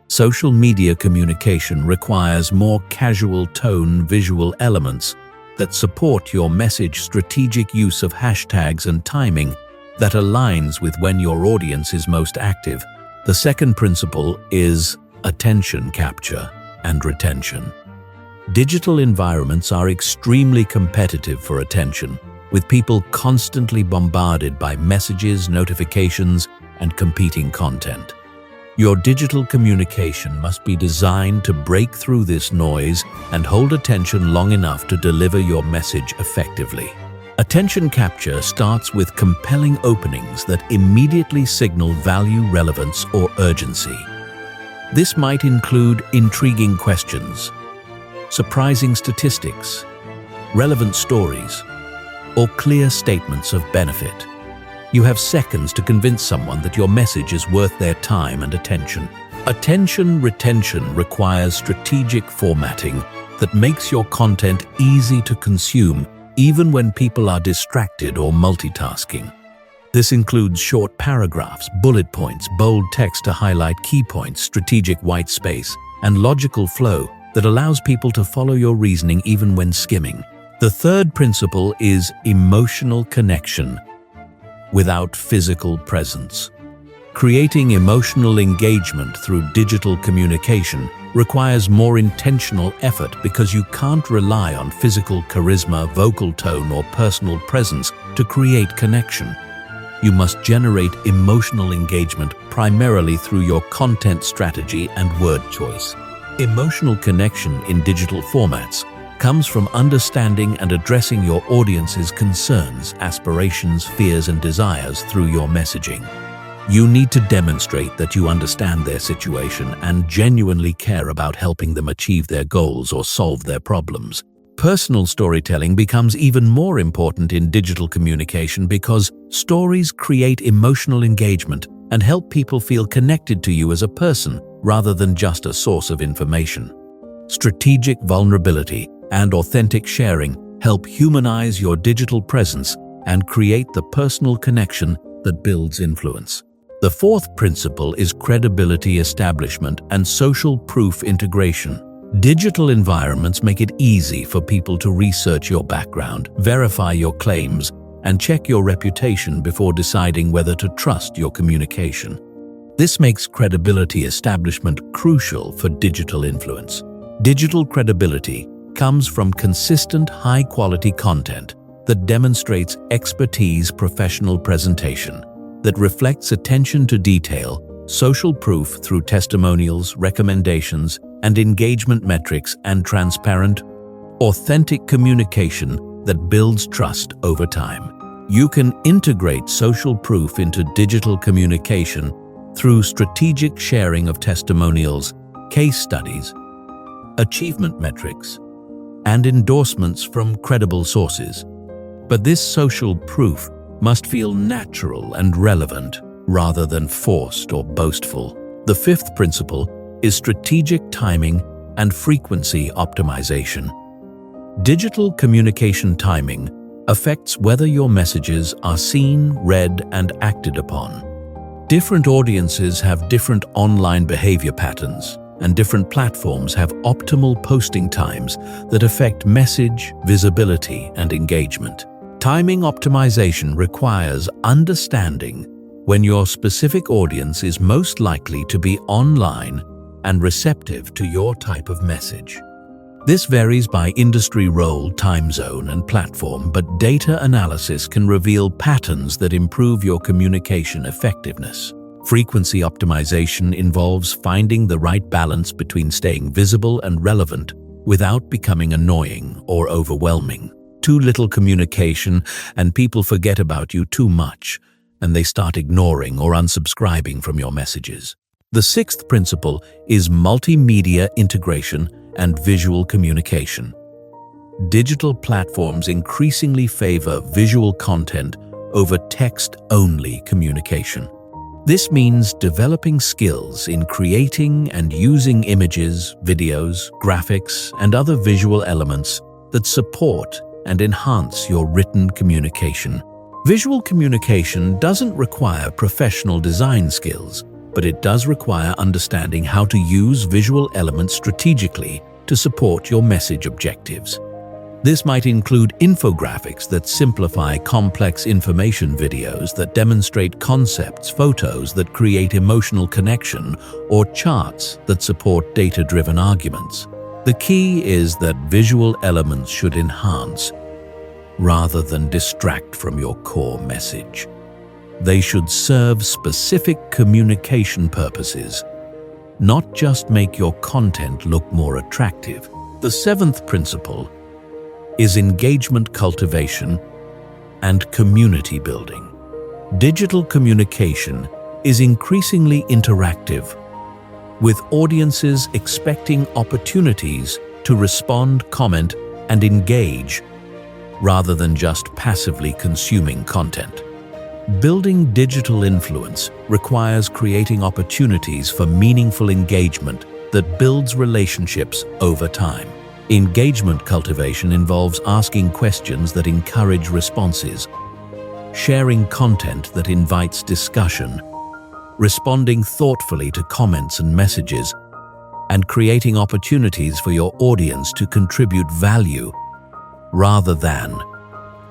Social media communication requires more casual tone, visual elements that support your message, strategic use of hashtags, and timing that aligns with when your audience is most active. The second principle is attention capture and retention. Digital environments are extremely competitive for attention, with people constantly bombarded by messages, notifications, and competing content. Your digital communication must be designed to break through this noise and hold attention long enough to deliver your message effectively. Attention capture starts with compelling openings that immediately signal value, relevance, or urgency. This might include intriguing questions, surprising statistics, relevant stories, or clear statements of benefit. You have seconds to convince someone that your message is worth their time and attention. Attention retention requires strategic formatting that makes your content easy to consume even when people are distracted or multitasking. This includes short paragraphs, bullet points, bold text to highlight key points, strategic white space, and logical flow that allows people to follow your reasoning even when skimming. The third principle is emotional connection without physical presence. Creating emotional engagement through digital communication requires more intentional effort because you can't rely on physical charisma, vocal tone, or personal presence to create connection. You must generate emotional engagement primarily through your content strategy and word choice. Emotional connection in digital formats comes from understanding and addressing your audience's concerns, aspirations, fears, and desires through your messaging. You need to demonstrate that you understand their situation and genuinely care about helping them achieve their goals or solve their problems. Personal storytelling becomes even more important in digital communication because stories create emotional engagement and help people feel connected to you as a person rather than just a source of information. Strategic vulnerability and authentic sharing help humanize your digital presence and create the personal connection that builds influence. The fourth principle is credibility establishment and social proof integration. Digital environments make it easy for people to research your background, verify your claims, and check your reputation before deciding whether to trust your communication. This makes credibility establishment crucial for digital influence. Digital credibility comes from consistent, high-quality content that demonstrates expertise, professional presentation, that reflects attention to detail, social proof through testimonials, recommendations, and engagement metrics, and transparent, authentic communication that builds trust over time. You can integrate social proof into digital communication through strategic sharing of testimonials, case studies, achievement metrics, and endorsements from credible sources. But this social proof must feel natural and relevant rather than forced or boastful. The fifth principle is strategic timing and frequency optimization. Digital communication timing affects whether your messages are seen, read, and acted upon. Different audiences have different online behavior patterns, and different platforms have optimal posting times that affect message, visibility, and engagement. Timing optimization requires understanding when your specific audience is most likely to be online and receptive to your type of message. This varies by industry role, time zone, and platform, but data analysis can reveal patterns that improve your communication effectiveness. Frequency optimization involves finding the right balance between staying visible and relevant without becoming annoying or overwhelming. Too little communication and people forget about you too much, and they start ignoring or unsubscribing from your messages. The sixth principle is multimedia integration and visual communication. Digital platforms increasingly favor visual content over text-only communication. This means developing skills in creating and using images, videos, graphics, and other visual elements that support and enhance your written communication. Visual communication doesn't require professional design skills, but it does require understanding how to use visual elements strategically to support your message objectives. This might include infographics that simplify complex information, videos that demonstrate concepts, photos that create emotional connection, or charts that support data-driven arguments. The key is that visual elements should enhance rather than distract from your core message. They should serve specific communication purposes, not just make your content look more attractive. The seventh principle is engagement cultivation and community building. Digital communication is increasingly interactive, with audiences expecting opportunities to respond, comment, and engage, rather than just passively consuming content. Building digital influence requires creating opportunities for meaningful engagement that builds relationships over time. Engagement cultivation involves asking questions that encourage responses, sharing content that invites discussion, responding thoughtfully to comments and messages, and creating opportunities for your audience to contribute value rather than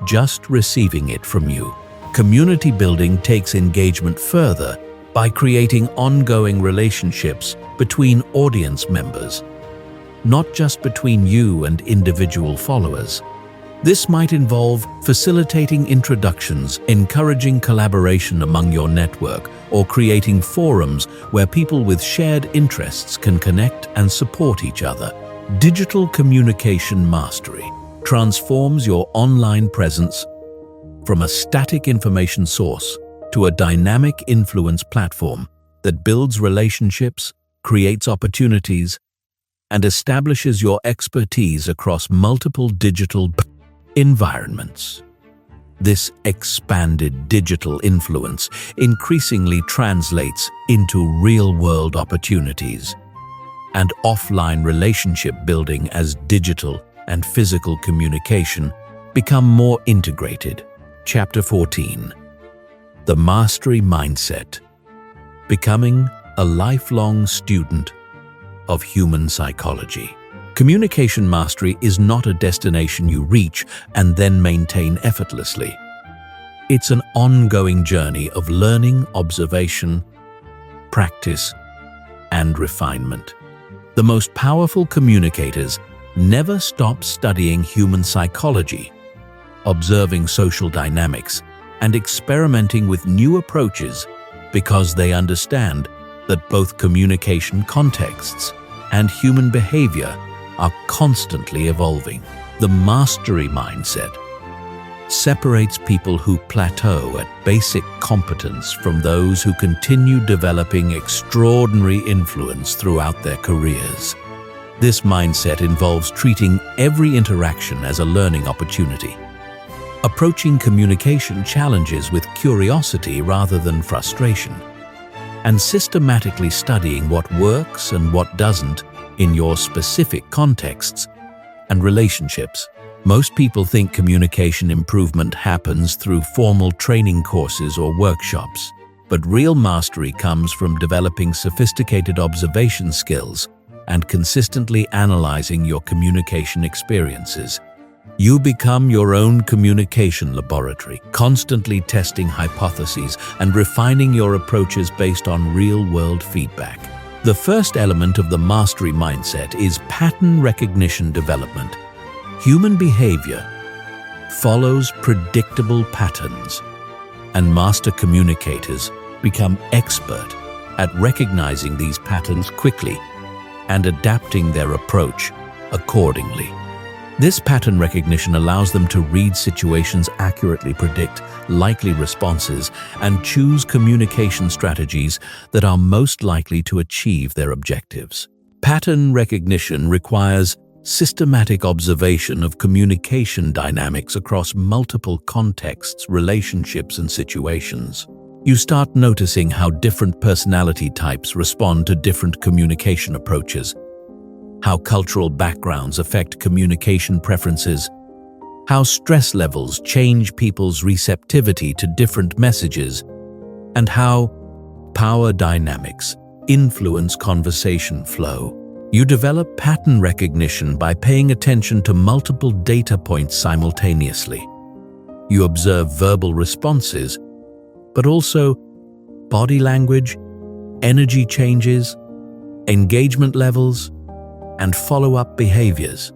just receiving it from you. Community building takes engagement further by creating ongoing relationships between audience members, not just between you and individual followers. This might involve facilitating introductions, encouraging collaboration among your network, or creating forums where people with shared interests can connect and support each other. Digital communication mastery transforms your online presence from a static information source to a dynamic influence platform that builds relationships, creates opportunities, and establishes your expertise across multiple digital environments. This expanded digital influence increasingly translates into real-world opportunities and offline relationship building as digital and physical communication become more integrated. Chapter 14. The Mastery Mindset. Becoming a lifelong student of human psychology. Communication mastery is not a destination you reach and then maintain effortlessly. It's an ongoing journey of learning, observation, practice, and refinement. The most powerful communicators never stop studying human psychology, observing social dynamics, and experimenting with new approaches because they understand that both communication contexts and human behavior are constantly evolving. The mastery mindset separates people who plateau at basic competence from those who continue developing extraordinary influence throughout their careers. This mindset involves treating every interaction as a learning opportunity, approaching communication challenges with curiosity rather than frustration, and systematically studying what works and what doesn't in your specific contexts and relationships. Most people think communication improvement happens through formal training courses or workshops, but real mastery comes from developing sophisticated observation skills and consistently analyzing your communication experiences. You become your own communication laboratory, constantly testing hypotheses and refining your approaches based on real-world feedback. The first element of the mastery mindset is pattern recognition development. Human behavior follows predictable patterns, and master communicators become expert at recognizing these patterns quickly and adapting their approach accordingly. This pattern recognition allows them to read situations accurately, predict likely responses, and choose communication strategies that are most likely to achieve their objectives. Pattern recognition requires systematic observation of communication dynamics across multiple contexts, relationships, and situations. You start noticing how different personality types respond to different communication approaches, how cultural backgrounds affect communication preferences, how stress levels change people's receptivity to different messages, and how power dynamics influence conversation flow. You develop pattern recognition by paying attention to multiple data points simultaneously. You observe verbal responses, but also body language, energy changes, engagement levels, and follow-up behaviors.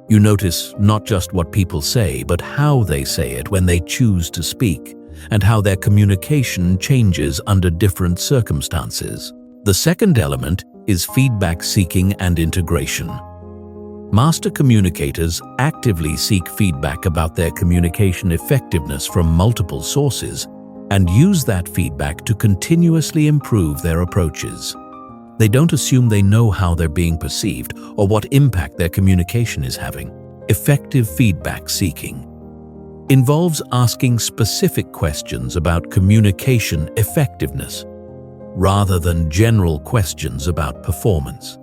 You notice not just what people say, but how they say it when they choose to speak, and how their communication changes under different circumstances. The second element is feedback seeking and integration. Master communicators actively seek feedback about their communication effectiveness from multiple sources and use that feedback to continuously improve their approaches. They don't assume they know how they're being perceived or what impact their communication is having. Effective feedback seeking involves asking specific questions about communication effectiveness rather than general questions about performance.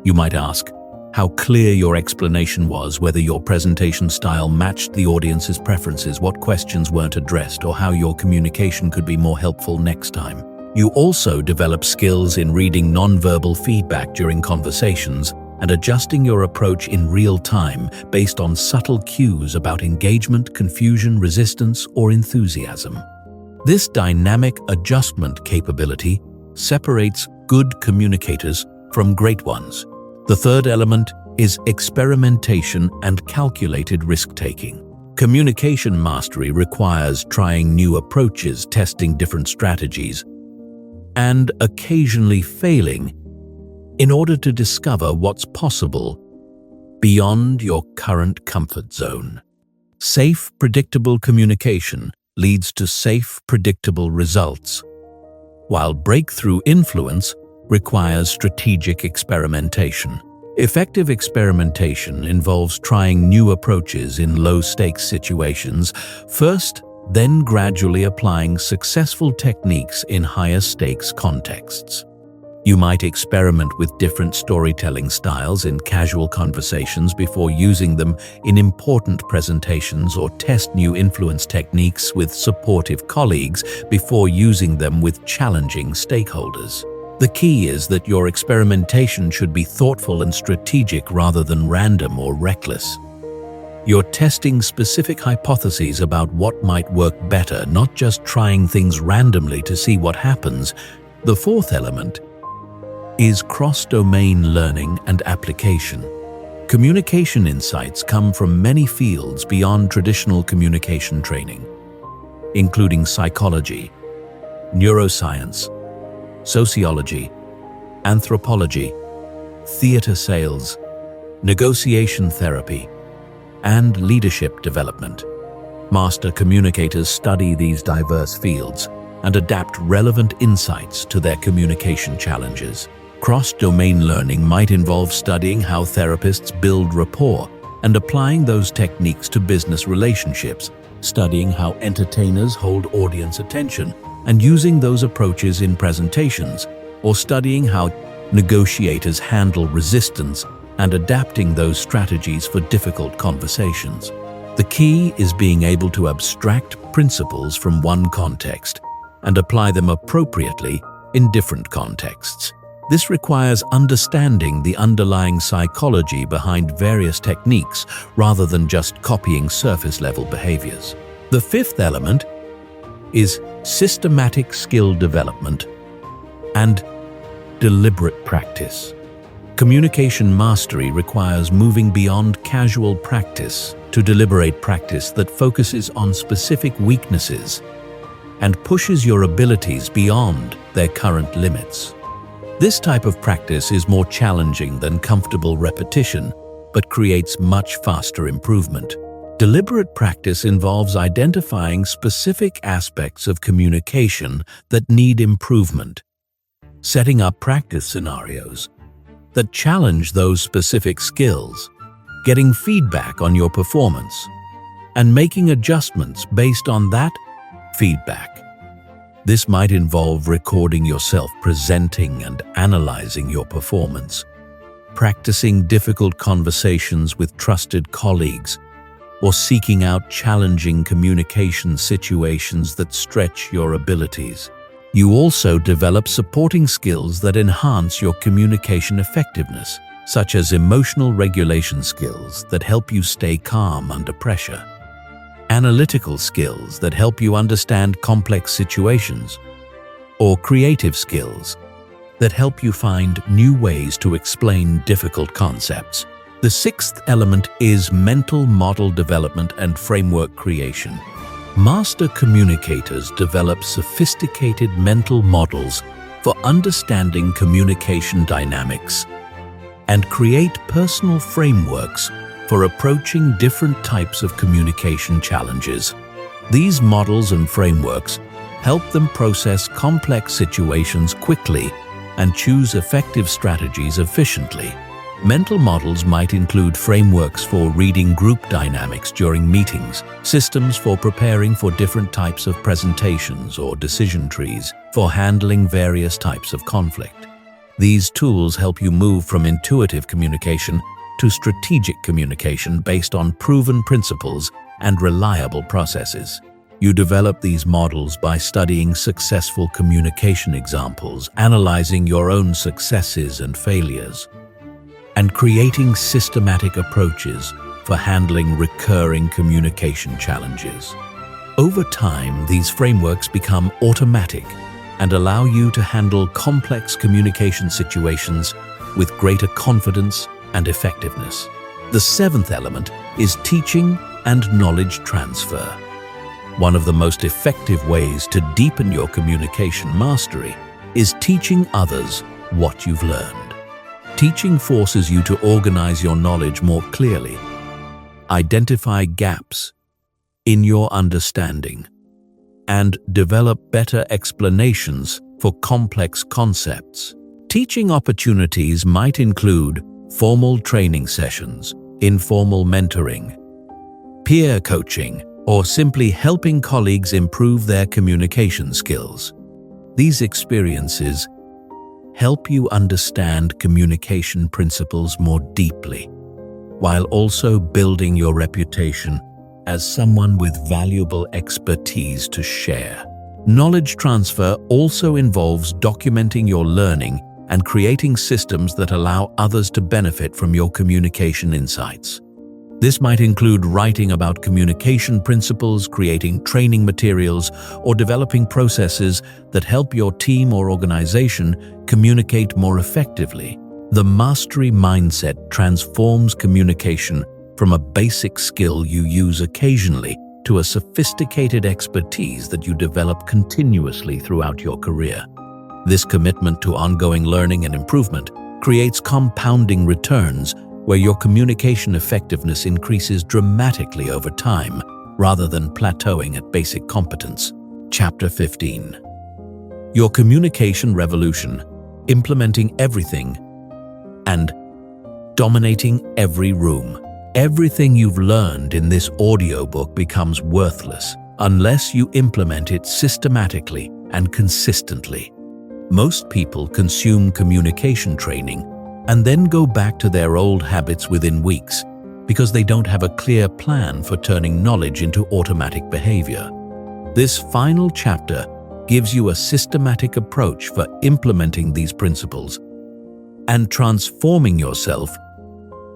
You might ask how clear your explanation was, whether your presentation style matched the audience's preferences, what questions weren't addressed, or how your communication could be more helpful next time. You also develop skills in reading nonverbal feedback during conversations and adjusting your approach in real time based on subtle cues about engagement, confusion, resistance, or enthusiasm. This dynamic adjustment capability separates good communicators from great ones. The third element is experimentation and calculated risk-taking. Communication mastery requires trying new approaches, testing different strategies, and occasionally failing in order to discover what's possible beyond your current comfort zone. Safe, predictable communication leads to safe, predictable results, while breakthrough influence requires strategic experimentation. Effective experimentation involves trying new approaches in low-stakes situations first, then gradually applying successful techniques in higher-stakes contexts. You might experiment with different storytelling styles in casual conversations before using them in important presentations, or test new influence techniques with supportive colleagues before using them with challenging stakeholders. The key is that your experimentation should be thoughtful and strategic rather than random or reckless. You're testing specific hypotheses about what might work better, not just trying things randomly to see what happens. The fourth element is cross-domain learning and application. Communication insights come from many fields beyond traditional communication training, including psychology, neuroscience, sociology, anthropology, theater sales, negotiation therapy, and leadership development. Master communicators study these diverse fields and adapt relevant insights to their communication challenges. Cross-domain learning might involve studying how therapists build rapport and applying those techniques to business relationships, studying how entertainers hold audience attention and using those approaches in presentations, or studying how negotiators handle resistance and adapting those strategies for difficult conversations. The key is being able to abstract principles from one context and apply them appropriately in different contexts. This requires understanding the underlying psychology behind various techniques rather than just copying surface-level behaviors. The fifth element is systematic skill development and deliberate practice. Communication mastery requires moving beyond casual practice to deliberate practice that focuses on specific weaknesses and pushes your abilities beyond their current limits. This type of practice is more challenging than comfortable repetition, but creates much faster improvement. Deliberate practice involves identifying specific aspects of communication that need improvement, setting up practice scenarios that challenge those specific skills, getting feedback on your performance, and making adjustments based on that feedback. This might involve recording yourself presenting and analyzing your performance, practicing difficult conversations with trusted colleagues, or seeking out challenging communication situations that stretch your abilities. You also develop supporting skills that enhance your communication effectiveness, such as emotional regulation skills that help you stay calm under pressure, analytical skills that help you understand complex situations, or creative skills that help you find new ways to explain difficult concepts. The sixth element is mental model development and framework creation. Master communicators develop sophisticated mental models for understanding communication dynamics and create personal frameworks for approaching different types of communication challenges. These models and frameworks help them process complex situations quickly and choose effective strategies efficiently. Mental models might include frameworks for reading group dynamics during meetings, systems for preparing for different types of presentations, or decision trees for handling various types of conflict. These tools help you move from intuitive communication to strategic communication based on proven principles and reliable processes. You develop these models by studying successful communication examples, analyzing your own successes and failures, and creating systematic approaches for handling recurring communication challenges. Over time, these frameworks become automatic and allow you to handle complex communication situations with greater confidence and effectiveness. The seventh element is teaching and knowledge transfer. One of the most effective ways to deepen your communication mastery is teaching others what you've learned. Teaching forces you to organize your knowledge more clearly, identify gaps in your understanding, and develop better explanations for complex concepts. Teaching opportunities might include formal training sessions, informal mentoring, peer coaching, or simply helping colleagues improve their communication skills. These experiences help you understand communication principles more deeply, while also building your reputation as someone with valuable expertise to share. Knowledge transfer also involves documenting your learning and creating systems that allow others to benefit from your communication insights. This might include writing about communication principles, creating training materials, or developing processes that help your team or organization communicate more effectively. The mastery mindset transforms communication from a basic skill you use occasionally to a sophisticated expertise that you develop continuously throughout your career. This commitment to ongoing learning and improvement creates compounding returns where your communication effectiveness increases dramatically over time rather than plateauing at basic competence. Chapter 15. Your Communication Revolution: Implementing Everything and Dominating Every Room. Everything you've learned in this audiobook becomes worthless unless you implement it systematically and consistently. Most people consume communication training and then go back to their old habits within weeks because they don't have a clear plan for turning knowledge into automatic behavior. This final chapter gives you a systematic approach for implementing these principles and transforming yourself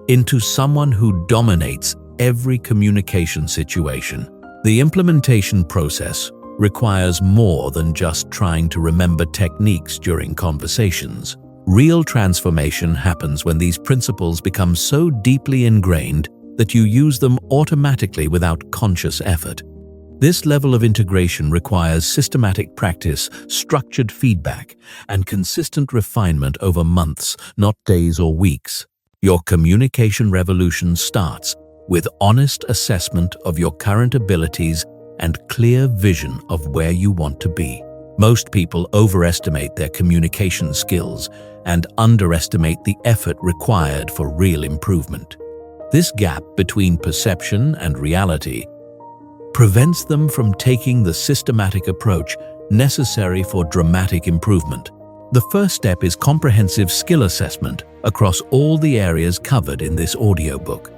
into someone who dominates every communication situation. The implementation process requires more than just trying to remember techniques during conversations. Real transformation happens when these principles become so deeply ingrained that you use them automatically without conscious effort. This level of integration requires systematic practice, structured feedback, and consistent refinement over months, not days or weeks. Your communication revolution starts with honest assessment of your current abilities and clear vision of where you want to be. Most people overestimate their communication skills and underestimate the effort required for real improvement. This gap between perception and reality prevents them from taking the systematic approach necessary for dramatic improvement. The first step is comprehensive skill assessment across all the areas covered in this audiobook.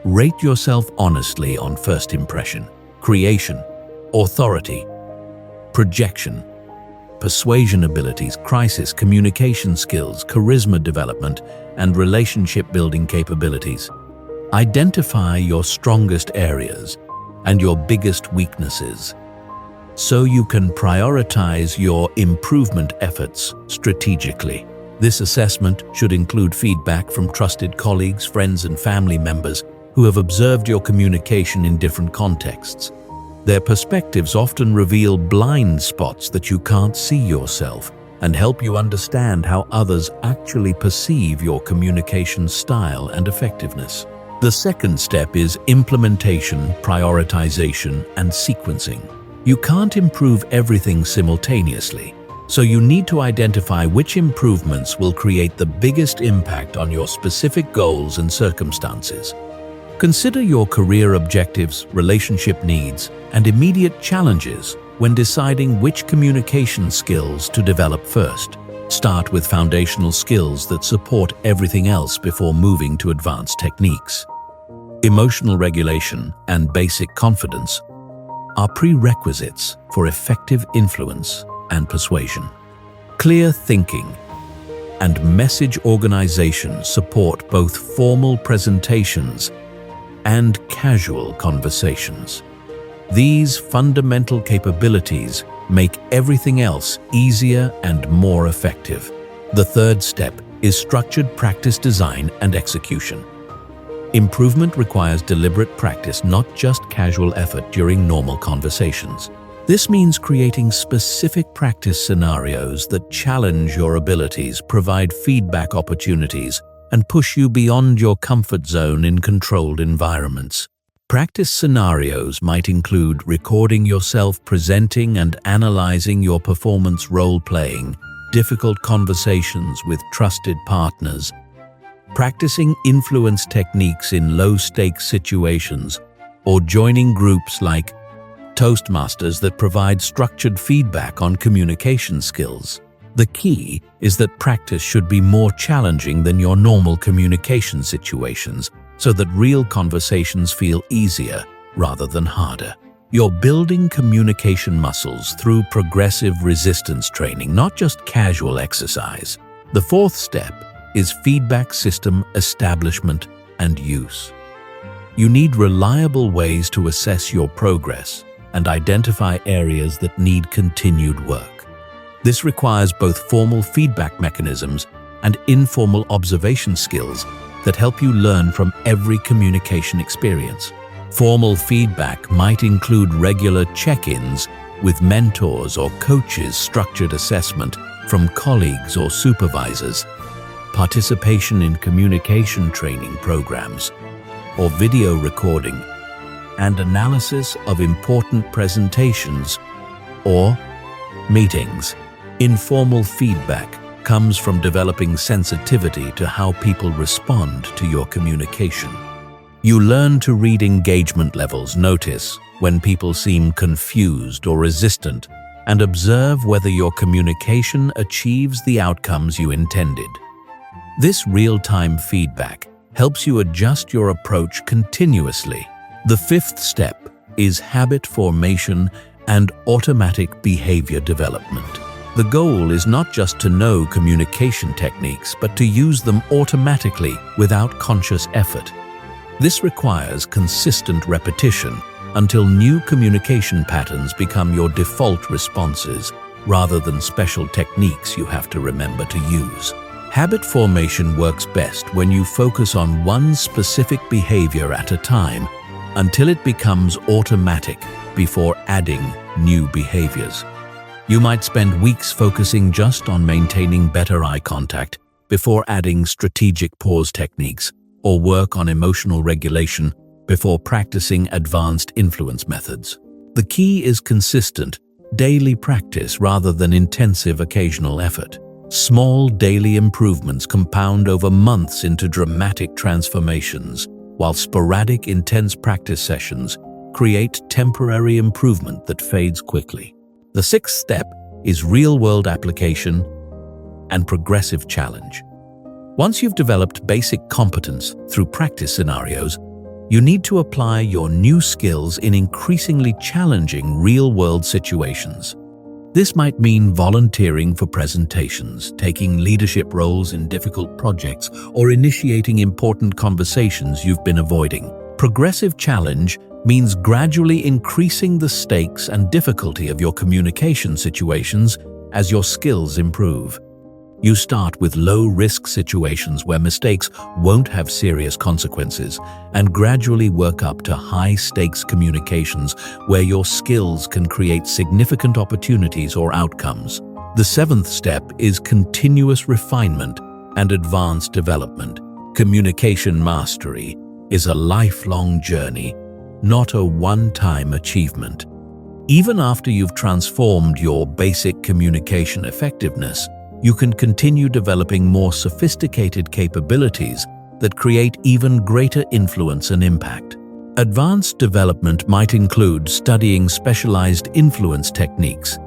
Rate yourself honestly on first impression, creation, authority, projection, persuasion abilities, crisis communication skills, charisma development, and relationship building capabilities. Identify your strongest areas and your biggest weaknesses so you can prioritize your improvement efforts strategically. This assessment should include feedback from trusted colleagues, friends, and family members who have observed your communication in different contexts. Their perspectives often reveal blind spots that you can't see yourself and help you understand how others actually perceive your communication style and effectiveness. The second step is implementation, prioritization, and sequencing. You can't improve everything simultaneously, so you need to identify which improvements will create the biggest impact on your specific goals and circumstances. Consider your career objectives, relationship needs, and immediate challenges when deciding which communication skills to develop first. Start with foundational skills that support everything else before moving to advanced techniques. Emotional regulation and basic confidence are prerequisites for effective influence and persuasion. Clear thinking and message organization support both formal presentations and casual conversations. These fundamental capabilities make everything else easier and more effective. The third step is structured practice design and execution. Improvement requires deliberate practice, not just casual effort during normal conversations. This means creating specific practice scenarios that challenge your abilities, provide feedback opportunities, and push you beyond your comfort zone in controlled environments. Practice scenarios might include recording yourself presenting and analyzing your performance role-playing, difficult conversations with trusted partners, practicing influence techniques in low-stakes situations, or joining groups like Toastmasters that provide structured feedback on communication skills. The key is that practice should be more challenging than your normal communication situations, so that real conversations feel easier rather than harder. You're building communication muscles through progressive resistance training, not just casual exercise. The fourth step is feedback system establishment and use. You need reliable ways to assess your progress and identify areas that need continued work. This requires both formal feedback mechanisms and informal observation skills that help you learn from every communication experience. Formal feedback might include regular check-ins with mentors or coaches, structured assessment from colleagues or supervisors, participation in communication training programs, or video recording, and analysis of important presentations or meetings. Informal feedback comes from developing sensitivity to how people respond to your communication. You learn to read engagement levels, notice when people seem confused or resistant, and observe whether your communication achieves the outcomes you intended. This real-time feedback helps you adjust your approach continuously. The fifth step is habit formation and automatic behavior development. The goal is not just to know communication techniques, but to use them automatically without conscious effort. This requires consistent repetition until new communication patterns become your default responses, rather than special techniques you have to remember to use. Habit formation works best when you focus on one specific behavior at a time until it becomes automatic before adding new behaviors. You might spend weeks focusing just on maintaining better eye contact before adding strategic pause techniques, or work on emotional regulation before practicing advanced influence methods. The key is consistent, daily practice rather than intensive occasional effort. Small daily improvements compound over months into dramatic transformations, while sporadic, intense practice sessions create temporary improvement that fades quickly. The sixth step is real-world application and progressive challenge. Once you've developed basic competence through practice scenarios, you need to apply your new skills in increasingly challenging real-world situations. This might mean volunteering for presentations, taking leadership roles in difficult projects, or initiating important conversations you've been avoiding. Progressive challenge means gradually increasing the stakes and difficulty of your communication situations as your skills improve. You start with low-risk situations where mistakes won't have serious consequences and gradually work up to high-stakes communications where your skills can create significant opportunities or outcomes. The seventh step is continuous refinement and advanced development. Communication mastery is a lifelong journey, not a one-time achievement. Even after you've transformed your basic communication effectiveness, you can continue developing more sophisticated capabilities that create even greater influence and impact. Advanced development might include studying specialized influence techniques,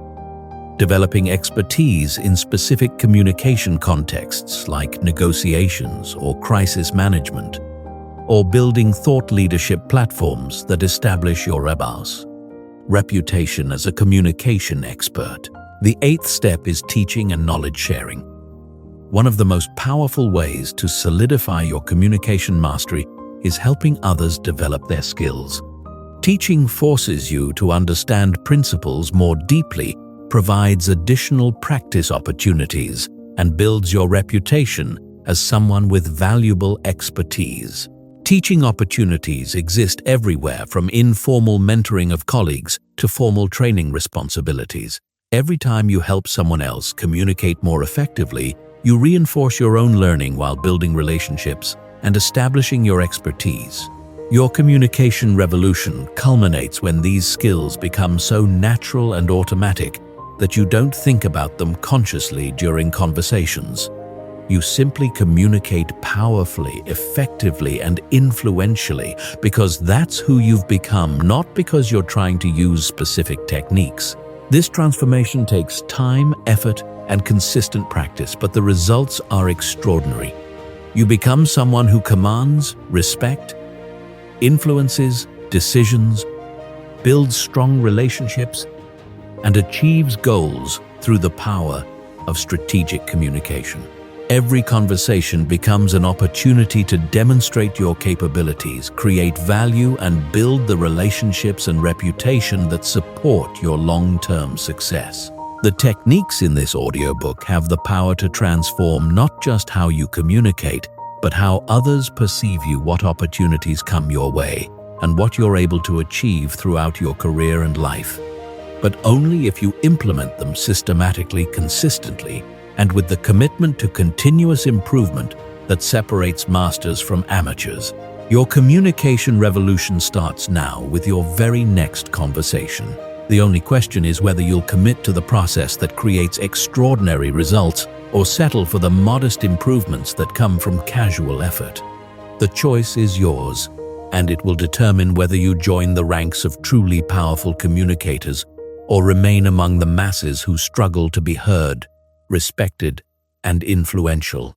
developing expertise in specific communication contexts like negotiations or crisis management, or building thought leadership platforms that establish your reputation as a communication expert. The eighth step is teaching and knowledge sharing. One of the most powerful ways to solidify your communication mastery is helping others develop their skills. Teaching forces you to understand principles more deeply, provides additional practice opportunities, and builds your reputation as someone with valuable expertise. Teaching opportunities exist everywhere, from informal mentoring of colleagues to formal training responsibilities. Every time you help someone else communicate more effectively, you reinforce your own learning while building relationships and establishing your expertise. Your communication revolution culminates when these skills become so natural and automatic that you don't think about them consciously during conversations. You simply communicate powerfully, effectively, and influentially because that's who you've become, not because you're trying to use specific techniques. This transformation takes time, effort, and consistent practice, but the results are extraordinary. You become someone who commands respect, influences decisions, builds strong relationships, and achieves goals through the power of strategic communication. Every conversation becomes an opportunity to demonstrate your capabilities, create value, and build the relationships and reputation that support your long-term success. The techniques in this audiobook have the power to transform not just how you communicate, but how others perceive you, what opportunities come your way, and what you're able to achieve throughout your career and life. But only if you implement them systematically, consistently, and with the commitment to continuous improvement that separates masters from amateurs. Your communication revolution starts now with your very next conversation. The only question is whether you'll commit to the process that creates extraordinary results or settle for the modest improvements that come from casual effort. The choice is yours, and it will determine whether you join the ranks of truly powerful communicators or remain among the masses who struggle to be heard, respected, and influential.